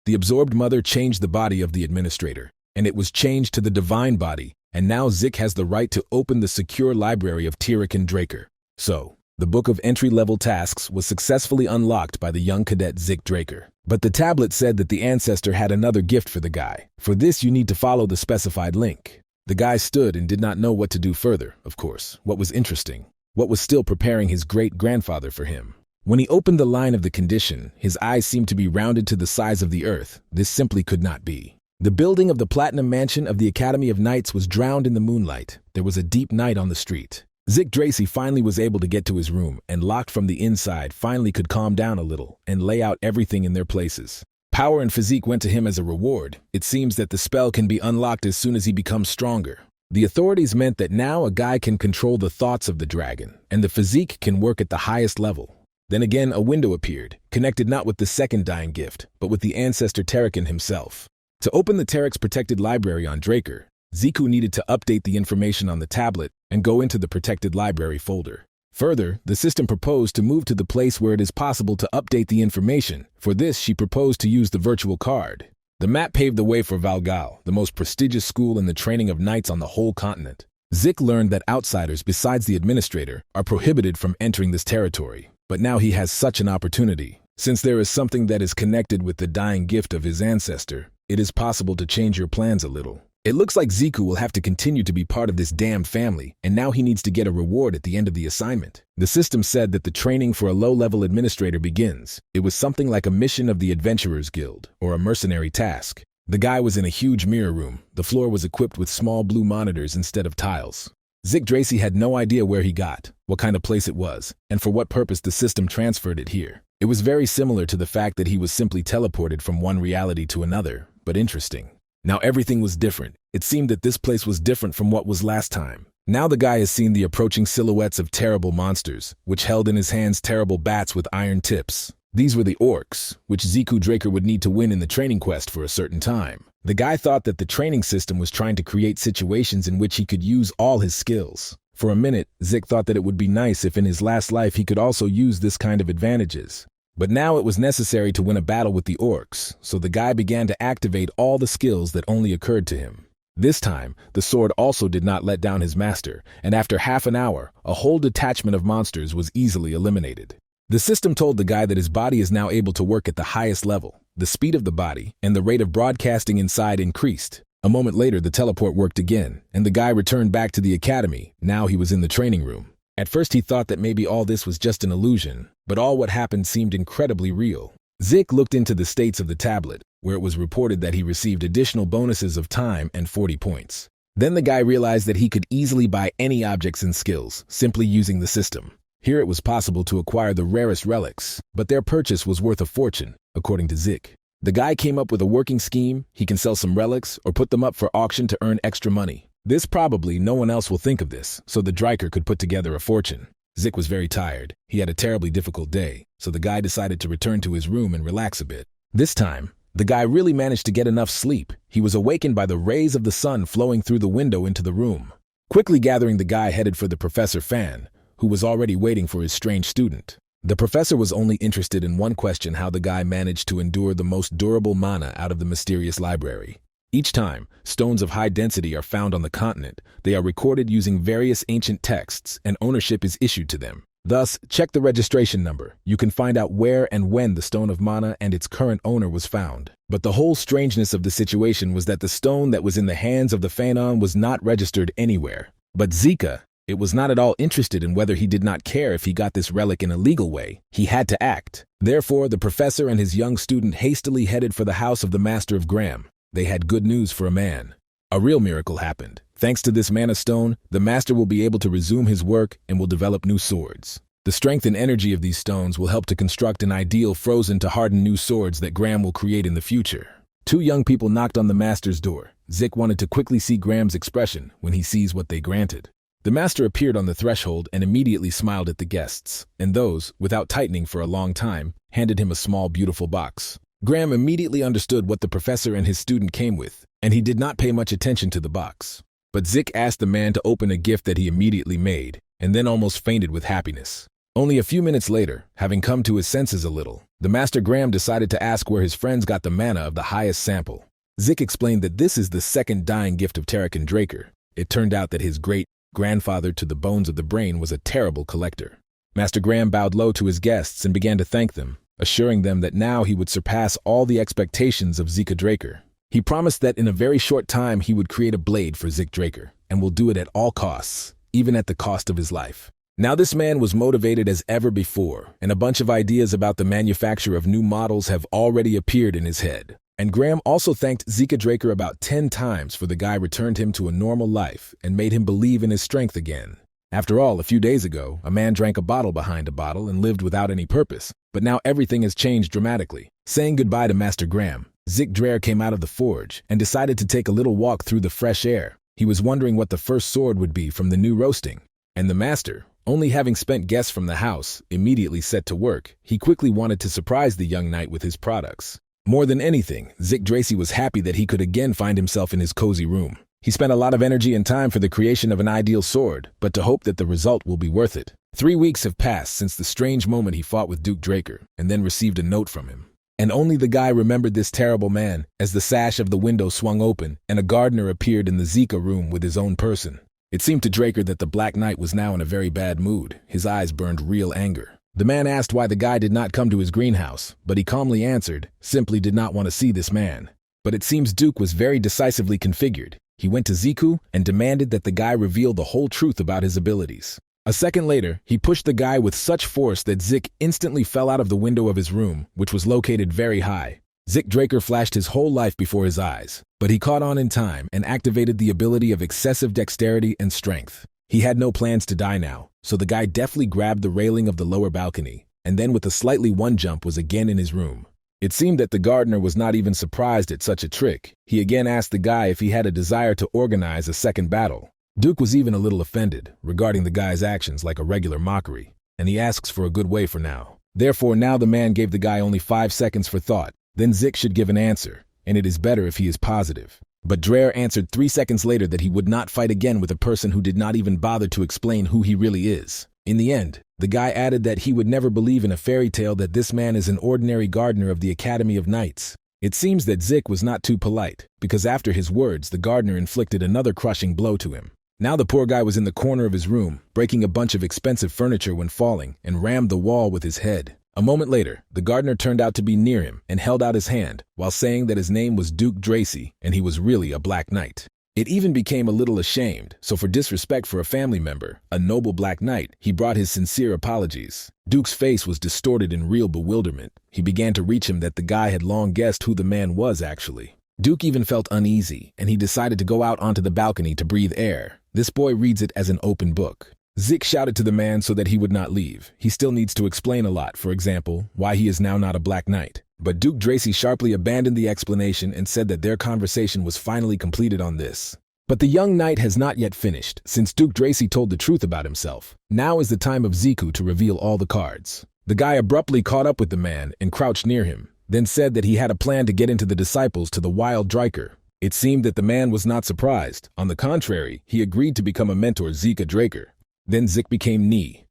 The absorbed mother changed the body of the administrator, and it was changed to the divine body, and now Zik has the right to open the secure library of Tirik and Draker. So, the book of entry-level tasks was successfully unlocked by the young cadet Zik Draker. But the tablet said that the ancestor had another gift for the guy. For this, you need to follow the specified link. The guy stood and did not know what to do further, of course. What was interesting? What was still preparing his great-grandfather for him? When he opened the line of the condition, his eyes seemed to be rounded to the size of the earth. This simply could not be. The building of the Platinum Mansion of the Academy of Knights was drowned in the moonlight. There was a deep night on the street. Yggdrasil finally was able to get to his room, and locked from the inside, finally could calm down a little and lay out everything in their places. Power and physique went to him as a reward. It seems that the spell can be unlocked as soon as he becomes stronger. The authorities meant that now a guy can control the thoughts of the dragon, and the physique can work at the highest level. Then again, a window appeared, connected not with the second dying gift, but with the ancestor Tarikan himself. To open the Tarik's protected library on Draker, Ziku needed to update the information on the tablet and go into the protected library folder. Further, the system proposed to move to the place where it is possible to update the information. For this, she proposed to use the virtual card. The map paved the way for Valgal, the most prestigious school in the training of knights on the whole continent. Zik learned that outsiders besides the administrator are prohibited from entering this territory, but now he has such an opportunity. Since there is something that is connected with the dying gift of his ancestor, it is possible to change your plans a little. It looks like Ziku will have to continue to be part of this damned family, and now he needs to get a reward at the end of the assignment. The system said that the training for a low-level administrator begins. It was something like a mission of the Adventurers Guild, or a mercenary task. The guy was in a huge mirror room. The floor was equipped with small blue monitors instead of tiles. Yggdrasil had no idea where he got, what kind of place it was, and for what purpose the system transferred it here. It was very similar to the fact that he was simply teleported from one reality to another, but interesting. Now everything was different. It seemed that this place was different from what was last time. Now the guy has seen the approaching silhouettes of terrible monsters, which held in his hands terrible bats with iron tips. These were the orcs, which Ziku Draker would need to win in the training quest for a certain time. The guy thought that the training system was trying to create situations in which he could use all his skills. For a minute, Zik thought that it would be nice if in his last life he could also use this kind of advantages. But now it was necessary to win a battle with the orcs, so the guy began to activate all the skills that only occurred to him. This time, the sword also did not let down his master, and after half an hour, a whole detachment of monsters was easily eliminated. The system told the guy that his body is now able to work at the highest level. The speed of the body and the rate of broadcasting inside increased. A moment later, the teleport worked again, and the guy returned back to the academy. Now he was in the training room. At first he thought that maybe all this was just an illusion, but all what happened seemed incredibly real. Zik looked into the states of the tablet, where it was reported that he received additional bonuses of time and 40 points. Then the guy realized that he could easily buy any objects and skills, simply using the system. Here it was possible to acquire the rarest relics, but their purchase was worth a fortune, according to Zik. The guy came up with a working scheme. He can sell some relics or put them up for auction to earn extra money. This probably no one else will think of this, so the Draker could put together a fortune. Zik was very tired. He had a terribly difficult day, so the guy decided to return to his room and relax a bit. This time, the guy really managed to get enough sleep. He was awakened by the rays of the sun flowing through the window into the room. Quickly gathering, the guy headed for the Professor Fan, who was already waiting for his strange student. The professor was only interested in one question: how the guy managed to endure the most durable mana out of the mysterious library. Each time, stones of high density are found on the continent. They are recorded using various ancient texts, and ownership is issued to them. Thus, check the registration number. You can find out where and when the Stone of Mana and its current owner was found. But the whole strangeness of the situation was that the stone that was in the hands of the Fanon was not registered anywhere. But Zika, it was not at all interested in whether he did not care if he got this relic in a legal way. He had to act. Therefore, the professor and his young student hastily headed for the house of the Master of Graham. They had good news for a man. A real miracle happened. Thanks to this mana stone, the master will be able to resume his work and will develop new swords. The strength and energy of these stones will help to construct an ideal frozen to hardened new swords that Graham will create in the future. Two young people knocked on the master's door. Zik wanted to quickly see Graham's expression when he sees what they granted. The master appeared on the threshold and immediately smiled at the guests, and those, without tightening for a long time, handed him a small, beautiful box. Graham immediately understood what the professor and his student came with, and he did not pay much attention to the box. But Zik asked the man to open a gift that he immediately made, and then almost fainted with happiness. Only a few minutes later, having come to his senses a little, the Master Graham decided to ask where his friends got the mana of the highest sample. Zik explained that this is the second dying gift of Tarakan Draker. It turned out that his great-grandfather to the bones of the brain was a terrible collector. Master Graham bowed low to his guests and began to thank them, assuring them that now he would surpass all the expectations of Zika Draker. He promised that in a very short time he would create a blade for Zik Draker, and will do it at all costs, even at the cost of his life. Now this man was motivated as ever before, and a bunch of ideas about the manufacture of new models have already appeared in his head. And Graham also thanked Zika Draker about 10 times for the guy returned him to a normal life and made him believe in his strength again. After all, a few days ago, a man drank a bottle behind a bottle and lived without any purpose, but now everything has changed dramatically. Saying goodbye to Master Graham, Zik Draker came out of the forge and decided to take a little walk through the fresh air. He was wondering what the first sword would be from the new roasting, and the master, only having spent guests from the house, immediately set to work. He quickly wanted to surprise the young knight with his products. More than anything, Zik Dracy was happy that he could again find himself in his cozy room. He spent a lot of energy and time for the creation of an ideal sword, but to hope that the result will be worth it. 3 weeks have passed since the strange moment he fought with Duke Draker, and then received a note from him. And only the guy remembered this terrible man as the sash of the window swung open and a gardener appeared in the Zika room with his own person. It seemed to Draker that the Black Knight was now in a very bad mood. His eyes burned real anger. The man asked why the guy did not come to his greenhouse, but he calmly answered, simply did not want to see this man. But it seems Duke was very decisively configured. He went to Ziku and demanded that the guy reveal the whole truth about his abilities. A second later, he pushed the guy with such force that Zik instantly fell out of the window of his room, which was located very high. Zik Draker flashed his whole life before his eyes, but he caught on in time and activated the ability of excessive dexterity and strength. He had no plans to die now, so the guy deftly grabbed the railing of the lower balcony, and then with a slightly one jump was again in his room. It seemed that the gardener was not even surprised at such a trick. He again asked the guy if he had a desire to organize a second battle. Duke was even a little offended, regarding the guy's actions like a regular mockery, and he asks for a good way for now. Therefore now the man gave the guy only 5 seconds for thought. Then Zik should give an answer, and it is better if he is positive. But Draer answered 3 seconds later that he would not fight again with a person who did not even bother to explain who he really is. In the end, the guy added that he would never believe in a fairy tale that this man is an ordinary gardener of the Academy of Knights. It seems that Zik was not too polite, because after his words the gardener inflicted another crushing blow to him. Now the poor guy was in the corner of his room, breaking a bunch of expensive furniture when falling, and rammed the wall with his head. A moment later, the gardener turned out to be near him and held out his hand, while saying that his name was Duke Dracy and he was really a Black Knight. It even became a little ashamed, so for disrespect for a family member, a noble Black Knight, he brought his sincere apologies. Duke's face was distorted in real bewilderment. He began to reach him that the guy had long guessed who the man was actually. Duke even felt uneasy, and he decided to go out onto the balcony to breathe air. This boy reads it as an open book. Zik shouted to the man so that he would not leave. He still needs to explain a lot, for example, why he is now not a Black Knight. But Duke Dracy sharply abandoned the explanation and said that their conversation was finally completed on this. But the young knight has not yet finished, since Duke Dracy told the truth about himself. Now is the time of Ziku to reveal all the cards. The guy abruptly caught up with the man and crouched near him, then said that he had a plan to get into the disciples to the Wild Draker. It seemed that the man was not surprised. On the contrary, he agreed to become a mentor Zika Draker. Then Zik became knee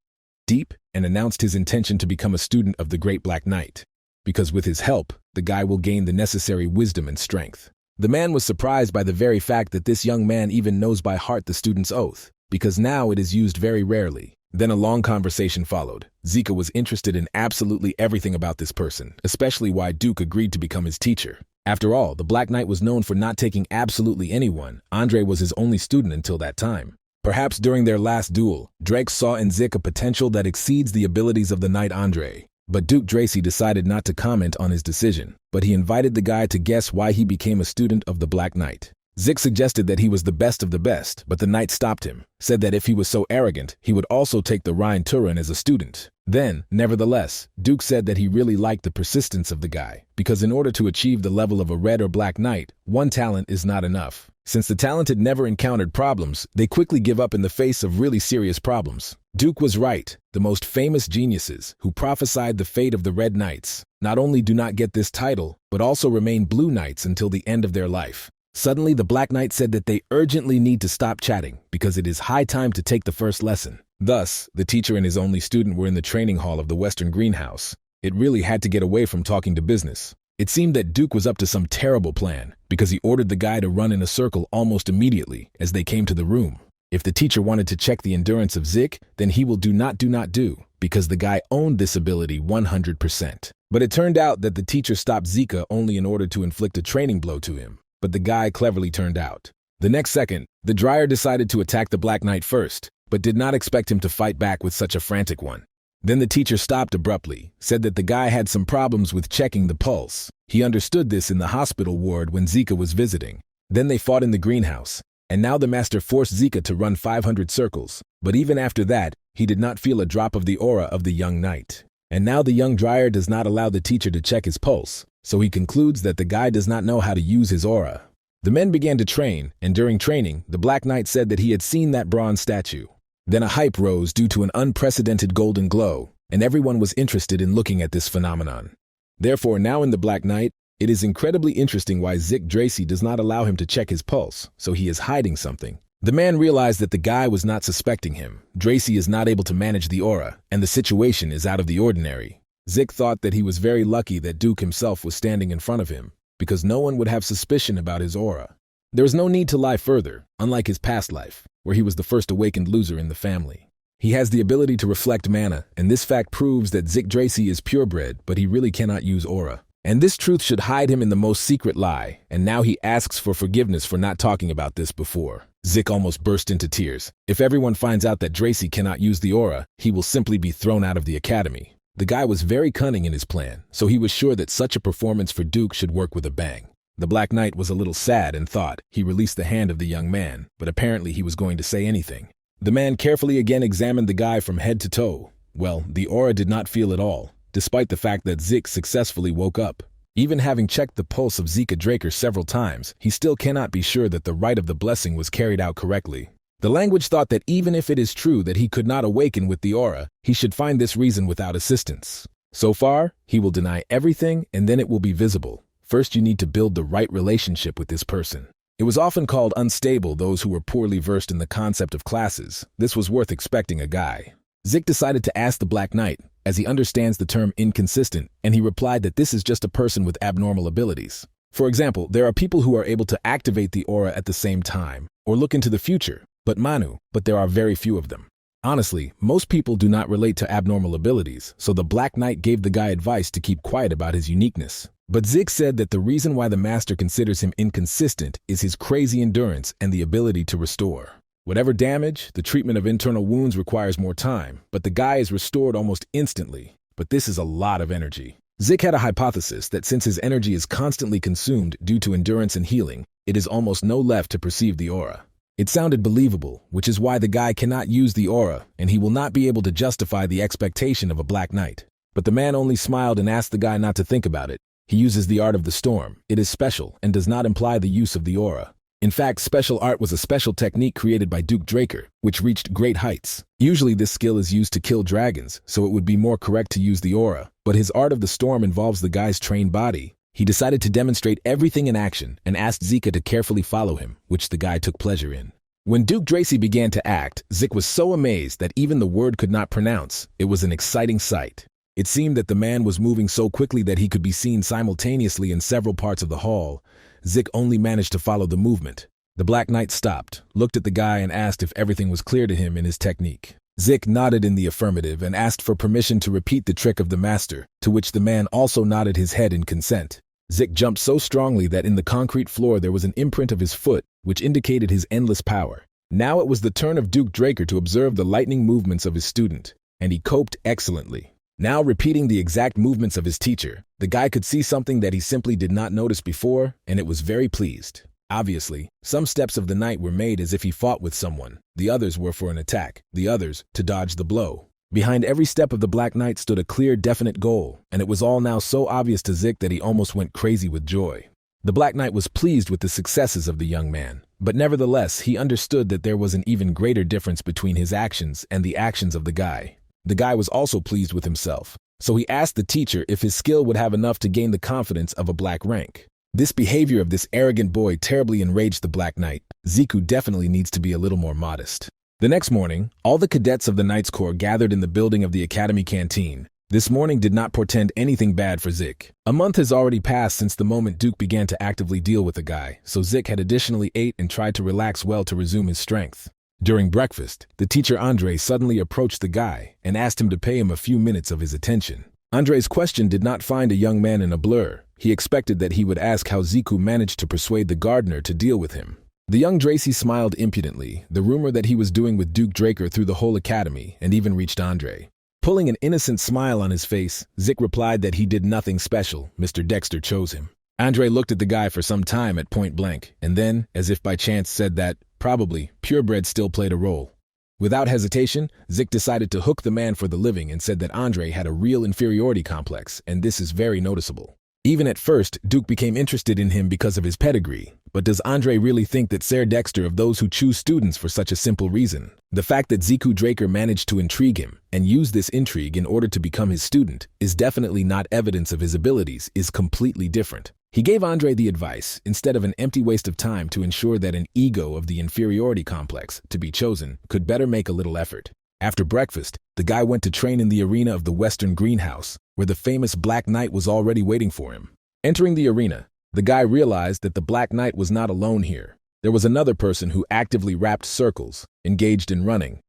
deep and announced his intention to become a student of the Great Black Knight, because with his help, the guy will gain the necessary wisdom and strength. The man was surprised by the very fact that this young man even knows by heart the student's oath, because now it is used very rarely. Then a long conversation followed. Zika was interested in absolutely everything about this person, especially why Duke agreed to become his teacher. After all, the Black Knight was known for not taking absolutely anyone. Andre was his only student until that time. Perhaps during their last duel, Drake saw in Zik a potential that exceeds the abilities of the Knight Andre. But Duke Dracy decided not to comment on his decision, but he invited the guy to guess why he became a student of the Black Knight. Zik suggested that he was the best of the best, but the knight stopped him, said that if he was so arrogant, he would also take the Rhine Turin as a student. Then, nevertheless, Duke said that he really liked the persistence of the guy, because in order to achieve the level of a red or black knight, one talent is not enough. Since the talented never encountered problems, they quickly give up in the face of really serious problems. Duke was right. The most famous geniuses, who prophesied the fate of the Red Knights, not only do not get this title, but also remain Blue Knights until the end of their life. Suddenly, the Black Knight said that they urgently need to stop chatting because it is high time to take the first lesson. Thus, the teacher and his only student were in the training hall of the Western Greenhouse. It really had to get away from talking to business. It seemed that Duke was up to some terrible plan because he ordered the guy to run in a circle almost immediately as they came to the room. If the teacher wanted to check the endurance of Zik, then he will do not do because the guy owned this ability 100%. But it turned out that the teacher stopped Zika only in order to inflict a training blow to him. But the guy cleverly turned out. The next second, the Dryer decided to attack the Black Knight first, but did not expect him to fight back with such a frantic one. Then the teacher stopped abruptly, said that the guy had some problems with checking the pulse. He understood this in the hospital ward when Zika was visiting. Then they fought in the greenhouse, and now the master forced Zika to run 500 circles. But even after that, he did not feel a drop of the aura of the young knight. And now the young Dryer does not allow the teacher to check his pulse, so he concludes that the guy does not know how to use his aura. The men began to train, and during training, the Black Knight said that he had seen that bronze statue. Then a hype rose due to an unprecedented golden glow, and everyone was interested in looking at this phenomenon. Therefore, now in the Black Knight, it is incredibly interesting why Zik Dracy does not allow him to check his pulse, so he is hiding something. The man realized that the guy was not suspecting him. Dracy is not able to manage the aura, and the situation is out of the ordinary. Zik thought that he was very lucky that Duke himself was standing in front of him, because no one would have suspicion about his aura. There was no need to lie further, unlike his past life, where he was the first awakened loser in the family. He has the ability to reflect mana, and this fact proves that Zik Dracy is purebred, but he really cannot use aura. And this truth should hide him in the most secret lie, and now he asks for forgiveness for not talking about this before. Zik almost burst into tears. If everyone finds out that Dracy cannot use the aura, he will simply be thrown out of the academy. The guy was very cunning in his plan, so he was sure that such a performance for Duke should work with a bang. The Black Knight was a little sad and thought he released the hand of the young man, but apparently he was going to say anything. The man carefully again examined the guy from head to toe. Well, the aura did not feel at all, despite the fact that Zik successfully woke up. Even having checked the pulse of Zika Draker several times, he still cannot be sure that the rite of the blessing was carried out correctly. The language thought that even if it is true that he could not awaken with the aura, he should find this reason without assistance. So far, he will deny everything and then it will be visible. First, you need to build the right relationship with this person. It was often called unstable those who were poorly versed in the concept of classes. This was worth expecting a guy. Zik decided to ask the Black Knight, as he understands the term inconsistent, and he replied that this is just a person with abnormal abilities. For example, there are people who are able to activate the aura at the same time, or look into the future, but there are very few of them. Honestly, most people do not relate to abnormal abilities, so the Black Knight gave the guy advice to keep quiet about his uniqueness. But Zik said that the reason why the master considers him inconsistent is his crazy endurance and the ability to restore. Whatever damage, the treatment of internal wounds requires more time, but the guy is restored almost instantly. But this is a lot of energy. Zik had a hypothesis that since his energy is constantly consumed due to endurance and healing, it is almost no left to perceive the aura. It sounded believable, which is why the guy cannot use the aura, and he will not be able to justify the expectation of a Black Knight. But the man only smiled and asked the guy not to think about it. He uses the art of the storm. It is special and does not imply the use of the aura. In fact, special art was a special technique created by Duke Draker, which reached great heights. Usually this skill is used to kill dragons, so it would be more correct to use the aura. But his art of the storm involves the guy's trained body. He decided to demonstrate everything in action and asked Zika to carefully follow him, which the guy took pleasure in. When Duke Dracy began to act, Zik was so amazed that even the word could not pronounce. It was an exciting sight. It seemed that the man was moving so quickly that he could be seen simultaneously in several parts of the hall. Zik only managed to follow the movement. The Black Knight stopped, looked at the guy and asked if everything was clear to him in his technique. Zik nodded in the affirmative and asked for permission to repeat the trick of the master, to which the man also nodded his head in consent. Zik jumped so strongly that in the concrete floor there was an imprint of his foot, which indicated his endless power. Now it was the turn of Duke Draker to observe the lightning movements of his student, and he coped excellently. Now repeating the exact movements of his teacher, the guy could see something that he simply did not notice before, and it was very pleased. Obviously, some steps of the knight were made as if he fought with someone. The others were for an attack, the others to dodge the blow. Behind every step of the Black Knight stood a clear, definite goal, and it was all now so obvious to Zik that he almost went crazy with joy. The Black Knight was pleased with the successes of the young man, but nevertheless he understood that there was an even greater difference between his actions and the actions of the guy. The guy was also pleased with himself, so he asked the teacher if his skill would have enough to gain the confidence of a black rank. This behavior of this arrogant boy terribly enraged the Black Knight. Ziku definitely needs to be a little more modest. The next morning, all the cadets of the Knights Corps gathered in the building of the Academy canteen. This morning did not portend anything bad for Zik. A month has already passed since the moment Duke began to actively deal with the guy, so Zik had additionally ate and tried to relax well to resume his strength. During breakfast, the teacher Andre suddenly approached the guy and asked him to pay him a few minutes of his attention. Andre's question did not find a young man in a blur. He expected that he would ask how Ziku managed to persuade the gardener to deal with him. The young Dracy smiled impudently, the rumor that he was doing with Duke Draker through the whole academy, and even reached Andre. Pulling an innocent smile on his face, Zik replied that he did nothing special. Mr. Dexter chose him. Andre looked at the guy for some time at point blank, and then, as if by chance, said that, probably, purebred still played a role. Without hesitation, Zik decided to hook the man for the living and said that Andre had a real inferiority complex, and this is very noticeable. Even at first, Duke became interested in him because of his pedigree. But does Andre really think that Sir Dexter of those who choose students for such a simple reason? The fact that Ziku Draker managed to intrigue him and use this intrigue in order to become his student is definitely not evidence of his abilities, is completely different. He gave Andre the advice, instead of an empty waste of time, to ensure that an ego of the inferiority complex, to be chosen, could better make a little effort. After breakfast, the guy went to train in the arena of the Western Greenhouse, where the famous Black Knight was already waiting for him. Entering the arena, the guy realized that the Black Knight was not alone here. There was another person who actively wrapped circles, engaged in running,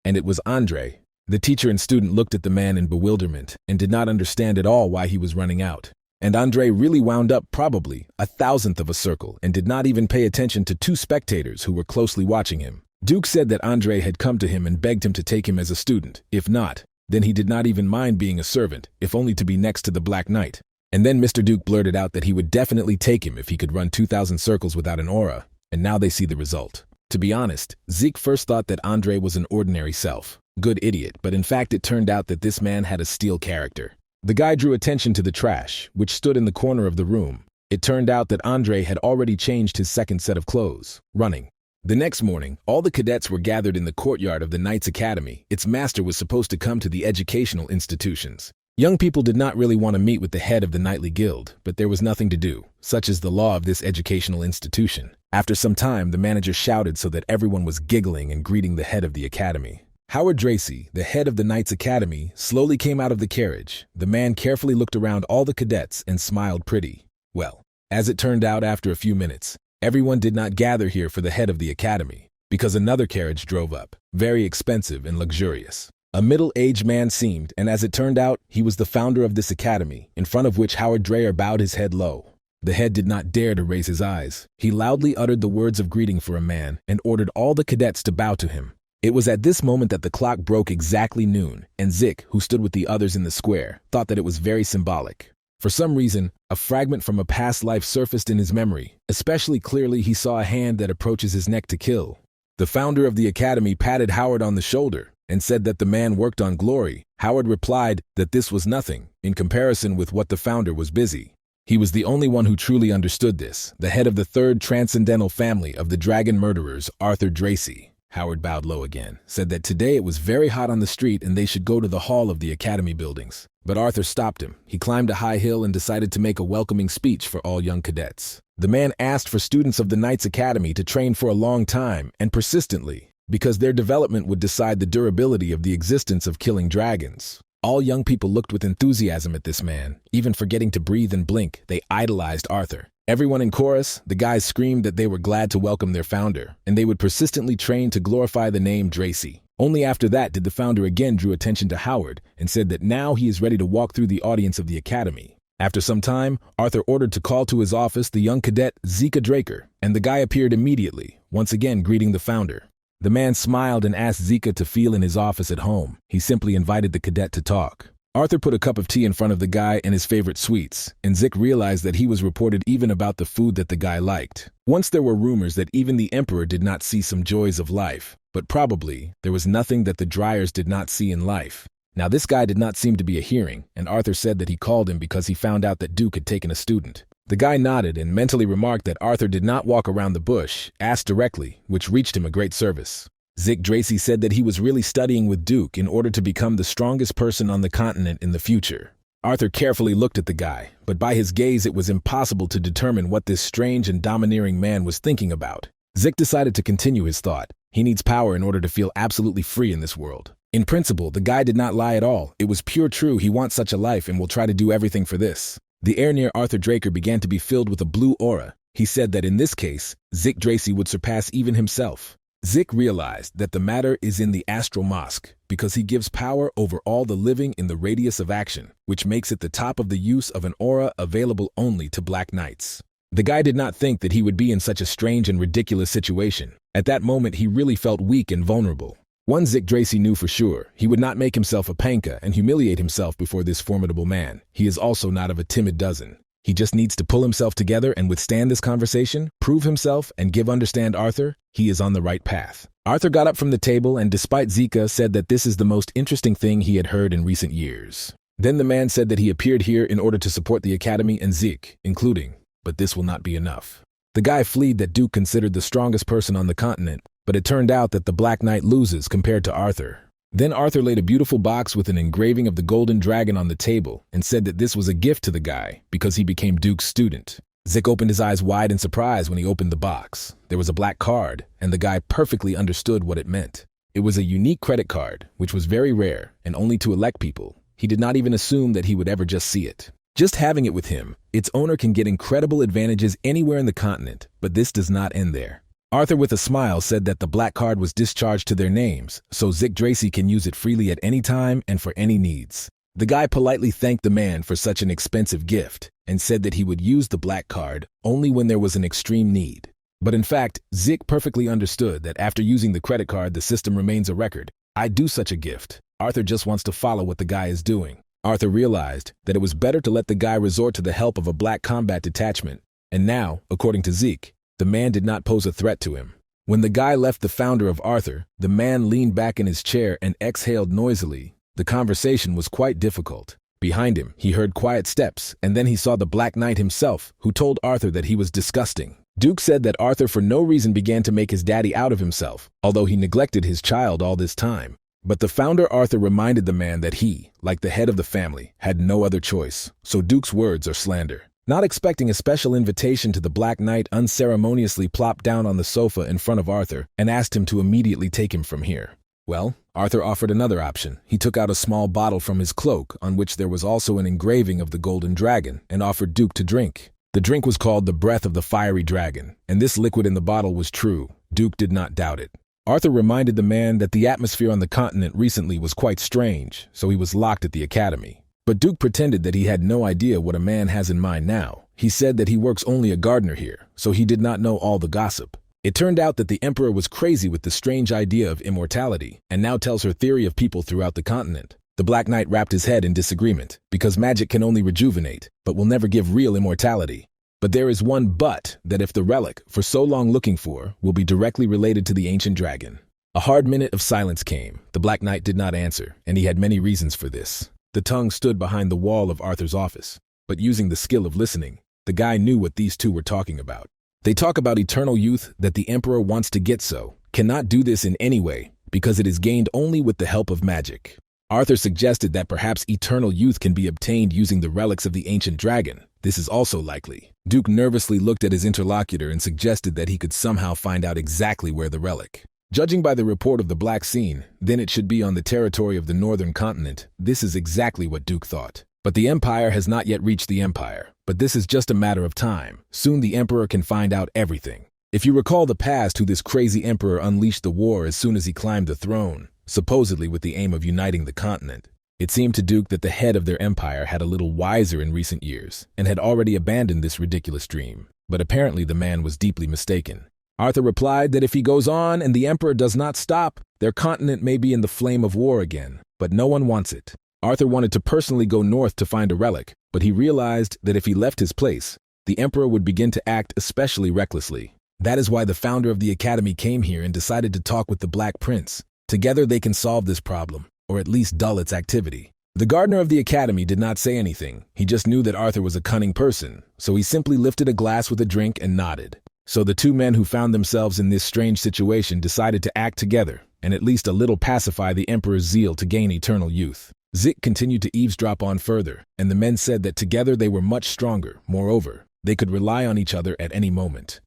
and it was Andre. The teacher and student looked at the man in bewilderment and did not understand at all why he was running out. And Andre really wound up probably 1/1000th of a circle and did not even pay attention to two spectators who were closely watching him. Duke said that Andre had come to him and begged him to take him as a student. If not, then he did not even mind being a servant, if only to be next to the Black Knight. And then Mr. Duke blurted out that he would definitely take him if he could run 2,000 circles without an aura, and now they see the result. To be honest, Zeke first thought that Andre was an ordinary self. Good idiot, but in fact it turned out that this man had a steel character. The guy drew attention to the trash, which stood in the corner of the room. It turned out that Andre had already changed his second set of clothes, running. The next morning, all the cadets were gathered in the courtyard of the Knights Academy. Its master was supposed to come to the educational institutions. Young people did not really want to meet with the head of the Knightly Guild, but there was nothing to do, such is the law of this educational institution. After some time, the manager shouted so that everyone was giggling and greeting the head of the academy. Howard Dracy, the head of the Knights Academy, slowly came out of the carriage. The man carefully looked around all the cadets and smiled pretty. Well, as it turned out, after a few minutes, everyone did not gather here for the head of the academy, because another carriage drove up, very expensive and luxurious. A middle-aged man seemed, and as it turned out, he was the founder of this academy, in front of which Howard Dreyer bowed his head low. The head did not dare to raise his eyes. He loudly uttered the words of greeting for a man and ordered all the cadets to bow to him. It was at this moment that the clock broke exactly noon, and Zik, who stood with the others in the square, thought that it was very symbolic. For some reason, a fragment from a past life surfaced in his memory. Especially clearly, he saw a hand that approaches his neck to kill. The founder of the academy patted Howard on the shoulder and said that the man worked on glory. Howard replied that this was nothing, in comparison with what the founder was busy. He was the only one who truly understood this, the head of the third transcendental family of the dragon murderers, Arthur Dracy. Howard bowed low again, said that today it was very hot on the street and they should go to the hall of the academy buildings. But Arthur stopped him. He climbed a high hill and decided to make a welcoming speech for all young cadets. The man asked for students of the Knights Academy to train for a long time and persistently, because their development would decide the durability of the existence of killing dragons. All young people looked with enthusiasm at this man. Even forgetting to breathe and blink, they idolized Arthur. Everyone in chorus, the guys screamed that they were glad to welcome their founder, and they would persistently train to glorify the name Dracy. Only after that did the founder again drew attention to Howard and said that now he is ready to walk through the audience of the academy. After some time, Arthur ordered to call to his office the young cadet Zika Draker, and the guy appeared immediately, once again greeting the founder. The man smiled and asked Zika to feel in his office at home. He simply invited the cadet to talk. Arthur put a cup of tea in front of the guy and his favorite sweets, and Zik realized that he was reported even about the food that the guy liked. Once there were rumors that even the emperor did not see some joys of life, but probably there was nothing that the Dryers did not see in life. Now this guy did not seem to be a hearing, and Arthur said that he called him because he found out that Duke had taken a student. The guy nodded and mentally remarked that Arthur did not walk around the bush, asked directly, which reached him a great service. Zik Dracy said that he was really studying with Duke in order to become the strongest person on the continent in the future. Arthur carefully looked at the guy, but by his gaze it was impossible to determine what this strange and domineering man was thinking about. Zik decided to continue his thought. He needs power in order to feel absolutely free in this world. In principle, the guy did not lie at all. It was pure true. He wants such a life and will try to do everything for this. The air near Arthur Draker began to be filled with a blue aura. He said that in this case, Zik Dracy would surpass even himself. Zik realized that the matter is in the astral mosque because he gives power over all the living in the radius of action, which makes it the top of the use of an aura available only to Black Knights. The guy did not think that he would be in such a strange and ridiculous situation. At that moment, he really felt weak and vulnerable. One Zik Dracy knew for sure, he would not make himself a panka and humiliate himself before this formidable man. He is also not of a timid dozen. He just needs to pull himself together and withstand this conversation, prove himself, and understand Arthur. He is on the right path. Arthur got up from the table and, despite Zika, said that this is the most interesting thing he had heard in recent years. Then the man said that he appeared here in order to support the academy and Zik, including, but this will not be enough. The guy fleed that Duke considered the strongest person on the continent, but it turned out that the Black Knight loses compared to Arthur. Then Arthur laid a beautiful box with an engraving of the golden dragon on the table and said that this was a gift to the guy because he became Duke's student. Zik opened his eyes wide in surprise when he opened the box. There was a black card, and the guy perfectly understood what it meant. It was a unique credit card, which was very rare and only to elect people. He did not even assume that he would ever just see it. Just having it with him, its owner can get incredible advantages anywhere in the continent, but this does not end there. Arthur, with a smile, said that the black card was discharged to their names, so Zik Dracy can use it freely at any time and for any needs. The guy politely thanked the man for such an expensive gift and said that he would use the black card only when there was an extreme need. But in fact, Zik perfectly understood that after using the credit card, the system remains a record. I do such a gift. Arthur just wants to follow what the guy is doing. Arthur realized that it was better to let the guy resort to the help of a black combat detachment. And now, according to Zik, the man did not pose a threat to him. When the guy left the founder of Arthur, the man leaned back in his chair and exhaled noisily. The conversation was quite difficult. Behind him, he heard quiet steps, and then he saw the Black Knight himself, who told Arthur that he was disgusting. Duke said that Arthur for no reason began to make his daddy out of himself, although he neglected his child all this time. But the founder Arthur reminded the man that he, like the head of the family, had no other choice, so Duke's words are slander. Not expecting a special invitation to the Black Knight unceremoniously plopped down on the sofa in front of Arthur and asked him to immediately take him from here. Well, Arthur offered another option. He took out a small bottle from his cloak on which there was also an engraving of the golden dragon and offered Duke to drink. The drink was called the breath of the fiery dragon, and this liquid in the bottle was true. Duke did not doubt it. Arthur reminded the man that the atmosphere on the continent recently was quite strange, so he was locked at the academy. But Duke pretended that he had no idea what a man has in mind now. He said that he works only a gardener here, so he did not know all the gossip. It turned out that the emperor was crazy with the strange idea of immortality, and now tells her theory of people throughout the continent. The Black Knight wrapped his head in disagreement, because magic can only rejuvenate, but will never give real immortality. But there is one but, that if the relic, for so long looking for, will be directly related to the ancient dragon. A hard minute of silence came. The Black Knight did not answer, and he had many reasons for this. The tongue stood behind the wall of Arthur's office, but using the skill of listening, the guy knew what these two were talking about. They talk about eternal youth that the emperor wants to get so, cannot do this in any way, because it is gained only with the help of magic. Arthur suggested that perhaps eternal youth can be obtained using the relics of the ancient dragon. This is also likely. Duke nervously looked at his interlocutor and suggested that he could somehow find out exactly where the relic. Judging by the report of the Black Scene, then it should be on the territory of the northern continent. This is exactly what Duke thought. But the Empire has not yet reached the Empire. But this is just a matter of time. Soon the Emperor can find out everything. If you recall the past, who this crazy Emperor unleashed the war as soon as he climbed the throne. supposedly with the aim of uniting the continent. It seemed to Duke that the head of their empire had a little wiser in recent years and had already abandoned this ridiculous dream. But apparently the man was deeply mistaken. Arthur replied that if he goes on and the emperor does not stop, their continent may be in the flame of war again, but no one wants it. Arthur wanted to personally go north to find a relic, but he realized that if he left his place, the emperor would begin to act especially recklessly. That is why the founder of the academy came here and decided to talk with the Black Prince. Together they can solve this problem, or at least dull its activity. The gardener of the academy did not say anything. He just knew that Arthur was a cunning person, so he simply lifted a glass with a drink and nodded. So the two men who found themselves in this strange situation decided to act together and at least a little pacify the emperor's zeal to gain eternal youth. Zik continued to eavesdrop on further, and the men said that together they were much stronger. Moreover, they could rely on each other at any moment.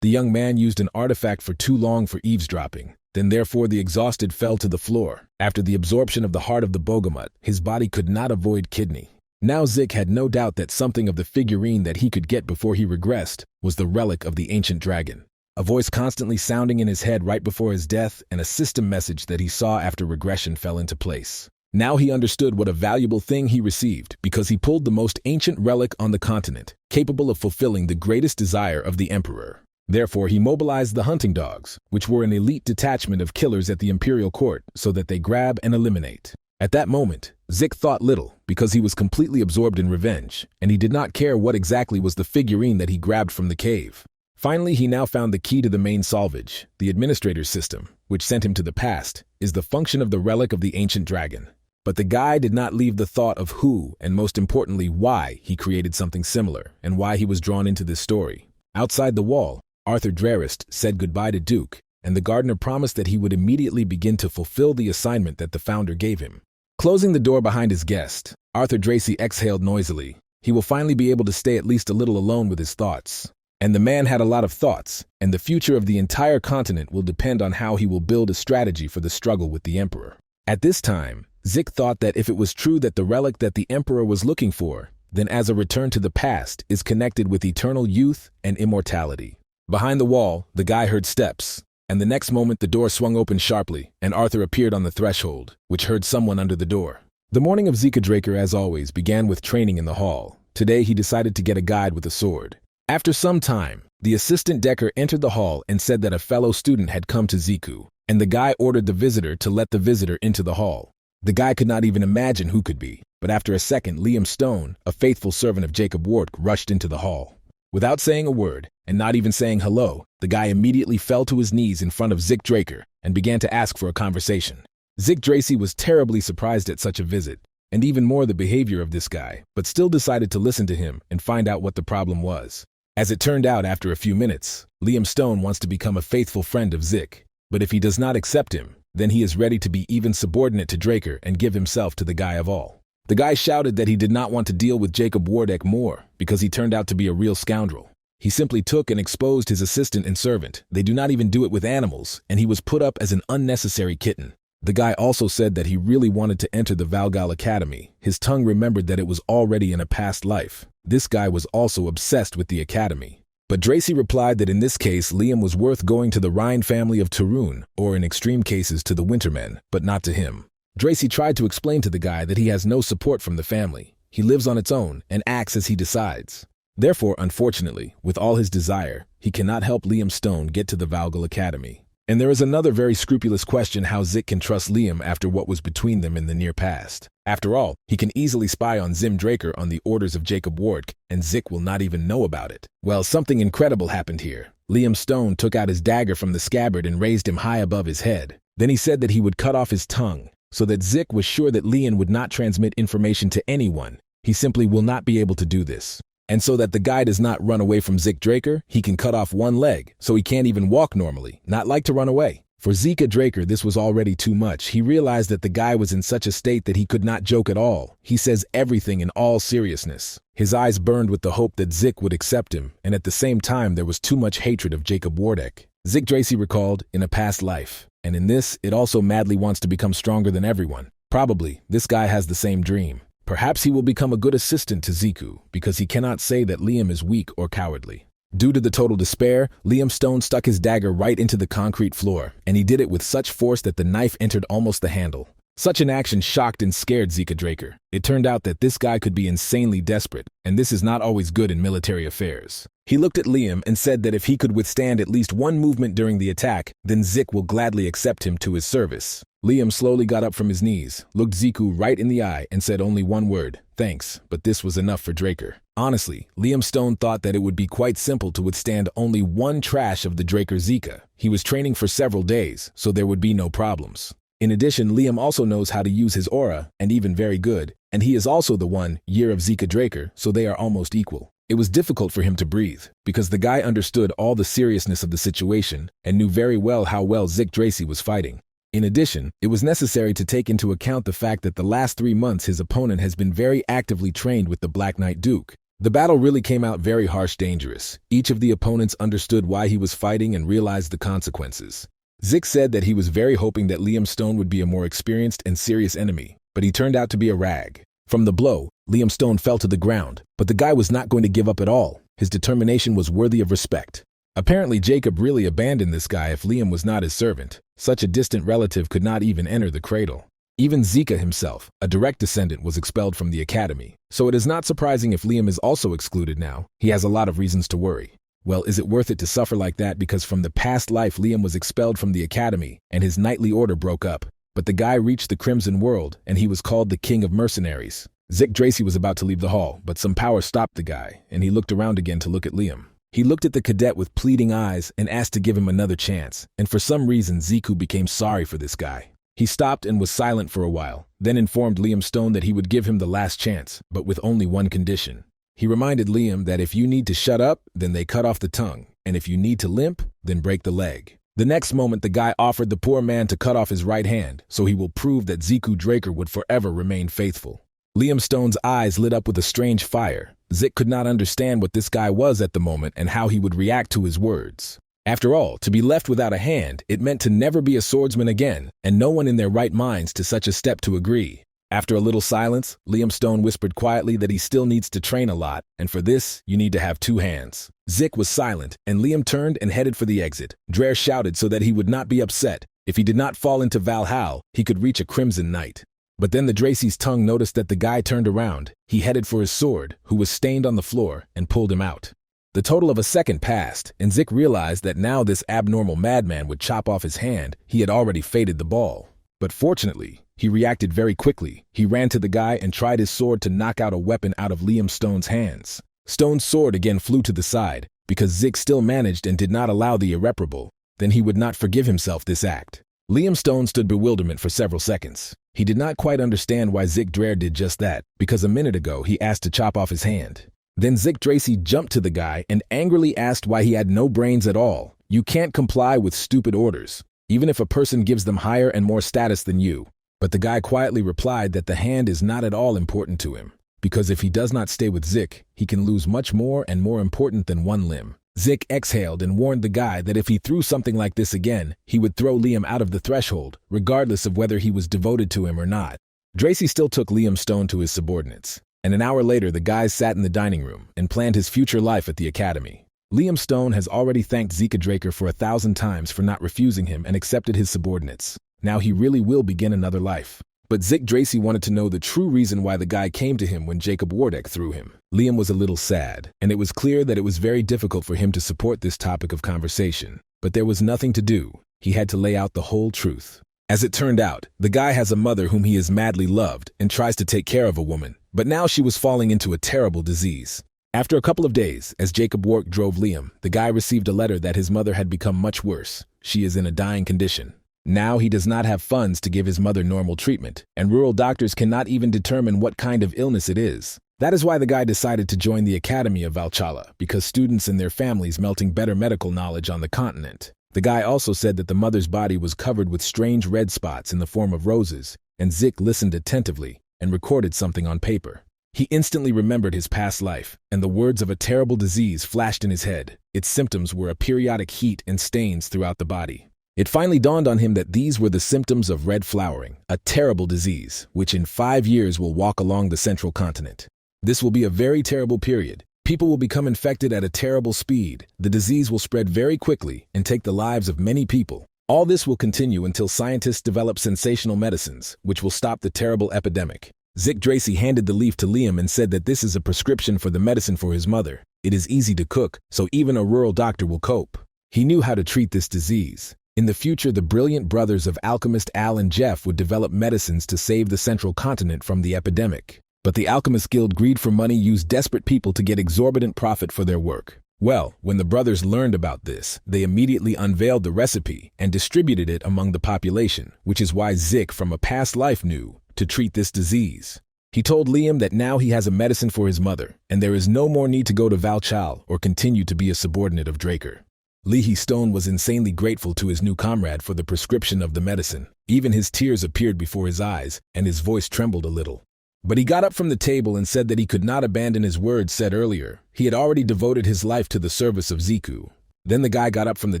The young man used an artifact for too long for eavesdropping. Then therefore the exhausted fell to the floor. After the absorption of the heart of the Bogamut, his body could not avoid kidney. Now Zik had no doubt that something of the figurine that he could get before he regressed was the relic of the ancient dragon. A voice constantly sounding in his head right before his death and a system message that he saw after regression fell into place. Now he understood what a valuable thing he received because he pulled the most ancient relic on the continent, capable of fulfilling the greatest desire of the emperor. Therefore, he mobilized the hunting dogs, which were an elite detachment of killers at the imperial court, so that they grab and eliminate. At that moment, Zik thought little because he was completely absorbed in revenge, and he did not care what exactly was the figurine that he grabbed from the cave. Finally, he now found the key to the main salvage. The administrator's system, which sent him to the past, is the function of the relic of the ancient dragon. But the guy did not leave the thought of who, and most importantly, why he created something similar, and why he was drawn into this story. Outside the wall, Arthur Drarist said goodbye to Duke, and the gardener promised that he would immediately begin to fulfill the assignment that the founder gave him. Closing the door behind his guest, Arthur Dracy exhaled noisily. He will finally be able to stay at least a little alone with his thoughts. And the man had a lot of thoughts, and the future of the entire continent will depend on how he will build a strategy for the struggle with the emperor. At this time, Zik thought that if it was true that the relic that the emperor was looking for, then as a return to the past is connected with eternal youth and immortality. Behind the wall, the guy heard steps, and the next moment the door swung open sharply, and Arthur appeared on the threshold, which heard someone under the door. The morning of Zika Draker, as always, began with training in the hall. Today he decided to get a guide with a sword. After some time, the assistant Decker entered the hall and said that a fellow student had come to Ziku, and the guy ordered the visitor to let the visitor into the hall. The guy could not even imagine who could be, but after a second, Liam Stone, a faithful servant of Jacob Ward, rushed into the hall. Without saying a word, and not even saying hello, the guy immediately fell to his knees in front of Zik Draker and began to ask for a conversation. Zik Dracy was terribly surprised at such a visit, and even more the behavior of this guy, but still decided to listen to him and find out what the problem was. As it turned out, after a few minutes, Liam Stone wants to become a faithful friend of Zik, but if he does not accept him, then he is ready to be even subordinate to Draker and give himself to the guy of all. The guy shouted that he did not want to deal with Jacob Wardeck more because he turned out to be a real scoundrel. He simply took and exposed his assistant and servant. They do not even do it with animals, and he was put up as an unnecessary kitten. The guy also said that he really wanted to enter the Valgal Academy. His tongue remembered that it was already in a past life. This guy was also obsessed with the academy. But Dracy replied that in this case, Liam was worth going to the Rhine family of Tarun, or in extreme cases to the Wintermen, but not to him. Dracy tried to explain to the guy that he has no support from the family. He lives on its own and acts as he decides. Therefore, unfortunately, with all his desire, he cannot help Liam Stone get to the Valgal Academy. And there is another very scrupulous question how Zik can trust Liam after what was between them in the near past. After all, he can easily spy on Zim Draker on the orders of Jacob Ward, and Zik will not even know about it. Well, something incredible happened here. Liam Stone took out his dagger from the scabbard and raised him high above his head. Then he said that he would cut off his tongue, so that Zik was sure that Liam would not transmit information to anyone. He simply will not be able to do this. And so that the guy does not run away from Zik Draker, he can cut off one leg, so he can't even walk normally, not like to run away. For Zika Draker, this was already too much. He realized that the guy was in such a state that he could not joke at all. He says everything in all seriousness. His eyes burned with the hope that Zik would accept him, and at the same time there was too much hatred of Jacob Wardeck. Zik Dracy recalled, in a past life, and in this, it also madly wants to become stronger than everyone. Probably, this guy has the same dream. Perhaps he will become a good assistant to Ziku, because he cannot say that Liam is weak or cowardly. Due to the total despair, Liam Stone stuck his dagger right into the concrete floor, and he did it with such force that the knife entered almost the handle. Such an action shocked and scared Zika Draker. It turned out that this guy could be insanely desperate, and this is not always good in military affairs. He looked at Liam and said that if he could withstand at least one movement during the attack, then Zik will gladly accept him to his service. Liam slowly got up from his knees, looked Ziku right in the eye, and said only one word, "Thanks," but this was enough for Draker. Honestly, Liam Stone thought that it would be quite simple to withstand only one trash of the Draker Zika. He was training for several days, so there would be no problems. In addition, Liam also knows how to use his aura, and even very good, and he is also the year of Zika Draker, so they are almost equal. It was difficult for him to breathe, because the guy understood all the seriousness of the situation and knew very well how well Zik Dracy was fighting. In addition, it was necessary to take into account the fact that the last 3 months his opponent has been very actively trained with the Black Knight Duke. The battle really came out very harsh, dangerous. Each of the opponents understood why he was fighting and realized the consequences. Zik said that he was very hoping that Liam Stone would be a more experienced and serious enemy, but he turned out to be a rag. From the blow, Liam Stone fell to the ground, but the guy was not going to give up at all. His determination was worthy of respect. Apparently, Jacob really abandoned this guy if Liam was not his servant. Such a distant relative could not even enter the cradle. Even Zika himself, a direct descendant, was expelled from the academy. So it is not surprising if Liam is also excluded now. He has a lot of reasons to worry. Well, is it worth it to suffer like that because from the past life Liam was expelled from the academy and his knightly order broke up? But the guy reached the Crimson World and he was called the King of Mercenaries. Zik Dracy was about to leave the hall, but some power stopped the guy and he looked around again to look at Liam. He looked at the cadet with pleading eyes and asked to give him another chance, and for some reason Ziku became sorry for this guy. He stopped and was silent for a while, then informed Liam Stone that he would give him the last chance, but with only one condition. He reminded Liam that if you need to shut up, then they cut off the tongue, and if you need to limp, then break the leg. The next moment the guy offered the poor man to cut off his right hand, so he will prove that Ziku Draker would forever remain faithful. Liam Stone's eyes lit up with a strange fire. Zik could not understand what this guy was at the moment and how he would react to his words. After all, to be left without a hand, it meant to never be a swordsman again, and no one in their right minds to such a step to agree. After a little silence, Liam Stone whispered quietly that he still needs to train a lot, and for this, you need to have 2 hands. Zik was silent, and Liam turned and headed for the exit. Drer shouted so that he would not be upset. If he did not fall into Valhalla, he could reach a Crimson Knight. But then the Dracy's tongue noticed that the guy turned around. He headed for his sword, who was stained on the floor, and pulled him out. The total of a second passed, and Zik realized that now this abnormal madman would chop off his hand. He had already faded the ball. But fortunately, he reacted very quickly. He ran to the guy and tried his sword to knock out a weapon out of Liam Stone's hands. Stone's sword again flew to the side, because Zik still managed and did not allow the irreparable. Then he would not forgive himself this act. Liam Stone stood bewilderment for several seconds. He did not quite understand why Zik Drer did just that, because a minute ago he asked to chop off his hand. Then Zik Dracy jumped to the guy and angrily asked why he had no brains at all. You can't comply with stupid orders, even if a person gives them higher and more status than you. But the guy quietly replied that the hand is not at all important to him, because if he does not stay with Zik, he can lose much more and more important than one limb. Zik exhaled and warned the guy that if he threw something like this again, he would throw Liam out of the threshold, regardless of whether he was devoted to him or not. Dracy still took Liam Stone to his subordinates, and an hour later the guys sat in the dining room and planned his future life at the academy. Liam Stone has already thanked Zika Draker for 1,000 times for not refusing him and accepted his subordinates. Now he really will begin another life. But Zik Dracy wanted to know the true reason why the guy came to him when Jacob Wardeck threw him. Liam was a little sad, and it was clear that it was very difficult for him to support this topic of conversation. But there was nothing to do. He had to lay out the whole truth. As it turned out, the guy has a mother whom he is madly loved and tries to take care of a woman, but now she was falling into a terrible disease. After a couple of days, as Jacob Wardeck drove Liam, the guy received a letter that his mother had become much worse. She is in a dying condition. Now he does not have funds to give his mother normal treatment, and rural doctors cannot even determine what kind of illness it is. That is why the guy decided to join the Academy of Valhalla, because students and their families melting better medical knowledge on the continent. The guy also said that the mother's body was covered with strange red spots in the form of roses, and Zik listened attentively and recorded something on paper. He instantly remembered his past life, and the words of a terrible disease flashed in his head. Its symptoms were a periodic heat and stains throughout the body. It finally dawned on him that these were the symptoms of red flowering, a terrible disease, which in 5 years will walk along the central continent. This will be a very terrible period. People will become infected at a terrible speed. The disease will spread very quickly and take the lives of many people. All this will continue until scientists develop sensational medicines, which will stop the terrible epidemic. Zick Dracy handed the leaf to Liam and said that this is a prescription for the medicine for his mother. It is easy to cook, so even a rural doctor will cope. He knew how to treat this disease. In the future, the brilliant brothers of alchemist Al and Jeff would develop medicines to save the central continent from the epidemic. But the Alchemist Guild greed for money used desperate people to get exorbitant profit for their work. Well, when the brothers learned about this, they immediately unveiled the recipe and distributed it among the population, which is why Zick from a past life knew to treat this disease. He told Liam that now he has a medicine for his mother, and there is no more need to go to Valchal or continue to be a subordinate of Draker. Leahy Stone was insanely grateful to his new comrade for the prescription of the medicine. Even his tears appeared before his eyes, and his voice trembled a little. But he got up from the table and said that he could not abandon his words said earlier. He had already devoted his life to the service of Ziku. Then the guy got up from the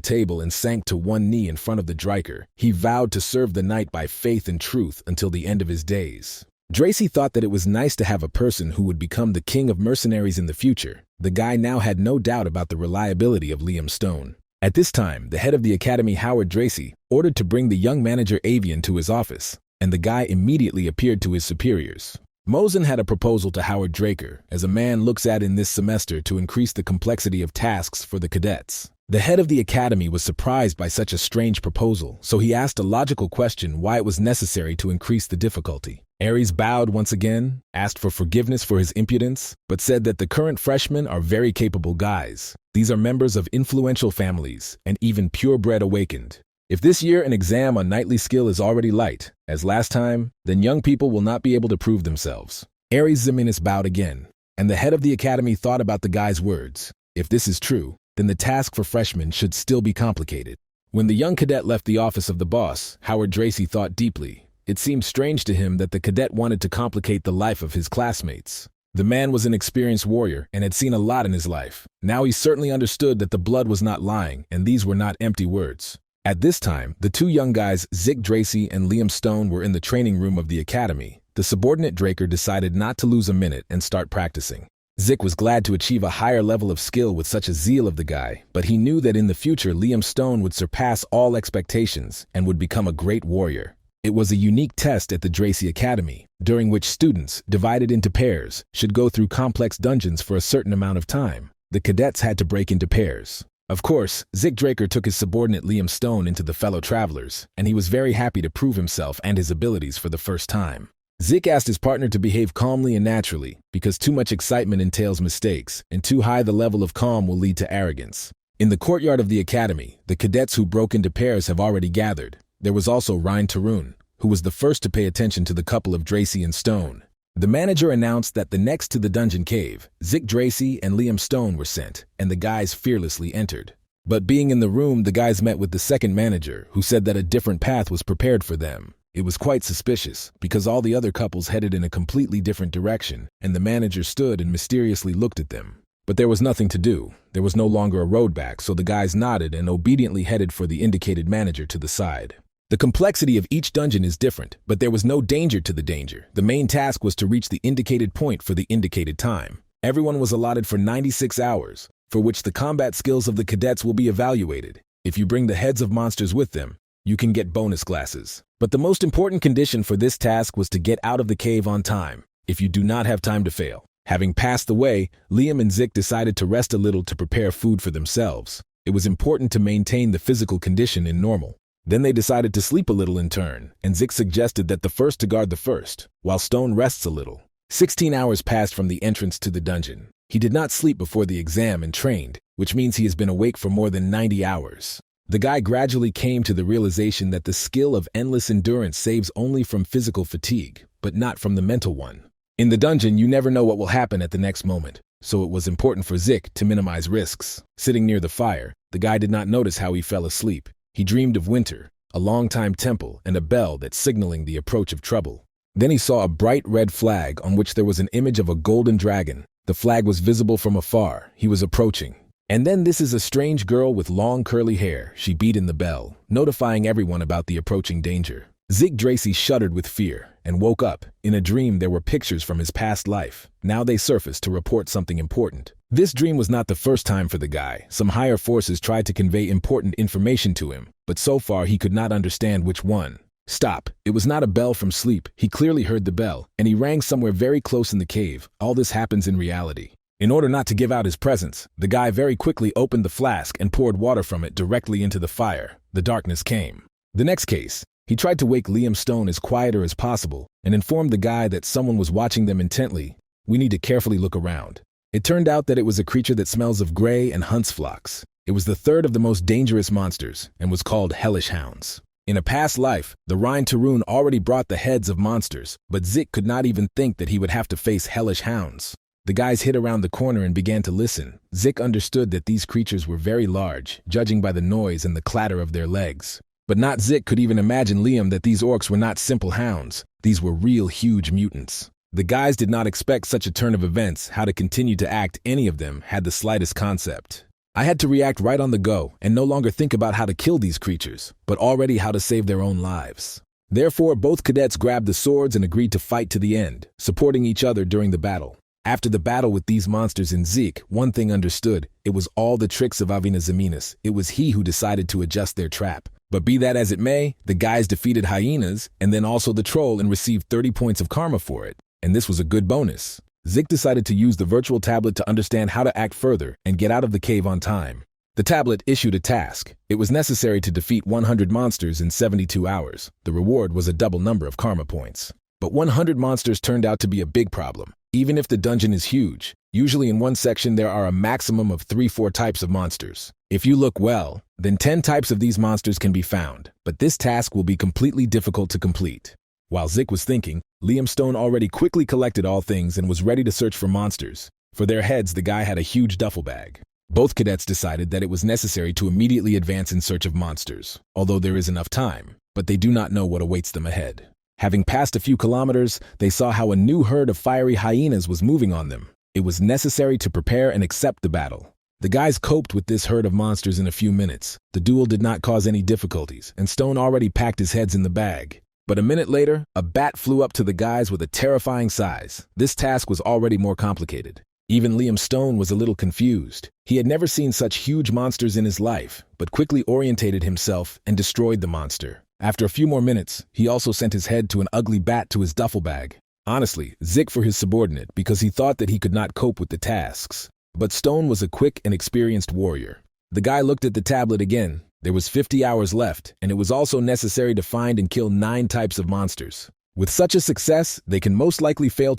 table and sank to one knee in front of the Draker. He vowed to serve the knight by faith and truth until the end of his days. Dracy thought that it was nice to have a person who would become the king of mercenaries in the future. The guy now had no doubt about the reliability of Liam Stone. At this time, the head of the academy, Howard Dracy, ordered to bring the young manager Avian to his office, and the guy immediately appeared to his superiors. Mosen had a proposal to Howard Draker, as a man looks at in this semester to increase the complexity of tasks for the cadets. The head of the academy was surprised by such a strange proposal, so he asked a logical question why it was necessary to increase the difficulty. Aries bowed once again, asked for forgiveness for his impudence, but said that the current freshmen are very capable guys. These are members of influential families, and even purebred awakened. If this year an exam on knightly skill is already light, as last time, then young people will not be able to prove themselves. Aries Ximenes bowed again, and the head of the academy thought about the guy's words. If this is true, then the task for freshmen should still be complicated. When the young cadet left the office of the boss, Howard Dracy thought deeply. It seemed strange to him that the cadet wanted to complicate the life of his classmates. The man was an experienced warrior and had seen a lot in his life. Now he certainly understood that the blood was not lying, and these were not empty words. At this time, the two young guys, Zick Dracy and Liam Stone, were in the training room of the academy. The subordinate Draker decided not to lose a minute and start practicing. Zick was glad to achieve a higher level of skill with such a zeal of the guy, but he knew that in the future Liam Stone would surpass all expectations and would become a great warrior. It was a unique test at the Dracy Academy, during which students, divided into pairs, should go through complex dungeons for a certain amount of time. The cadets had to break into pairs. Of course, Zick Draker took his subordinate Liam Stone into the fellow travelers, and he was very happy to prove himself and his abilities for the first time. Zick asked his partner to behave calmly and naturally, because too much excitement entails mistakes, and too high the level of calm will lead to arrogance. In the courtyard of the academy, the cadets who broke into pairs have already gathered. There was also Ryan Tarun, who was the first to pay attention to the couple of Dracy and Stone. The manager announced that the next to the dungeon cave, Zick Dracy and Liam Stone were sent, and the guys fearlessly entered. But being in the room, the guys met with the second manager, who said that a different path was prepared for them. It was quite suspicious, because all the other couples headed in a completely different direction, and the manager stood and mysteriously looked at them. But there was nothing to do. There was no longer a road back, so the guys nodded and obediently headed for the indicated manager to the side. The complexity of each dungeon is different, but there was no danger to the danger. The main task was to reach the indicated point for the indicated time. Everyone was allotted for 96 hours, for which the combat skills of the cadets will be evaluated. If you bring the heads of monsters with them, you can get bonus glasses. But the most important condition for this task was to get out of the cave on time, if you do not have time to fail. Having passed the way, Liam and Zick decided to rest a little to prepare food for themselves. It was important to maintain the physical condition in normal. Then they decided to sleep a little in turn, and Zick suggested that the first to guard the first, while Stone rests a little. 16 hours passed from the entrance to the dungeon. He did not sleep before the exam and trained, which means he has been awake for more than 90 hours. The guy gradually came to the realization that the skill of endless endurance saves only from physical fatigue, but not from the mental one. In the dungeon, you never know what will happen at the next moment, so it was important for Zick to minimize risks. Sitting near the fire, the guy did not notice how he fell asleep. He dreamed of winter, a long-time temple, and a bell that's signaling the approach of trouble. Then he saw a bright red flag on which there was an image of a golden dragon. The flag was visible from afar. He was approaching. And then this is a strange girl with long curly hair. She beat in the bell, notifying everyone about the approaching danger. Zick Dracy shuddered with fear and woke up. In a dream, there were pictures from his past life. Now they surfaced to report something important. This dream was not the first time for the guy. Some higher forces tried to convey important information to him, but so far he could not understand which one. Stop. It was not a bell from sleep. He clearly heard the bell, and he rang somewhere very close in the cave. All this happens in reality. In order not to give out his presence, the guy very quickly opened the flask and poured water from it directly into the fire. The darkness came. The next case, he tried to wake Liam Stone as quieter as possible and informed the guy that someone was watching them intently. We need to carefully look around. It turned out that it was a creature that smells of gray and hunts flocks. It was the third of the most dangerous monsters and was called hellish hounds. In a past life, the Reincarnated already brought the heads of monsters, but Zik could not even think that he would have to face hellish hounds. The guys hid around the corner and began to listen. Zik understood that these creatures were very large, judging by the noise and the clatter of their legs. But not Zik could even imagine Liam that these orcs were not simple hounds. These were real huge mutants. The guys did not expect such a turn of events. How to continue to act, any of them had the slightest concept. I had to react right on the go and no longer think about how to kill these creatures, but already how to save their own lives. Therefore, both cadets grabbed the swords and agreed to fight to the end, supporting each other during the battle. After the battle with these monsters in Zik, one thing understood: it was all the tricks of Avina Zeminas. It was he who decided to adjust their trap. But be that as it may, the guys defeated hyenas and then also the troll and received 30 points of karma for it. And this was a good bonus. Zik decided to use the virtual tablet to understand how to act further and get out of the cave on time. The tablet issued a task. It was necessary to defeat 100 monsters in 72 hours. The reward was a double number of karma points. But 100 monsters turned out to be a big problem. Even if the dungeon is huge, usually in one section there are a maximum of 3-4 types of monsters. If you look well, then 10 types of these monsters can be found, but this task will be completely difficult to complete. While Zik was thinking, Liam Stone already quickly collected all things and was ready to search for monsters. For their heads, the guy had a huge duffel bag. Both cadets decided that it was necessary to immediately advance in search of monsters, although there is enough time, but they do not know what awaits them ahead. Having passed a few kilometers, they saw how a new herd of fiery hyenas was moving on them. It was necessary to prepare and accept the battle. The guys coped with this herd of monsters in a few minutes. The duel did not cause any difficulties, and Stone already packed his heads in the bag. But a minute later, a bat flew up to the guys with a terrifying size. This task was already more complicated. Even Liam Stone was a little confused. He had never seen such huge monsters in his life, but quickly orientated himself and destroyed the monster. After a few more minutes, he also sent his head to an ugly bat to his duffel bag. Honestly, Zik for his subordinate because he thought that he could not cope with the tasks. But Stone was a quick and experienced warrior. The guy looked at the tablet again. There was 50 hours left, and it was also necessary to find and kill 9 types of monsters. With such a success, they can most likely fail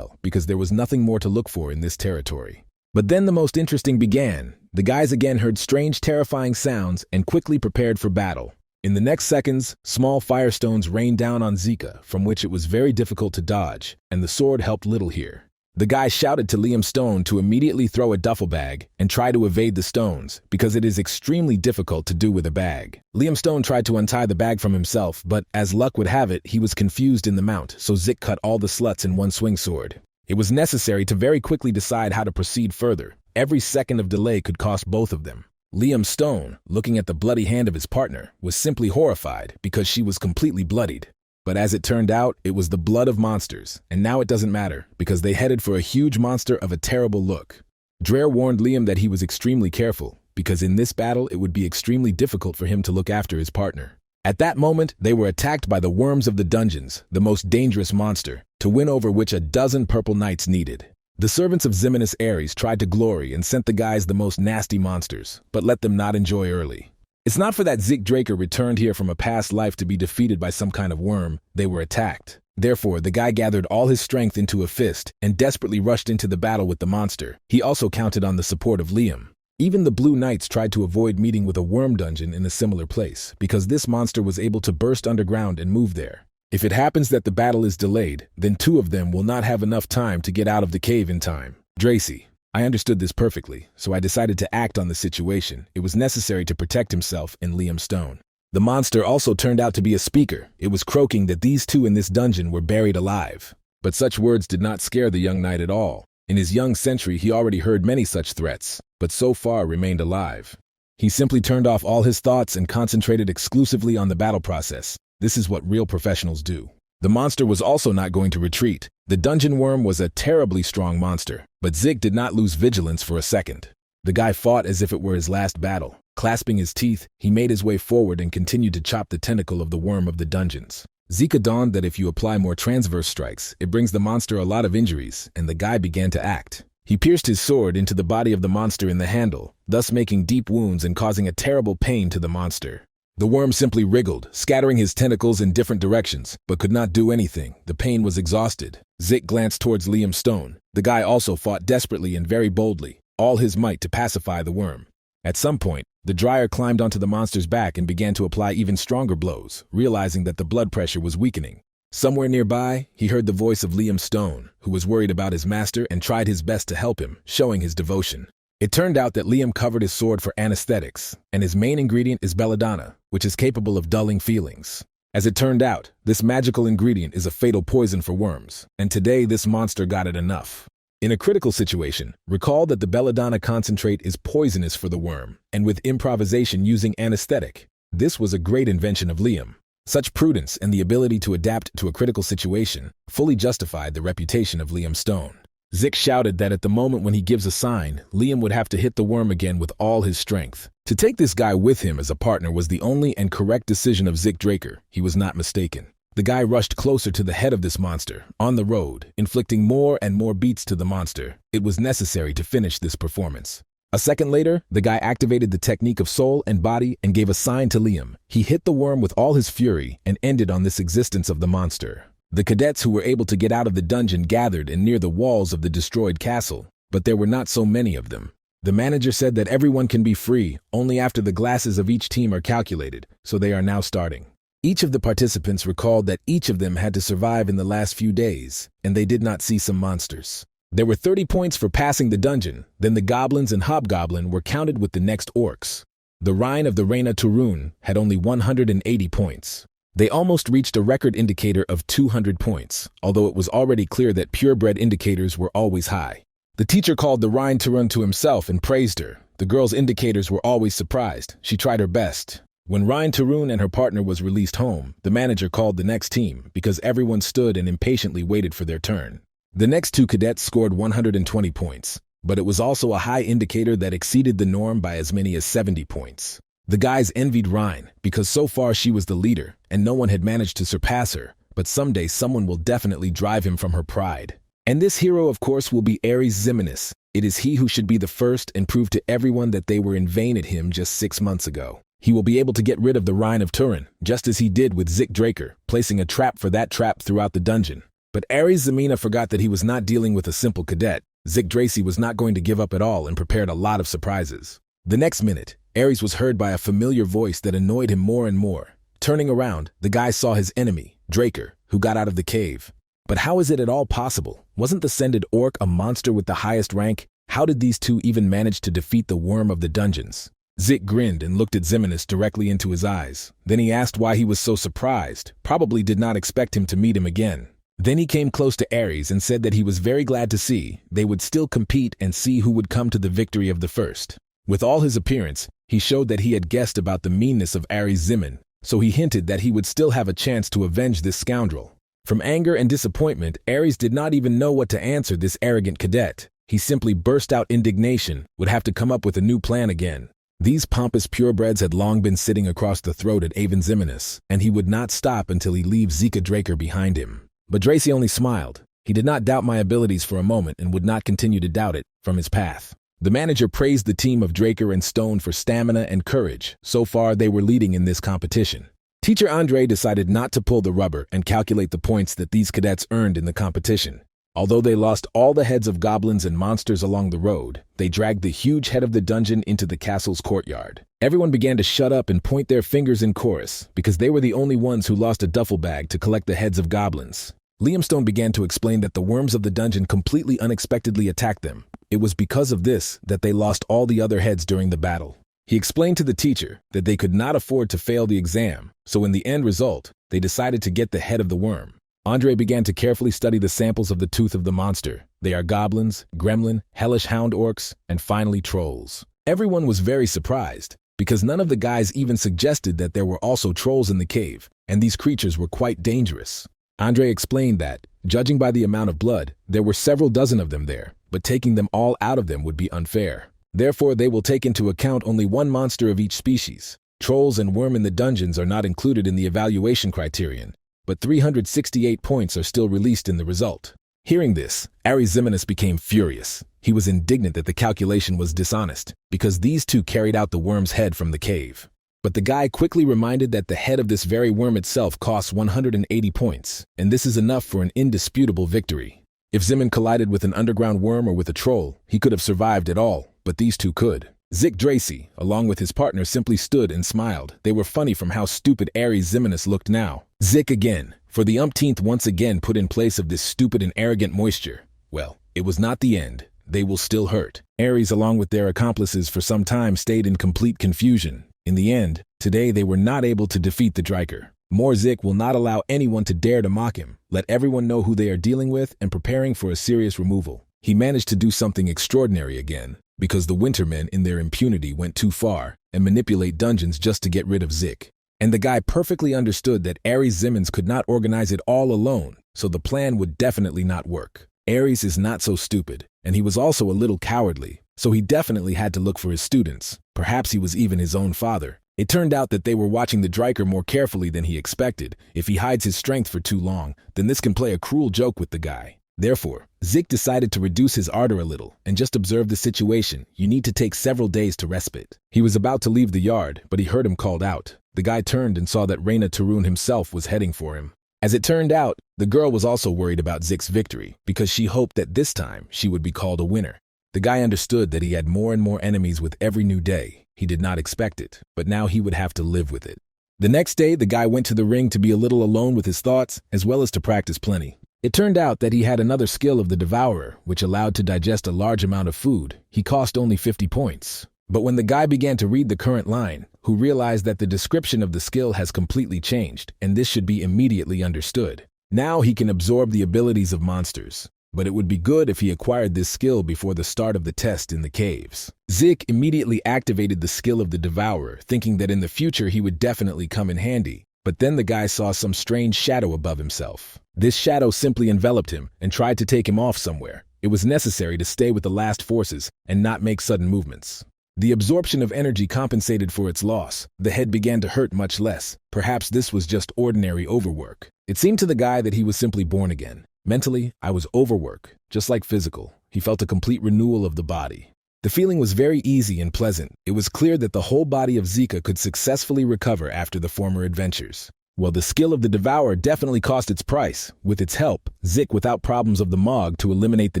because there was nothing more to look for in this territory. But then the most interesting began. The guys again heard strange, terrifying sounds and quickly prepared for battle. In the next seconds, small firestones rained down on Zika, from which it was very difficult to dodge, and the sword helped little here. The guy shouted to Liam Stone to immediately throw a duffel bag and try to evade the stones, because it is extremely difficult to do with a bag. Liam Stone tried to untie the bag from himself, but as luck would have it, he was confused in the mount, so Zik cut all the sluts in one swing sword. It was necessary to very quickly decide how to proceed further. Every second of delay could cost both of them. Liam Stone, looking at the bloody hand of his partner, was simply horrified because she was completely bloodied. But as it turned out, it was the blood of monsters, and now it doesn't matter, because they headed for a huge monster of a terrible look. Dreher warned Liam that he was extremely careful, because in this battle it would be extremely difficult for him to look after his partner. At that moment, they were attacked by the worms of the dungeons, the most dangerous monster, to win over which a dozen purple knights needed. The servants of Ximines Ares tried to glory and sent the guys the most nasty monsters, but let them not enjoy early. It's not for that Zik Draker returned here from a past life to be defeated by some kind of worm. They were attacked. Therefore, the guy gathered all his strength into a fist and desperately rushed into the battle with the monster. He also counted on the support of Liam. Even the Blue Knights tried to avoid meeting with a worm dungeon in a similar place, because this monster was able to burst underground and move there. If it happens that the battle is delayed, then 2 of them will not have enough time to get out of the cave in time. Dracy. I understood this perfectly, so I decided to act on the situation. It was necessary to protect himself and Liam Stone. The monster also turned out to be a speaker. It was croaking that these 2 in this dungeon were buried alive. But such words did not scare the young knight at all. In his young century, he already heard many such threats, but so far remained alive. He simply turned off all his thoughts and concentrated exclusively on the battle process. This is what real professionals do. The monster was also not going to retreat. The dungeon worm was a terribly strong monster, but Zik did not lose vigilance for a second. The guy fought as if it were his last battle. Clasping his teeth, he made his way forward and continued to chop the tentacle of the worm of the dungeons. Zika dawned that if you apply more transverse strikes, it brings the monster a lot of injuries, and the guy began to act. He pierced his sword into the body of the monster in the handle, thus making deep wounds and causing a terrible pain to the monster. The worm simply wriggled, scattering his tentacles in different directions, but could not do anything. The pain was exhausted. Zik glanced towards Liam Stone. The guy also fought desperately and very boldly, all his might to pacify the worm. At some point, the dryer climbed onto the monster's back and began to apply even stronger blows, realizing that the blood pressure was weakening. Somewhere nearby, he heard the voice of Liam Stone, who was worried about his master and tried his best to help him, showing his devotion. It turned out that Liam covered his sword for anesthetics, and his main ingredient is belladonna, which is capable of dulling feelings. As it turned out, this magical ingredient is a fatal poison for worms, and today this monster got it enough. In a critical situation, recall that the belladonna concentrate is poisonous for the worm, and with improvisation using anesthetic. This was a great invention of Liam. Such prudence and the ability to adapt to a critical situation fully justified the reputation of Liam Stone. Zik shouted that at the moment when he gives a sign, Liam would have to hit the worm again with all his strength. To take this guy with him as a partner was the only and correct decision of Zik Draker. He was not mistaken. The guy rushed closer to the head of this monster, on the road, inflicting more and more beats to the monster. It was necessary to finish this performance. A second later, the guy activated the technique of soul and body and gave a sign to Liam. He hit the worm with all his fury and ended on this existence of the monster. The cadets who were able to get out of the dungeon gathered and near the walls of the destroyed castle, but there were not so many of them. The manager said that everyone can be free only after the glasses of each team are calculated, so they are now starting. Each of the participants recalled that each of them had to survive in the last few days, and they did not see some monsters. There were 30 points for passing the dungeon, then the goblins and hobgoblin were counted with the next orcs. The Rhine of the Reina Turun had only 180 points. They almost reached a record indicator of 200 points, although it was already clear that purebred indicators were always high. The teacher called the Rhine Turun to himself and praised her. The girl's indicators were always surprised. She tried her best. When Rhine Turun and her partner was released home, the manager called the next team because everyone stood and impatiently waited for their turn. The next two cadets scored 120 points, but it was also a high indicator that exceeded the norm by as many as 70 points. The guys envied Rhine because so far she was the leader and no one had managed to surpass her, but someday someone will definitely drive him from her pride. And this hero, of course, will be Ares Ximenes. It is he who should be the first and prove to everyone that they were in vain at him just 6 months ago. He will be able to get rid of the Rhine of Turin, just as he did with Zik Draker, placing a trap for that trap throughout the dungeon. But Ares Ximenes forgot that he was not dealing with a simple cadet. Zik Dracy was not going to give up at all and prepared a lot of surprises. The next minute, Ares was heard by a familiar voice that annoyed him more and more. Turning around, the guy saw his enemy, Draker, who got out of the cave. But how is it at all possible? Wasn't the sended orc a monster with the highest rank? How did these two even manage to defeat the worm of the dungeons? Zik grinned and looked at Ximenes directly into his eyes. Then he asked why he was so surprised, probably did not expect him to meet him again. Then he came close to Ares and said that he was very glad to see they would still compete and see who would come to the victory of the first. With all his appearance, he showed that he had guessed about the meanness of Ares Ximenes, so he hinted that he would still have a chance to avenge this scoundrel. From anger and disappointment, Ares did not even know what to answer this arrogant cadet. He simply burst out indignation, would have to come up with a new plan again. These pompous purebreds had long been sitting across the throat at Aven Ximenes, and he would not stop until he leaves Zika Draker behind him. But Dracy only smiled. He did not doubt my abilities for a moment and would not continue to doubt it from his path. The manager praised the team of Draker and Stone for stamina and courage. So far, they were leading in this competition. Teacher Andre decided not to pull the rubber and calculate the points that these cadets earned in the competition. Although they lost all the heads of goblins and monsters along the road, they dragged the huge head of the dungeon into the castle's courtyard. Everyone began to shut up and point their fingers in chorus, because they were the only ones who lost a duffel bag to collect the heads of goblins. Liam Stone began to explain that the worms of the dungeon completely unexpectedly attacked them. It was because of this that they lost all the other heads during the battle. He explained to the teacher that they could not afford to fail the exam, so in the end result, they decided to get the head of the worm. Andre began to carefully study the samples of the tooth of the monster. They are goblins, gremlin, hellish hound orcs, and finally trolls. Everyone was very surprised, because none of the guys even suggested that there were also trolls in the cave, and these creatures were quite dangerous. Andre explained that, judging by the amount of blood, there were several dozen of them there, but taking them all out of them would be unfair. Therefore, they will take into account only one monster of each species. Trolls and worm in the dungeons are not included in the evaluation criterion, but 368 points are still released in the result. Hearing this, Arizimenus became furious. He was indignant that the calculation was dishonest, because these two carried out the worm's head from the cave. But the guy quickly reminded that the head of this very worm itself costs 180 points, and this is enough for an indisputable victory. If Zimin collided with an underground worm or with a troll, he could have survived at all, but these two could. Zik Dracy, along with his partner, simply stood and smiled. They were funny from how stupid Arizimenus looked now. Zik again, for the umpteenth once again put in place of this stupid and arrogant moisture. Well, it was not the end. They will still hurt. Ares, along with their accomplices for some time, stayed in complete confusion. In the end, today they were not able to defeat the Dryker. Zik will not allow anyone to dare to mock him. Let everyone know who they are dealing with and preparing for a serious removal. He managed to do something extraordinary again, because the Wintermen in their impunity went too far and manipulate dungeons just to get rid of Zik. And the guy perfectly understood that Ares Zimmons could not organize it all alone, so the plan would definitely not work. Ares is not so stupid, and he was also a little cowardly, so he definitely had to look for his students. Perhaps he was even his own father. It turned out that they were watching the Dryker more carefully than he expected. If he hides his strength for too long, then this can play a cruel joke with the guy. Therefore, Zik decided to reduce his ardor a little and just observe the situation. You need to take several days to respite. He was about to leave the yard, but he heard him called out. The guy turned and saw that Reyna Tarun himself was heading for him. As it turned out, the girl was also worried about Zik's victory because she hoped that this time she would be called a winner. The guy understood that he had more and more enemies with every new day. He did not expect it, but now he would have to live with it. The next day, the guy went to the ring to be a little alone with his thoughts, as well as to practice plenty. It turned out that he had another skill of the Devourer, which allowed to digest a large amount of food. He cost only 50 points. But when the guy began to read the current line, who realized that the description of the skill has completely changed, and this should be immediately understood. Now he can absorb the abilities of monsters. But it would be good if he acquired this skill before the start of the test in the caves. Zik immediately activated the skill of the Devourer, thinking that in the future he would definitely come in handy. But then the guy saw some strange shadow above himself. This shadow simply enveloped him and tried to take him off somewhere. It was necessary to stay with the last forces and not make sudden movements. The absorption of energy compensated for its loss. The head began to hurt much less. Perhaps this was just ordinary overwork. It seemed to the guy that he was simply born again. Mentally, I was overwork, just like physical. He felt a complete renewal of the body. The feeling was very easy and pleasant. It was clear that the whole body of Zika could successfully recover after the former adventures. Well, the skill of the Devourer definitely cost its price. With its help, Zik without problems of the Mog to eliminate the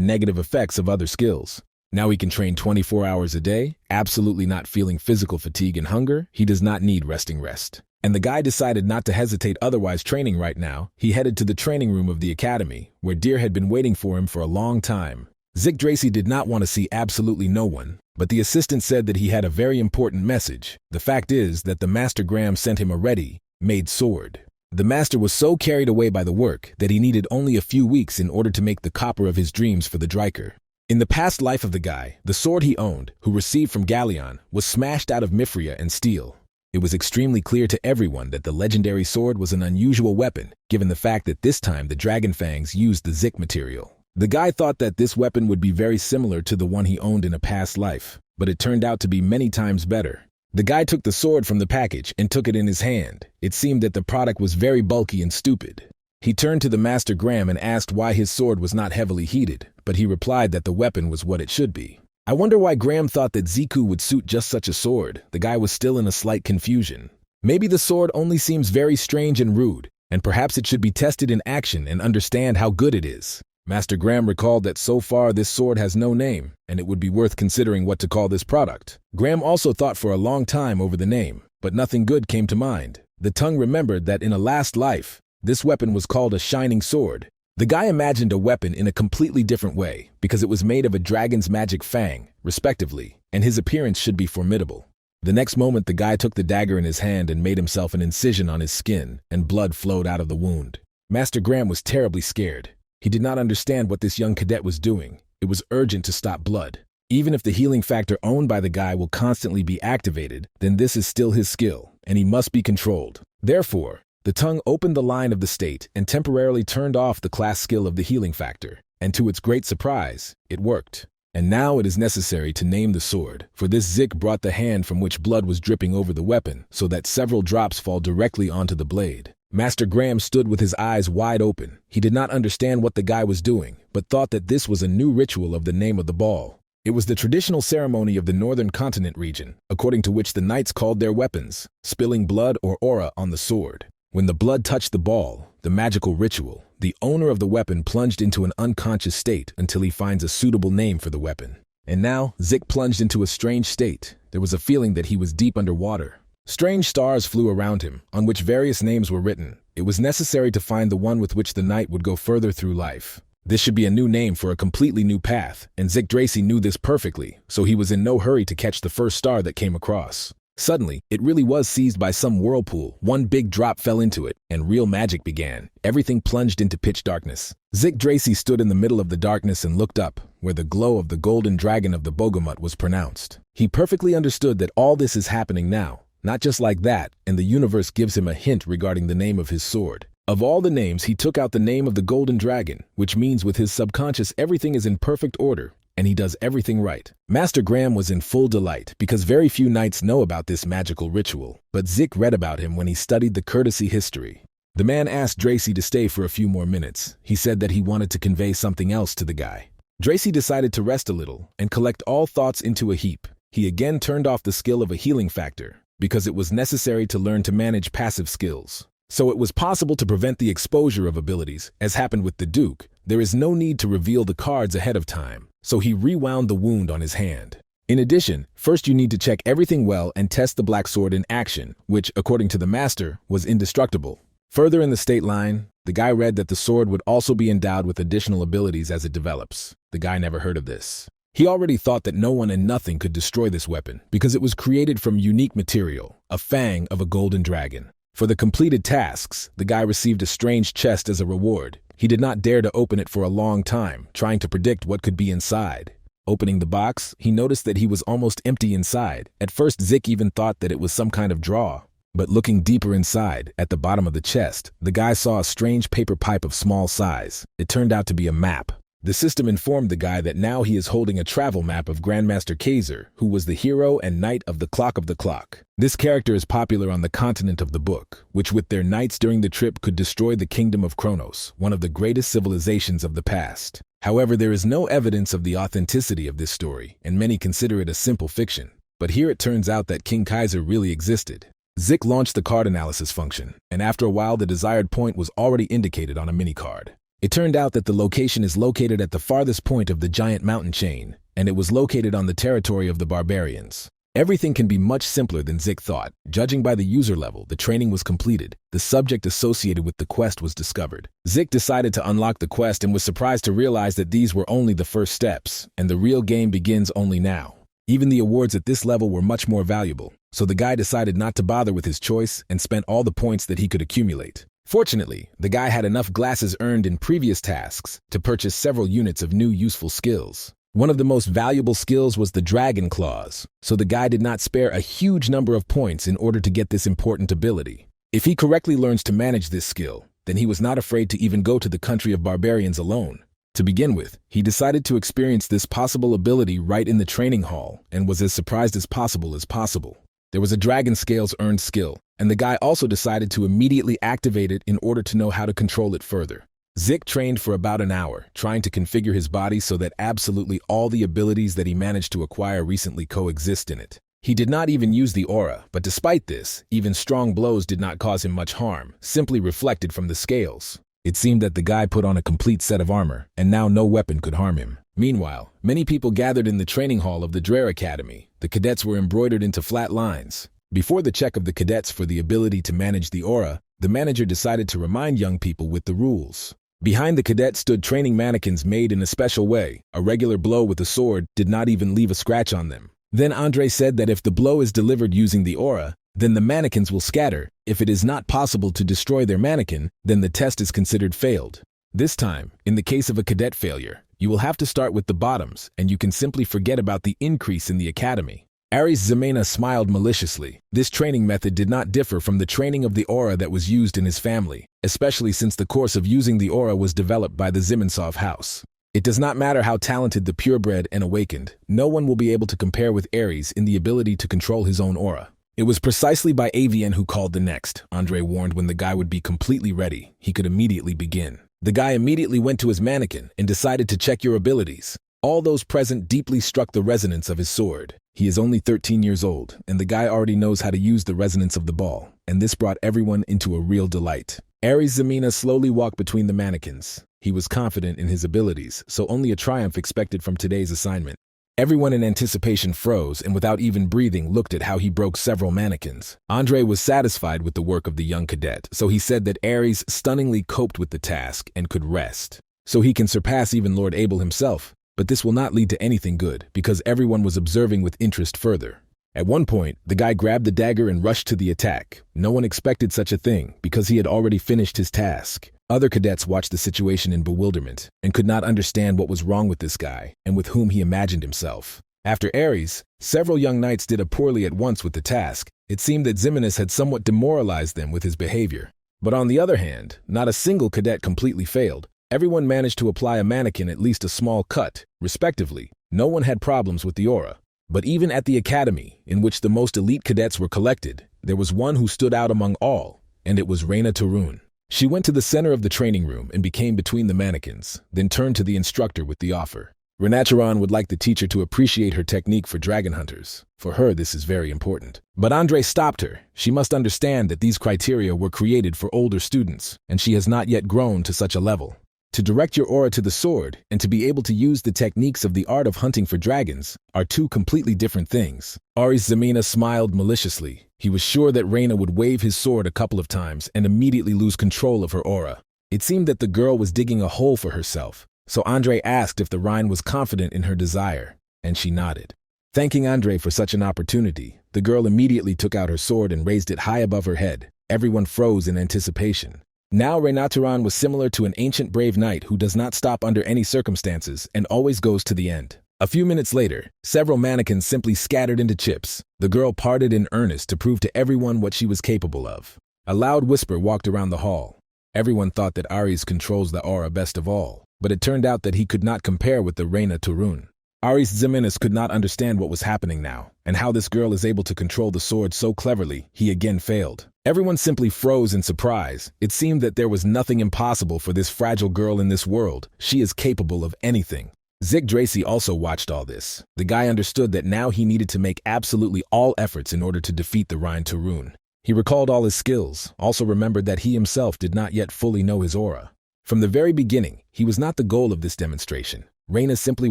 negative effects of other skills. Now he can train 24 hours a day, absolutely not feeling physical fatigue and hunger. He does not need rest. And the guy decided not to hesitate otherwise training right now. He headed to the training room of the academy, where Deer had been waiting for him for a long time. Zik Dracy did not want to see absolutely no one, but the assistant said that he had a very important message. The fact is that the Master Graham sent him a ready-made sword. The master was so carried away by the work that he needed only a few weeks in order to make the copper of his dreams for the Dryker. In the past life of the guy, the sword he owned, who received from Galleon, was smashed out of Mithria and steel. It was extremely clear to everyone that the legendary sword was an unusual weapon, given the fact that this time the Dragon Fangs used the Zik material. The guy thought that this weapon would be very similar to the one he owned in a past life, but it turned out to be many times better. The guy took the sword from the package and took it in his hand. It seemed that the product was very bulky and stupid. He turned to the Master Graham and asked why his sword was not heavily heated, but he replied that the weapon was what it should be. I wonder why Graham thought that Ziku would suit just such a sword. The guy was still in a slight confusion. Maybe the sword only seems very strange and rude, and perhaps it should be tested in action and understand how good it is. Master Graham recalled that so far this sword has no name, and it would be worth considering what to call this product. Graham also thought for a long time over the name, but nothing good came to mind. The tongue remembered that in a last life, this weapon was called a shining sword. The guy imagined a weapon in a completely different way, because it was made of a dragon's magic fang, respectively, and his appearance should be formidable. The next moment the guy took the dagger in his hand and made himself an incision on his skin, and blood flowed out of the wound. Master Graham was terribly scared. He did not understand what this young cadet was doing. It was urgent to stop blood. Even if the healing factor owned by the guy will constantly be activated, then this is still his skill, and he must be controlled. Therefore, The tongue opened the line of the state and temporarily turned off the class skill of the healing factor. And to its great surprise, it worked. And now it is necessary to name the sword. For this, Zik brought the hand from which blood was dripping over the weapon, so that several drops fall directly onto the blade. Master Graham stood with his eyes wide open. He did not understand what the guy was doing, but thought that this was a new ritual of the name of the ball. It was the traditional ceremony of the northern continent region, according to which the knights called their weapons, spilling blood or aura on the sword. When the blood touched the ball, the magical ritual, the owner of the weapon plunged into an unconscious state until he finds a suitable name for the weapon. And now, Zik plunged into a strange state. There was a feeling that he was deep underwater. Strange stars flew around him, on which various names were written. It was necessary to find the one with which the knight would go further through life. This should be a new name for a completely new path, and Zik Dracy knew this perfectly, so he was in no hurry to catch the first star that came across. Suddenly, it really was seized by some whirlpool. One big drop fell into it, and real magic began. Everything plunged into pitch darkness. Zik Dracy stood in the middle of the darkness and looked up, where the glow of the golden dragon of the Bogamut was pronounced. He perfectly understood that all this is happening now, not just like that, and the universe gives him a hint regarding the name of his sword. Of all the names, he took out the name of the golden dragon, which means with his subconscious everything is in perfect order, and he does everything right. Master Graham was in full delight because very few knights know about this magical ritual, but Zik read about him when he studied the courtesy history. The man asked Dracy to stay for a few more minutes. He said that he wanted to convey something else to the guy. Dracy decided to rest a little and collect all thoughts into a heap. He again turned off the skill of a healing factor because it was necessary to learn to manage passive skills. So it was possible to prevent the exposure of abilities, as happened with the Duke. There is no need to reveal the cards ahead of time, so he rewound the wound on his hand. In addition, first you need to check everything well and test the black sword in action, which, according to the master, was indestructible. Further in the state line, the guy read that the sword would also be endowed with additional abilities as it develops. The guy never heard of this. He already thought that no one and nothing could destroy this weapon because it was created from unique material, a fang of a golden dragon. For the completed tasks, the guy received a strange chest as a reward. He did not dare to open it for a long time, trying to predict what could be inside. Opening the box, he noticed that he was almost empty inside. At first, Zik even thought that it was some kind of draw. But looking deeper inside, at the bottom of the chest, the guy saw a strange paper pipe of small size. It turned out to be a map. The system informed the guy that now he is holding a travel map of Grandmaster Kaiser, who was the hero and knight of the Clock of the Clock. This character is popular on the continent of the book, which with their knights during the trip could destroy the kingdom of Kronos, one of the greatest civilizations of the past. However, there is no evidence of the authenticity of this story, and many consider it a simple fiction. But here it turns out that King Kaiser really existed. Zik launched the card analysis function, and after a while the desired point was already indicated on a mini-card. It turned out that the location is located at the farthest point of the giant mountain chain, and it was located on the territory of the barbarians. Everything can be much simpler than Zik thought. Judging by the user level, the training was completed. The subject associated with the quest was discovered. Zik decided to unlock the quest and was surprised to realize that these were only the first steps, and the real game begins only now. Even the awards at this level were much more valuable, so the guy decided not to bother with his choice and spent all the points that he could accumulate. Fortunately, the guy had enough glasses earned in previous tasks to purchase several units of new useful skills. One of the most valuable skills was the Dragon Claws, so the guy did not spare a huge number of points in order to get this important ability. If he correctly learns to manage this skill, then he was not afraid to even go to the country of barbarians alone. To begin with, he decided to experience this possible ability right in the training hall and was as surprised as possible. There was a Dragon Scales earned skill, and the guy also decided to immediately activate it in order to know how to control it further. Zik trained for about an hour, trying to configure his body so that absolutely all the abilities that he managed to acquire recently coexist in it. He did not even use the aura, but despite this, even strong blows did not cause him much harm, simply reflected from the scales. It seemed that the guy put on a complete set of armor, and now no weapon could harm him. Meanwhile, many people gathered in the training hall of the Drer Academy. The cadets were embroidered into flat lines. Before the check of the cadets for the ability to manage the aura, the manager decided to remind young people with the rules. Behind the cadets stood training mannequins made in a special way. A regular blow with a sword did not even leave a scratch on them. Then Andre said that if the blow is delivered using the aura, then the mannequins will scatter. If it is not possible to destroy their mannequin, then the test is considered failed. This time, in the case of a cadet failure, you will have to start with the bottoms, and you can simply forget about the increase in the academy. Aries Ximena smiled maliciously. This training method did not differ from the training of the aura that was used in his family, especially since the course of using the aura was developed by the Zimensov house. It does not matter how talented the purebred and awakened, no one will be able to compare with Aries in the ability to control his own aura. It was precisely by Avian who called the next. Andre warned when the guy would be completely ready, he could immediately begin. The guy immediately went to his mannequin and decided to check your abilities. All those present deeply struck the resonance of his sword. He is only 13 years old, and the guy already knows how to use the resonance of the ball, and this brought everyone into a real delight. Aries Ximena slowly walked between the mannequins. He was confident in his abilities, so only a triumph expected from today's assignment. Everyone in anticipation froze and without even breathing looked at how he broke several mannequins. Andre was satisfied with the work of the young cadet, so he said that Aries stunningly coped with the task and could rest. So he can surpass even Lord Abel himself. But this will not lead to anything good, because everyone was observing with interest further. At one point, the guy grabbed the dagger and rushed to the attack. No one expected such a thing, because he had already finished his task. Other cadets watched the situation in bewilderment, and could not understand what was wrong with this guy, and with whom he imagined himself. After Aries, several young knights did poorly at once with the task. It seemed that Ximenes had somewhat demoralized them with his behavior. But on the other hand, not a single cadet completely failed. Everyone managed to apply a mannequin at least a small cut, respectively. No one had problems with the aura. But even at the academy, in which the most elite cadets were collected, there was one who stood out among all, and it was Reina Tarun. She went to the center of the training room and became between the mannequins, then turned to the instructor with the offer. Renacharan would like the teacher to appreciate her technique for dragon hunters. For her, this is very important. But Andre stopped her. She must understand that these criteria were created for older students, and she has not yet grown to such a level. To direct your aura to the sword and to be able to use the techniques of the art of hunting for dragons are two completely different things. Aries Ximena smiled maliciously. He was sure that Reina would wave his sword a couple of times and immediately lose control of her aura. It seemed that the girl was digging a hole for herself, so Andre asked if the Rhine was confident in her desire, and she nodded. Thanking Andre for such an opportunity, the girl immediately took out her sword and raised it high above her head. Everyone froze in anticipation. Now Renacharan was similar to an ancient brave knight who does not stop under any circumstances and always goes to the end. A few minutes later, several mannequins simply scattered into chips. The girl parted in earnest to prove to everyone what she was capable of. A loud whisper walked around the hall. Everyone thought that Aries controls the aura best of all, but it turned out that he could not compare with the Reina Turun. Aries Ximenes could not understand what was happening now, and how this girl is able to control the sword so cleverly. He again failed. Everyone simply froze in surprise. It seemed that there was nothing impossible for this fragile girl in this world. She is capable of anything. Yggdrasil also watched all this. The guy understood that now he needed to make absolutely all efforts in order to defeat the Reina Turun. He recalled all his skills, also remembered that he himself did not yet fully know his aura. From the very beginning, he was not the goal of this demonstration. Reina simply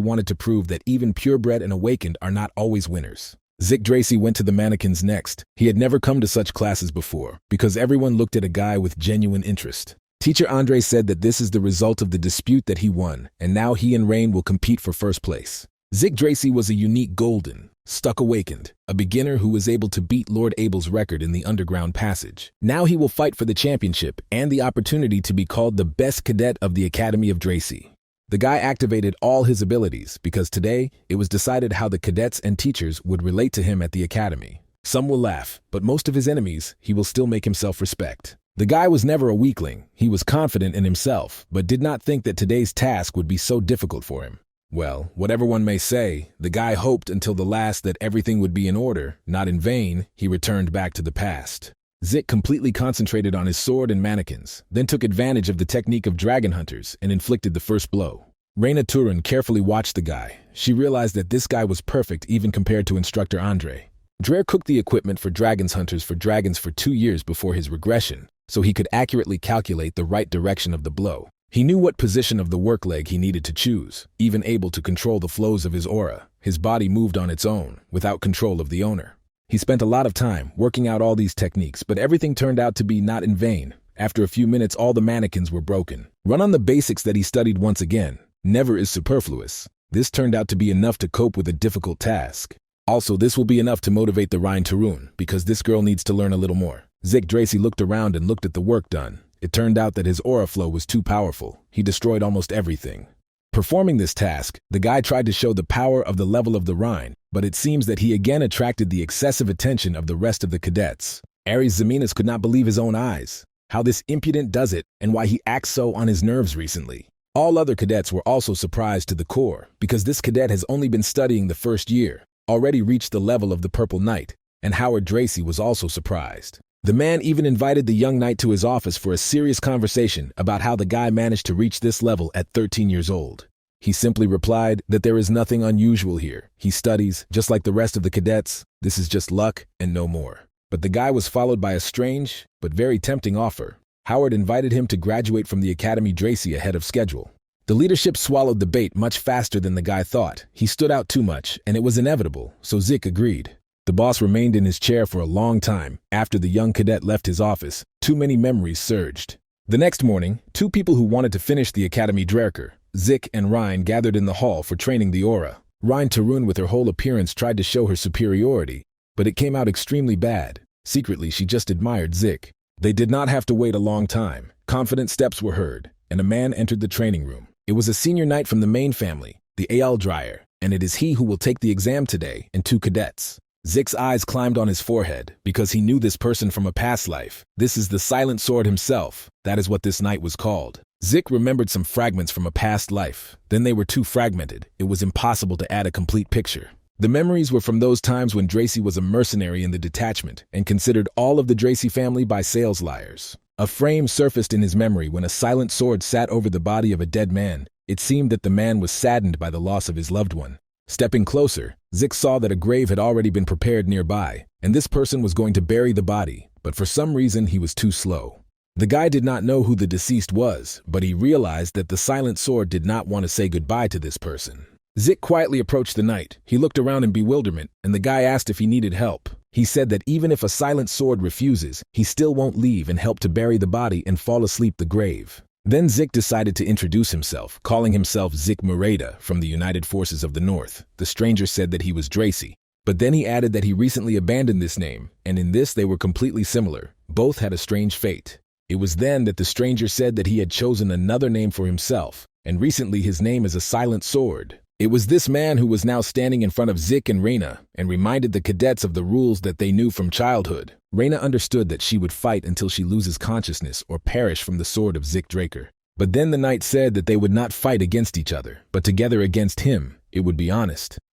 wanted to prove that even purebred and awakened are not always winners. Yggdrasil went to the mannequins next. He had never come to such classes before, because everyone looked at a guy with genuine interest. Teacher Andre said that this is the result of the dispute that he won, and now he and Rain will compete for first place. Yggdrasil was a unique golden, stuck awakened, a beginner who was able to beat Lord Abel's record in the underground passage. Now he will fight for the championship and the opportunity to be called the best cadet of the Academy of Dracy. The guy activated all his abilities because today it was decided how the cadets and teachers would relate to him at the academy. Some will laugh, but most of his enemies he will still make himself respect. The guy was never a weakling. He was confident in himself, but did not think that today's task would be so difficult for him. Well, whatever one may say, the guy hoped until the last that everything would be in order. Not in vain, he returned back to the past. Zik completely concentrated on his sword and mannequins, then took advantage of the technique of dragon hunters and inflicted the first blow. Reina Turin carefully watched the guy. She realized that this guy was perfect even compared to instructor Andre. Drer cooked the equipment for dragons hunters for dragons for 2 years before his regression, so he could accurately calculate the right direction of the blow. He knew what position of the work leg he needed to choose, even able to control the flows of his aura. His body moved on its own, without control of the owner. He spent a lot of time working out all these techniques, but everything turned out to be not in vain. After a few minutes, all the mannequins were broken. Run on the basics that he studied once again. Never is superfluous. This turned out to be enough to cope with a difficult task. Also, this will be enough to motivate the Reina Turun, because this girl needs to learn a little more. Yggdrasil looked around and looked at the work done. It turned out that his aura flow was too powerful. He destroyed almost everything. Performing this task, the guy tried to show the power of the level of the Rhine, but it seems that he again attracted the excessive attention of the rest of the cadets. Aries Zeminas could not believe his own eyes. How this impudent does it, and why he acts so on his nerves recently. All other cadets were also surprised to the core, because this cadet has only been studying the first year, already reached the level of the Purple Knight, and Howard Dracy was also surprised. The man even invited the young knight to his office for a serious conversation about how the guy managed to reach this level at 13 years old. He simply replied that there is nothing unusual here. He studies, just like the rest of the cadets. This is just luck and no more. But the guy was followed by a strange, but very tempting offer. Howard invited him to graduate from the Academy Dracy ahead of schedule. The leadership swallowed the bait much faster than the guy thought. He stood out too much, and it was inevitable, so Zik agreed. The boss remained in his chair for a long time. After the young cadet left his office, too many memories surged. The next morning, two people who wanted to finish the Academy Draker, Zik and Rhine, gathered in the hall for training the aura. Rhine Tarun with her whole appearance tried to show her superiority, but it came out extremely bad. Secretly, she just admired Zik. They did not have to wait a long time. Confident steps were heard, and a man entered the training room. It was a senior knight from the main family, the Al Dryer, and it is he who will take the exam today, and two cadets. Zik's eyes climbed on his forehead, because he knew this person from a past life. This is the Silent Sword himself. That is what this knight was called. Zik remembered some fragments from a past life. Then they were too fragmented. It was impossible to add a complete picture. The memories were from those times when Dracy was a mercenary in the detachment and considered all of the Dracy family by sales liars. A frame surfaced in his memory when a silent sword sat over the body of a dead man. It seemed that the man was saddened by the loss of his loved one. Stepping closer, Zik saw that a grave had already been prepared nearby, and this person was going to bury the body, but for some reason he was too slow. The guy did not know who the deceased was, but he realized that the silent sword did not want to say goodbye to this person. Zik quietly approached the knight. He looked around in bewilderment, and the guy asked if he needed help. He said that even if a silent sword refuses, he still won't leave and help to bury the body and fall asleep the grave. Then Zik decided to introduce himself, calling himself Zik Mureda from the United Forces of the North. The stranger said that he was Dracy, but then he added that he recently abandoned this name, and in this they were completely similar. Both had a strange fate. It was then that the stranger said that he had chosen another name for himself, and recently his name is a Silent Sword. It was this man who was now standing in front of Zik and Reina and reminded the cadets of the rules that they knew from childhood. Reina understood that she would fight until she loses consciousness or perish from the sword of Zik Draker. But then the knight said that they would not fight against each other, but together against him. It would be honest.